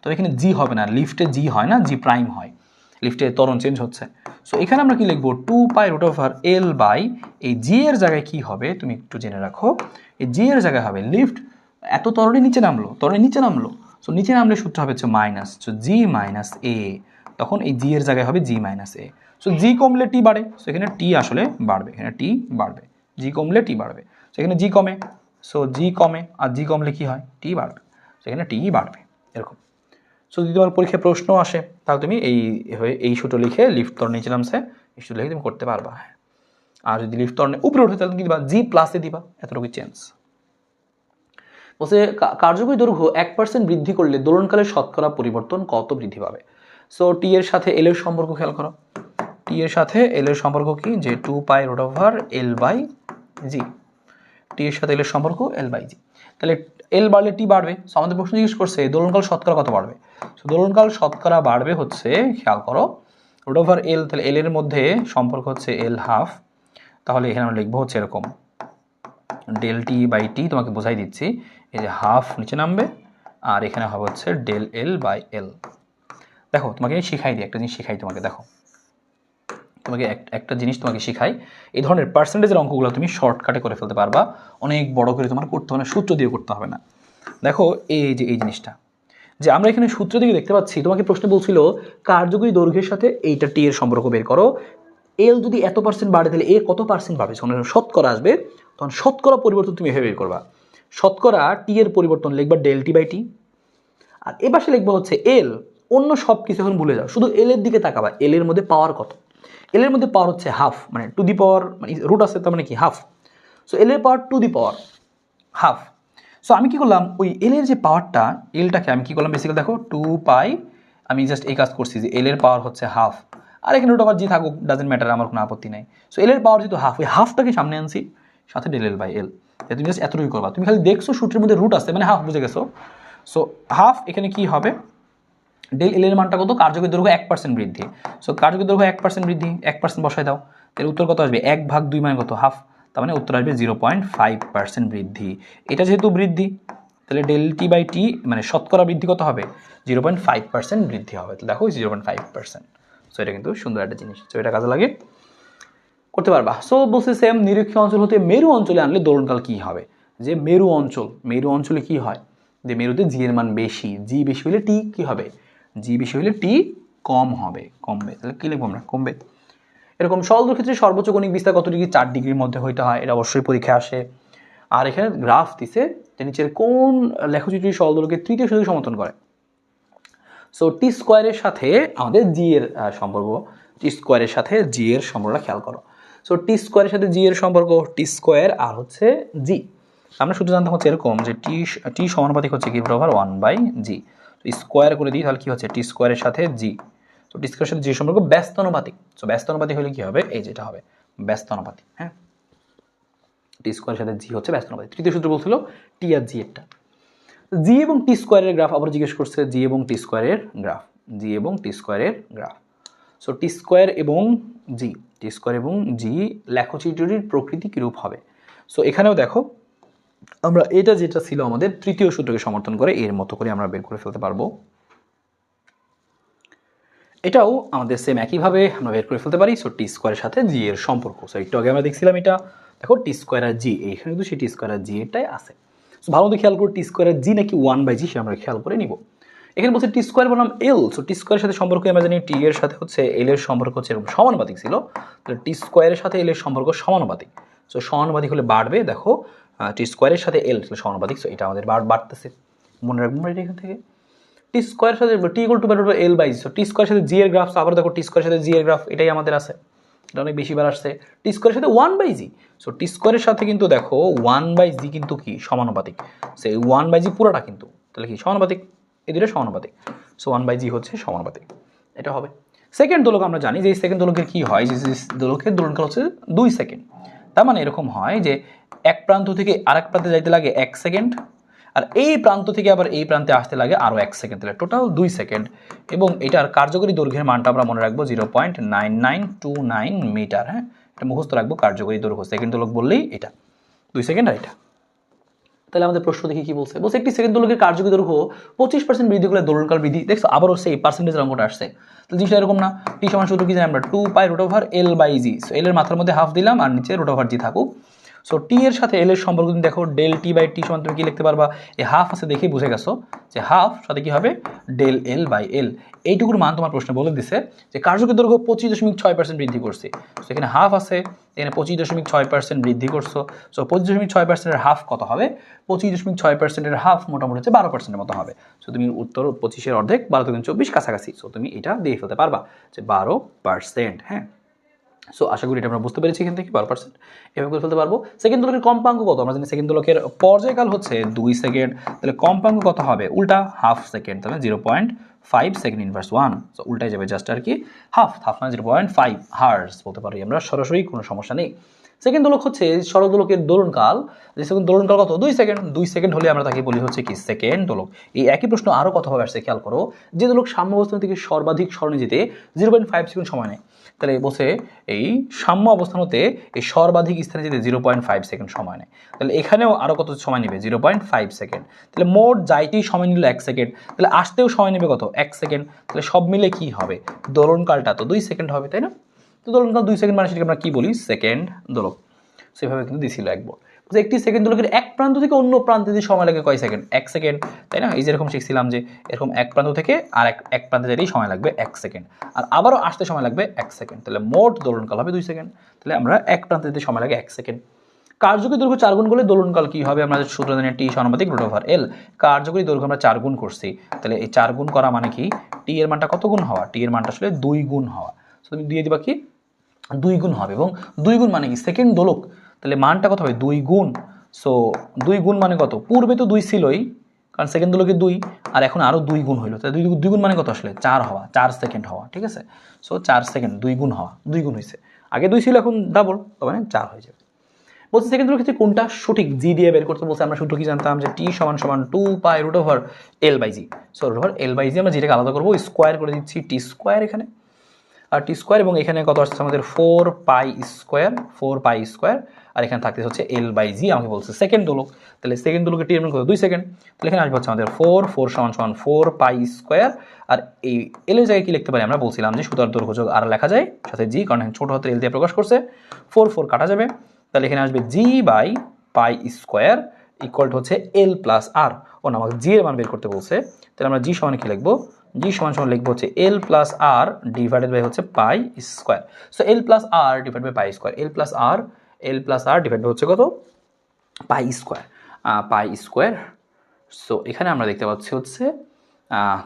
তো এখানে জি হবে না, লিফটে জি হয় না, জি প্রাইম হয়, লিফটে ত্বরণ চেঞ্জ হচ্ছে। সো এখানে আমরা কি লিখবো? 2π√L বাই এই জি এর জায়গায় কি হবে তুমি একটু জেনে রাখো, এই জি এর জায়গায় হবে লিফট এত ত্বরণে নিচে নামলো, সো নিচে নামলে সূত্র হবে হচ্ছে মাইনাস, সো জি মাইনাস এ, তখন এই জি এর জায়গায় হবে জি মাইনাস এ। সো জি কমলে টি বাড়ে, সো এখানে টি আসলে বাড়বে, এখানে টি বাড়বে, জি কমলে টি বাড়বে, সেখানে জি কমে, সো জি কমে, আর জি কমলে কি হয়? টি বাড়বে, সেখানে টি বাড়বে, এরকম। সো যদি তোমার পরীক্ষায় প্রশ্ন আসে তাহলে তুমি এই সূত্র লিখে লিফট ত্বরণ নিচে নামছে এই সূত্র লিখে তুমি করতে পারবা। আর যদি লিফট ত্বরণে উপরে ওঠে তাহলে কি দিবা? জি প্লাসে দিবা, এতটুকু চেঞ্জ। বলছে কার্যকরী দৈর্ঘ্য 1% বৃদ্ধি করলে দোলনকালের শতকরা পরিবর্তন কত বৃদ্ধি পাবে? সো টি এর সাথে এল এর সম্পর্ক খেয়াল করো, টি এর সাথে এল এর সম্পর্ক কি? যে 2π√L/g। টি এর সাথে এল এর সম্পর্ক L/g। তাহলে এল বাড়লে টি বাড়বে। সো আমাদের প্রশ্ন জিজ্ঞেস করছে দোলনকাল শতকরা কত বাড়বে। সো দোলনকাল শতকরা বাড়বে হচ্ছে, খেয়াল করো, √L, তাহলে এল এর মধ্যে সম্পর্ক হচ্ছে L/2, তাহলে এখানে আমরা লিখবো হচ্ছে এরকম ΔT/T, তোমাকে বোঝাই দিচ্ছি, এই যে হাফ নিচে নামবে আর এখানে হবে হচ্ছে ΔL/L। দেখো তোমাকে শিখাই দিই, একটা জিনিস শিখাই তোমাকে, দেখো তোমাকে একটা জিনিস তোমাকে শিখাই, এই ধরনের পার্সেন্টেজের অঙ্কগুলো তুমি শর্টকাটে করে ফেলতে পারবা, অনেক বড় করে তোমার করতে হবে না, সূত্র দিয়ে করতে হবে না। দেখো এই যে এই জিনিসটা, যে আমরা এখানে সূত্র দিকে দেখতে পাচ্ছি, তোমাকে প্রশ্ন বলছিল কার্যকরী দৈর্ঘ্যের সাথে এইটা টি এর সম্পর্ক বের করো, এল যদি এত পার্সেন্ট বাড়ে তাহলে এ কত পার্সেন্ট বাড়বে, যখন শতকরা আসবে তখন শতকরা পরিবর্তন তুমি এভাবে বের করবা। শতকরা টি এর পরিবর্তন লিখবা ΔT/T, আর এ পাশে লিখবা হচ্ছে এল, অন্য সব কিছু এখন ভুলে যাও, শুধু এল এর দিকে তাকাবা, এল এর মধ্যে পাওয়ার কত। এল এর মধ্যে পাওয়ার হচ্ছে হাফ, মানে টু দি পাওয়ার, মানে রুট আছে তার মানে কি হাফ, সো এল এর পাওয়ার to the power half. So আমি কি করলাম, ওই এল এর যে পাওয়ারটা, এলটাকে আমি কি করলাম বেসিক্যালি দেখো 2π, আমি জাস্ট এই কাজ করছি যে এল এর পাওয়ার হচ্ছে হাফ, আর এখানে রুট ওভার জি থাকুক, ডাজেন্ট ম্যাটার, আমার কোনো আপত্তি নাই। সো এল এর পাওয়ার যেহেতু হাফ, ওই হাফটাকে সামনে আনছি, সাথে ΔL/L, তুমি জাস্ট এতটুকু করবা, তুমি খালি দেখছো সূত্রের মধ্যে রুট আছে মানে হাফ, বুঝে গেছো। সো হাফ এখানে কি হবে, ΔL এর মানটা কত? কার্যকরী দৈর্ঘ্য 1% বৃদ্ধি। সো কার্যকরী দৈর্ঘ্য 1% বৃদ্ধি, 1% বসাই দাও, এর উত্তর কত আসবে? 1/2 মানে কত? হাফ, তার মানে উত্তর আসবে 0.5% বৃদ্ধি। এটা যেহেতু বৃদ্ধি তাহলে ΔT/T মানে শতকরা বৃদ্ধি কত হবে? 0.5% বৃদ্ধি হবে। তো দেখো 0.5%। সো এটা কিন্তু সুন্দর একটা জিনিস, সো এটা কাজে লাগে, করতে পারবা। সো বলছে সেম নিরক্ষীয় অঞ্চল হতে মেরু অঞ্চলে আনলে দোলনকাল কি হবে? যে মেরু অঞ্চলে কি হয়, যে মেরুতে জি এর মান বেশি, জি বেশি হলে টি কি হবে? জি বেশি হলে টি কম হবে, কমবে, তাহলে কি লিখবো আমরা? কমবে। এরকম সরলদৈর্ঘ্যের ক্ষেত্রে সর্বোচ্চ কৌণিক বিস্তার কত ডিগ্রি? 4 ডিগ্রির মধ্যে হইতে হয়, এটা অবশ্যই পরীক্ষায় আসে। আর এখানে গ্রাফ দিছে যে নিচের কোন লেখচিত্রটি সরলদৈর্ঘ্যের তৃতীয় শুধু সমর্থন করে। সো টি স্কোয়ারের সাথে আমাদের জি এর সম্পর্ক, টি স্কোয়ারের সাথে জি এর সম্পর্কটা খেয়াল করো। সো টি স্কোয়ারের সাথে জি এর সম্পর্ক টি স্কোয়ার আর হচ্ছে জি, আমরা শুধু জানতাম হচ্ছে এরকম যে টি সমানুপাতিক হচ্ছে কি √1/g। তো স্কোয়ার করে দিই তাহলে কি হচ্ছে টি স্কোয়ারের সাথে জি। তো টি স্কোয়ারের সাথে জি সম্পর্ক ব্যস্তানুপাতিক। সো ব্যস্তানুপাতিক হলে কি হবে এই যেটা হবে ব্যস্তানুপাতিক। হ্যাঁ, টি স্কোয়ারের সাথে জি হচ্ছে ব্যস্তানুপাতিক। তৃতীয় সূত্র বলছিল টি আর জি এরটা। জি এবং টি স্কোয়ারের গ্রাফ আবার জিজ্ঞেস করছে জি এবং টি স্কোয়ারের গ্রাফ, জি এবং টি স্কোয়ারের গ্রাফ। সো টি স্কোয়ার এবং জি, টি স্কোয়ার এবং জি লেখচিত্রটির প্রকৃতি কীরূপ হবে। সো এখানেও দেখো আমরা এটা যেটা ছিল আমাদের তৃতীয় সূত্রকে সমর্থন করে এর মতো করে আমরা বের করে ফেলতে পারবো। এটাও আমাদের সেম একইভাবে আমরা বের করে ফেলতে পারি। সো টি স্কোয়ারের সাথে জি এর সম্পর্ক। সো একটু আগে আমরা দেখছিলাম এটা দেখো টি স্কোয়ার আর জি, এইখানে কিন্তু সেই টি স্কোয়ার আর জি এটাই আছে। সো ভালো মতো খেয়াল করে টি স্কোয়ার আর জি নাকি 1/g সে আমরা খেয়াল করে নিব। এখানে বলছে টি স্কোয়ার বনাম এল। সো টি স্কোয়ারের সাথে সম্পর্ক আমরা জানি টি এর সাথে হচ্ছে এল এর সম্পর্ক হচ্ছে এরকম সমানুপাতিক ছিল। তাহলে টি স্কোয়ারের সাথে এল এর সম্পর্ক সমানুপাতিক। সো সমানুপাতিক হলে বাড়বে, দেখো টি স্কোয়ারের সাথে এল সমানুপাতিক। সো এটা আমাদের বাড়তেছে, মনে রাখবো আমরা এখান থেকে। টি স্কোয়ারের সাথে T equal to by L by g. So T স্কোয়ারের সাথে জি এর গ্রাফ, আবার দেখো টি স্কোয়ারের সাথে জি এর গ্রাফ এটাই আমাদের আছে, এটা অনেক বেশি বার আসছে। টি স্কোয়ারের সাথে 1/g। সো টি স্কোয়ারের সাথে কিন্তু দেখো 1/g কিন্তু কি সমানুপাতিক। সেই 1/g পুরোটা কিন্তু তাহলে কি সমানুপাতিক, এই দুটো সমানুপাতিক। সো 1/g হচ্ছে সমানুপাতিক, এটা হবে। সেকেন্ড দোলক আমরা জানি যে সেকেন্ড দোলকের কি হয়, যে দোলকের দোলনকাল হচ্ছে 2 সেকেন্ড। তার মানে এরকম হয় যে এক প্রান্ত থেকে আরেক প্রান্তে যাইতে লাগে 1 সেকেন্ড, আর এই প্রান্ত থেকে আবার এই প্রান্তে আসতে লাগে আরও 1 সেকেন্ড, তাহলে টোটাল 2 সেকেন্ড। এবং এটার কার্যকরী দৈর্ঘ্যের মানটা আমরা মনে রাখবো 0.9929 মিটার। হ্যাঁ, এটা মুখস্থ রাখবো কার্যকরী দৈর্ঘ্য সেকেন্ড দোলক বললেই এটা 2 সেকেন্ড আর এটা। তাহলে আমাদের প্রশ্ন দেখি কি বলছে। বলছে একটি সেকেন্ড দোলকের কার্যকরী দৈর্ঘ্য 25% বৃদ্ধি করলে দোলনকাল বৃদ্ধি। দেখছো আবারও সেই পার্সেন্টেজের অঙ্কটা আসছে। তো জিনিসটা এরকম না, টি সমান সূত্র কি জানি আমরা 2π√L/g। সো এল এর মাত্রার মধ্যে হাফ দিলাম আর নিচে √g থাকুক। সো টি এর সাথে এল এর সম্পর্ক তুমি দেখো ডেল টি বাই টি সমান তুমি কি লিখতে পারবা, এই হাফ আছে দেখেই বুঝে গেছো যে হাফ সাথে কি হবে ডেল এল বাই এল। এইটুকুর মান তোমার প্রশ্নে বলে দিছে যে কার্যকরী দৈর্ঘ্য 25.6% বৃদ্ধি করছে। সো এখানে হাফ আছে, এখানে 25.6% বৃদ্ধি করছো। সো 25.6%-এর হাফ কত হবে, 25.6%-এর হাফ মোটামুটি হচ্ছে 12%-এর মতো হবে। সো তুমি উত্তর 25-এর অর্ধেক 12 থেকে 24 কাছাকাছি। সো তুমি এটা দিয়ে ফেলতে পারবা যে 12%। হ্যাঁ, সো আশা করি এটা আমরা বুঝতে পেরেছি এখান থেকে 12% এভাবে করে ফেলতে পারবো। সেকেন্ড দোলকের কম্পাঙ্ক কত, আমরা জানি সেকেন্ড দোলকের পর্যায়কাল হচ্ছে 2 সেকেন্ড, তাহলে কম্পাঙ্ক কত হবে উল্টা হাফ সেকেন্ড, তাহলে 0.5 সেকেন্ড ইনভার্স 1। সো উল্টাই যাবে জাস্ট আর কি হাফ মানে 0.5 হার্জ বলতে পারি আমরা সরাসরি, কোনো সমস্যা নেই। সেকেন্ড দোলক হচ্ছে সরল দোলকের দোলনকাল, যে সেকেন্ড দোলনকাল কত 2 সেকেন্ড, 2 সেকেন্ড হলে আমরা তাকে বলি হচ্ছে কি সেকেন্ড দোলক। এই একই প্রশ্ন আরও কতভাবে আসছে খেয়াল করো, যে দোলক সাম্য অবস্থান থেকে সর্বাধিক স্মরণে যেতে 0.5 সেকেন্ড সময় নেয়। তাহলে বলছে এই সাম্য অবস্থান হতে এই সর্বাধিক স্থানে যেতে 0.5 সেকেন্ড সময় নেয়। তাহলে এখানেও আরও কত সময় নেবে 0.5 সেকেন্ড। তাহলে মোট যাইতেই সময় নিল 1 সেকেন্ড, তাহলে আসতেও সময় নেবে কত 1 সেকেন্ড। তাহলে সব মিলে কি হবে দোলনকালটা তো 2 সেকেন্ড হবে, তাই না? তো দোলনকাল 2 সেকেন্ড মানে সেটাকে আমরা কি বলি সেকেন্ড দোলক। সেভাবে কিন্তু দিছিল একবার একটি সেকেন্ড দোলকের এক প্রান্ত থেকে অন্য প্রান্তে যদি সময় লাগে কয় সেকেন্ড 1 সেকেন্ড, তাই না? এই যেরকম শিখছিলাম যে এরকম এক প্রান্ত থেকে আর এক প্রান্তে যেতেই সময় লাগবে 1 সেকেন্ড, আর আবারও আসতে সময় লাগবে 1 সেকেন্ড। তাহলে মোট দোলনকাল হবে 2 সেকেন্ড। তাহলে আমরা এক প্রান্তে যেতে সময় লাগে 1 সেকেন্ড। কার্যকরী দৈর্ঘ্য 4 গুণ করলে দোলনকাল কি হবে, আমরা সূত্র জানি টি সমানুপাতিক √L। কার্যকরী দৈর্ঘ্য আমরা 4 গুণ করছি, তাহলে এই 4 গুণ করা মানে কি টি এর মানটা কত গুণ হওয়া, টি এর মানটা আসলে 2 গুণ হওয়া। সো তুমি দিয়ে দিবা কি 2 গুণ হবে, এবং 2 গুণ মানে কি সেকেন্ড দোলক, তাহলে মানটা কত হবে 2 গুণ। সো 2 গুণ মানে কত, পূর্বে তো 2 ছিলই কারণ সেকেন্ড দোলকে 2, আর এখন আরও 2 গুণ হইলো, তাহলে 2 গুণ মানে কত আসলে 4 হওয়া, 4 সেকেন্ড হওয়া, ঠিক আছে? সো 4 সেকেন্ড 2 গুণ হওয়া, 2 গুণ হয়েছে, আগে 2 ছিল এখন ডাবল, তার মানে 4 হয়ে যাবে। বলছে সেকেন্ড দোলকের ক্ষেত্রে কোনটা সঠিক, জি দিয়ে বের করতে বলছে। আমরা সূত্র কি জানতাম যে টি সমান 2π√L/g। সো √L/g আমরা যেটাকে আলাদা করবো স্কোয়ার করে দিচ্ছি টি স্কোয়ার এখানে, আর টি স্কোয়ার, এবং এখানে কত আসছে আমাদের 4π² আর এখানে থাকতে হচ্ছে L/g। আমাকে বলছে সেকেন্ড দোলক, তাহলে সেকেন্ড দোলকের টি এর মান কত 2 সেকেন্ড, তাহলে এখানে আসবে হচ্ছে আমাদের 4 = 4π², আর এই এল এর জায়গায় কি লিখতে পারি আমরা বলছিলাম যে সুতার দৈর্ঘ্য যোগ আর লেখা যায় সাথে জি, কারণ ছোট হাতের এল দিয়ে প্রকাশ করছে, 4 কাটা যাবে, তাহলে এখানে আসবে g/π² ইকুয়াল টু হচ্ছে L+r। ও না, আমাকে জি এর মান বের করতে বলছে, তাহলে আমরা জি সমান কি লিখবো, জি সমান লিখবো হচ্ছে L+r ডিভাইডেড বাই হচ্ছে π²। So L+r divide by π², L+r divide by হচ্ছে কত π²। সো এখানে আমরা দেখতে পাচ্ছি হচ্ছে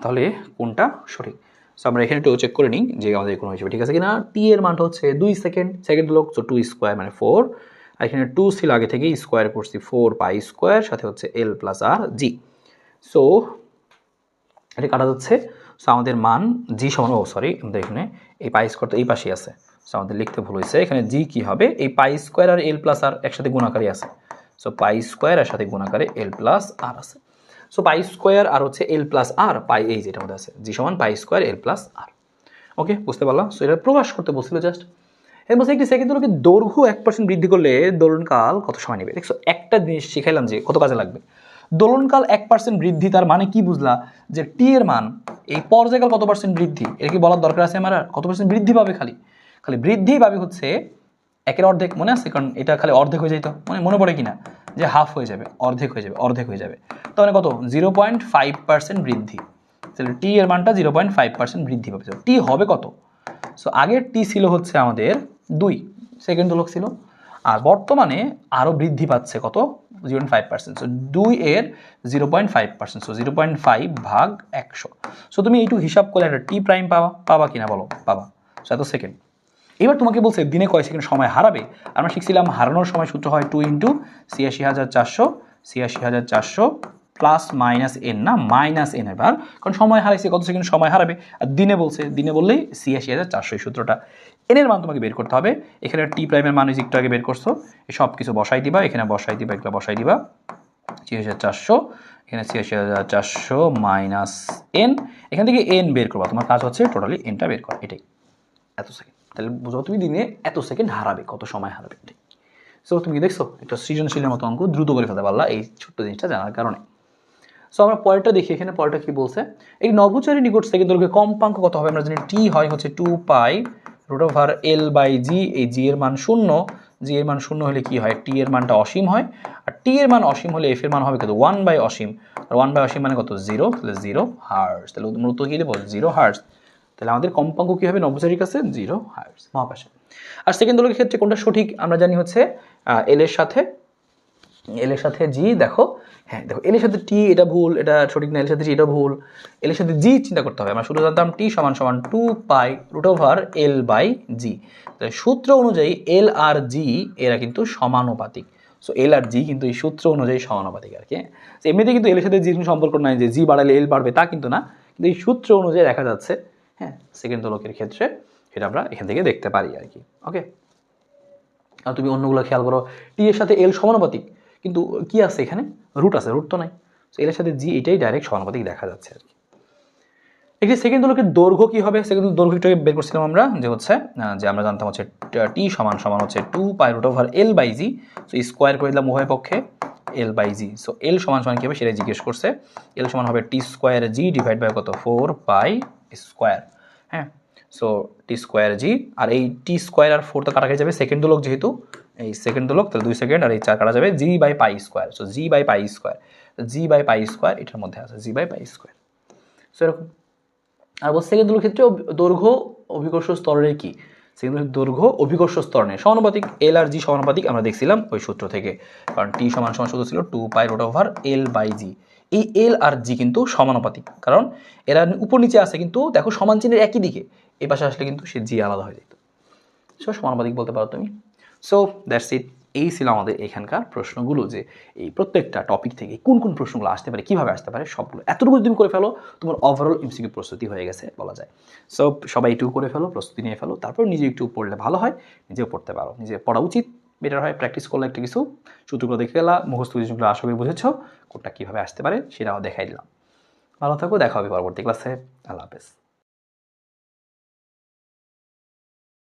তাহলে কোনটা সঠিক। সো আমরা এখানে একটু চেক করে নিই যে আমাদের কোনো হিসেবে ঠিক আছে কিনা। টি এর মানটা হচ্ছে 2 সেকেন্ড, সেকেন্ড লোক, সো 2² মানে 4, আর এখানে 2 ছিল আগে থেকেই স্কোয়ার করছি 4π² সাথে হচ্ছে L+r g। সো এটা কাটা যাচ্ছে। সো আমাদের মান জি সমান, ও সরি আমাদের এখানে এই পাই স্কোয়ার তো এই পাশেই আছে, সো আমাদের লিখতে ভুল হয়েছে। এখানে জি কি হবে, এই পাই স্কোয়ার আর এল প্লাস আর একসাথে গুণাকারই আছে। সো পাই স্কোয়ার আর সাথে গুণাকারে এল প্লাস আর আছে। সো পাই স্কোয়ার আর হচ্ছে এল প্লাস আর, পাই এই যেটা মধ্যে আছে জি সমান পাই স্কোয়ার এল প্লাস আর। ওকে, বুঝতে পারলাম। সো এটা প্রকাশ করতে বলছিল জাস্ট। এর মধ্যে একটি সেকেন্ড দোলকের দৈর্ঘ্য 1% বৃদ্ধি করলে দোলনকাল কত সময় নেবে। দেখছো, একটা জিনিস শিখাইলাম যে কত কাজে লাগবে। দোলনকাল 1% বৃদ্ধি, তার মানে কি বুঝলা, যে টি এর মান এই পর্যায়কাল কত পার্সেন্ট বৃদ্ধি, এটা কি বলার দরকার আছে আমার? আর কত পার্সেন্ট বৃদ্ধি পাবে, খালি খালি বৃদ্ধি পাবে হচ্ছে একের অর্ধেক, মনে আছে? কারণ এটা খালি অর্ধেক হয়ে যাইতো, মনে পড়ে কিনা, যে হাফ হয়ে যাবে, অর্ধেক হয়ে যাবে, অর্ধেক হয়ে যাবে। তার মানে কত, 0.5% বৃদ্ধি। তাহলে টি এর মানটা 0.5% বৃদ্ধি পাবে। টি হবে কত? সো আগের টি ছিল হচ্ছে আমাদের 2 সেকেন্ড দোলক ছিল, আর বর্তমানে আরও বৃদ্ধি পাচ্ছে কত, 0.5%। সো 2 এর 0.5%, সো 0.5 ভাগ 100। সো তুমি এইটু হিসাব করলে একটা টি প্রাইম পাবা কিনা বলো? পাবা। সো এত সেকেন্ড। এবার তোমাকে বলছে দিনে কয় সেকেন্ড সময় হারাবে। আমরা শিখছিলাম হারানোর সময় সূত্র হয় 2 ইন্টু 86,400 প্লাস মাইনাস এন, না মাইনাস এন এবার, কারণ সময় হারাইছে, কত সেকেন্ড সময় হারাবে। আর দিনে বলছে, দিনে বললেই 86,400 এই সূত্রটা। এন এর মান তোমাকে বের করতে হবে। এখানে টি প্রাইমের মান একটু আগে বের করছো, সব কিছু বসাই দিবা, এখানে বসাই দিবা, এগুলো বসাই দিবা। 86,400, এখানে 86,400 মাইনাস এন, এখান থেকে এন বের করবা। তোমার কাজ হচ্ছে টোটালি এনটা বের করা, এটাই। এত সেকেন্ড, তাহলে বুঝো তুমি দিনে এত সেকেন্ড হারাবে, কত সময় হারাবে এটাই। সো তুমি কি দেখছো, একটা সৃজনশীলের মতো অঙ্ক দ্রুত করে ফেলতে পারলা এই ছোট্ট জিনিসটা জানার কারণে। সো আমরা পরেরটা দেখি, এখানে পরেরটা কি বলছে। এই নভোচারী নিকট সেকেন্ড দৈর্ঘ্যের কম্পাঙ্ক কত হবে? আমরা জানি টি হয় হচ্ছে 2 pi root over L by জি। এই জি এর মান 0, জি এর মান 0 হলে কি হয়, টি এর মানটা অসীম হয়। আর টি এর মান অসীম হলে এফ এর মান হবে কত, 1 বাই অসীম। আর 1 বাই অসীম মানে কত, 0। তাহলে 0 হার্টজ। তাহলে মূলত কি দেবো, 0 হার্টজ। তাহলে আমাদের কম্পাঙ্ক কি হবে নভোচারীর কাছে, 0 হার্টজ মহাকাশে। আর সেকেন্ড দোলকের ক্ষেত্রে কোনটা সঠিক আমরা জানি হচ্ছে এল এর সাথে জি। দেখো, হ্যাঁ দেখো, এল এর সাথে টি এটা ভুল, এটা সঠিক না। এল এর সাথে টি এটা ভুল, এল এর সাথে জি চিন্তা করতে হবে। আমরা শুধু জানতাম টি সমান সমান 2 pi root over L by জি। তাহলে সূত্র অনুযায়ী এল আর জি এরা কিন্তু সমানুপাতিক। সো এল আর জি কিন্তু এই সূত্র অনুযায়ী সমানুপাতিক আর কি। এমনিতে কিন্তু এল এর সাথে জি কোনো সম্পর্ক নাই যে জি বাড়ালে এল বাড়বে, তা কিন্তু না। কিন্তু এই সূত্র অনুযায়ী দেখা যাচ্ছে, হ্যাঁ, সেকেন্ড দোলকের ক্ষেত্রে এটা আমরা এখান থেকে দেখতে পারি আর কি। ওকে, আর তুমি অন্যগুলো খেয়াল করো, টি এর সাথে এল সমানুপাতিক, কিন্তু কি আছে এখানে, রুট আছে, রুট তো নাই। সো এর সাথে জি এটাই ডাইরেক্ট সমানুপাতিক দেখা যাচ্ছে আর কি। একটি সেকেন্ড দোলকের দৈর্ঘ্য কি হবে? সেকেন্ড দৈর্ঘ্যটাকে বের করছিলাম আমরা, যে হচ্ছে যে আমরা জানতাম হচ্ছে টি সমান সমান হচ্ছে 2 pi root over L by g. So square করে দিলাম উভয় পক্ষে, এল বাই জি। সো এল সমান সমান কি হবে সেটাই জিজ্ঞেস করছে। এল সমান হবে টি স্কোয়ার জি ডিভাইড বাই কত, 4 পাই স্কোয়ার। হ্যাঁ, সো টি স্কোয়ার জি, আর এই টি স্কোয়ার আর 4 তো কাটাকাটি যাবে, সেকেন্ড দোলক যেহেতু, এই সেকেন্ড দোলক, তাহলে 2 সেকেন্ড, আর এই 4 কাটা যাবে, g by pi square. So g by pi square, g by pi square এটার মধ্যে আছে, g by pi square. So এরকম। আর সেকেন্ড দোলকের ক্ষেত্রে দৈর্ঘ্য অভিকর্ষ স্তরের কি, সেকেন্ড দোলকের দৈর্ঘ্য অভিকর্ষ স্তরের সমানুপাতিক। এল আর জি সমানুপাতিক আমরা দেখছিলাম ওই সূত্র থেকে, কারণ টি সমান সমান সূত্র ছিল 2 pi root over L by জি। এই এল আর জি কিন্তু সমানুপাতিক, কারণ এরা উপর নিচে আছে, কিন্তু দেখো সমান চিহ্নের একই দিকে, এই পাশে আসলে কিন্তু সে জি আলাদা হয়ে যেত। সো সমানুপাতিক বলতে পারো তুমি। সো দ্যাটস ইট। এই ছিল আমাদের এখানকার প্রশ্নগুলো, যে এই প্রত্যেকটা টপিক থেকে কোন কোন প্রশ্নগুলো আসতে পারে, কীভাবে আসতে পারে, সবগুলো এতটুকু তুমি করে ফেলো, তোমার ওভারঅল এমসিকিউ প্রস্তুতি হয়ে গেছে বলা যায়। সো সবাই একটু করে ফেলো, প্রস্তুতি নিয়ে ফেলো, তারপর নিজে একটু পড়লে ভালো হয়, নিজেও পড়তে পারো, নিজে পড়া উচিত, বেটার হয়। প্র্যাকটিস করলে একটা কিছু সূত্রগুলো দেখে গেলা, মুখস্থ যেগুলো আশা করি বুঝেছো, কোনটা কীভাবে আসতে পারে সেটাও দেখাই দিলাম। ভালো থাকো, দেখা হবে পরবর্তী ক্লাসে। আল্লাহ হাফেজ।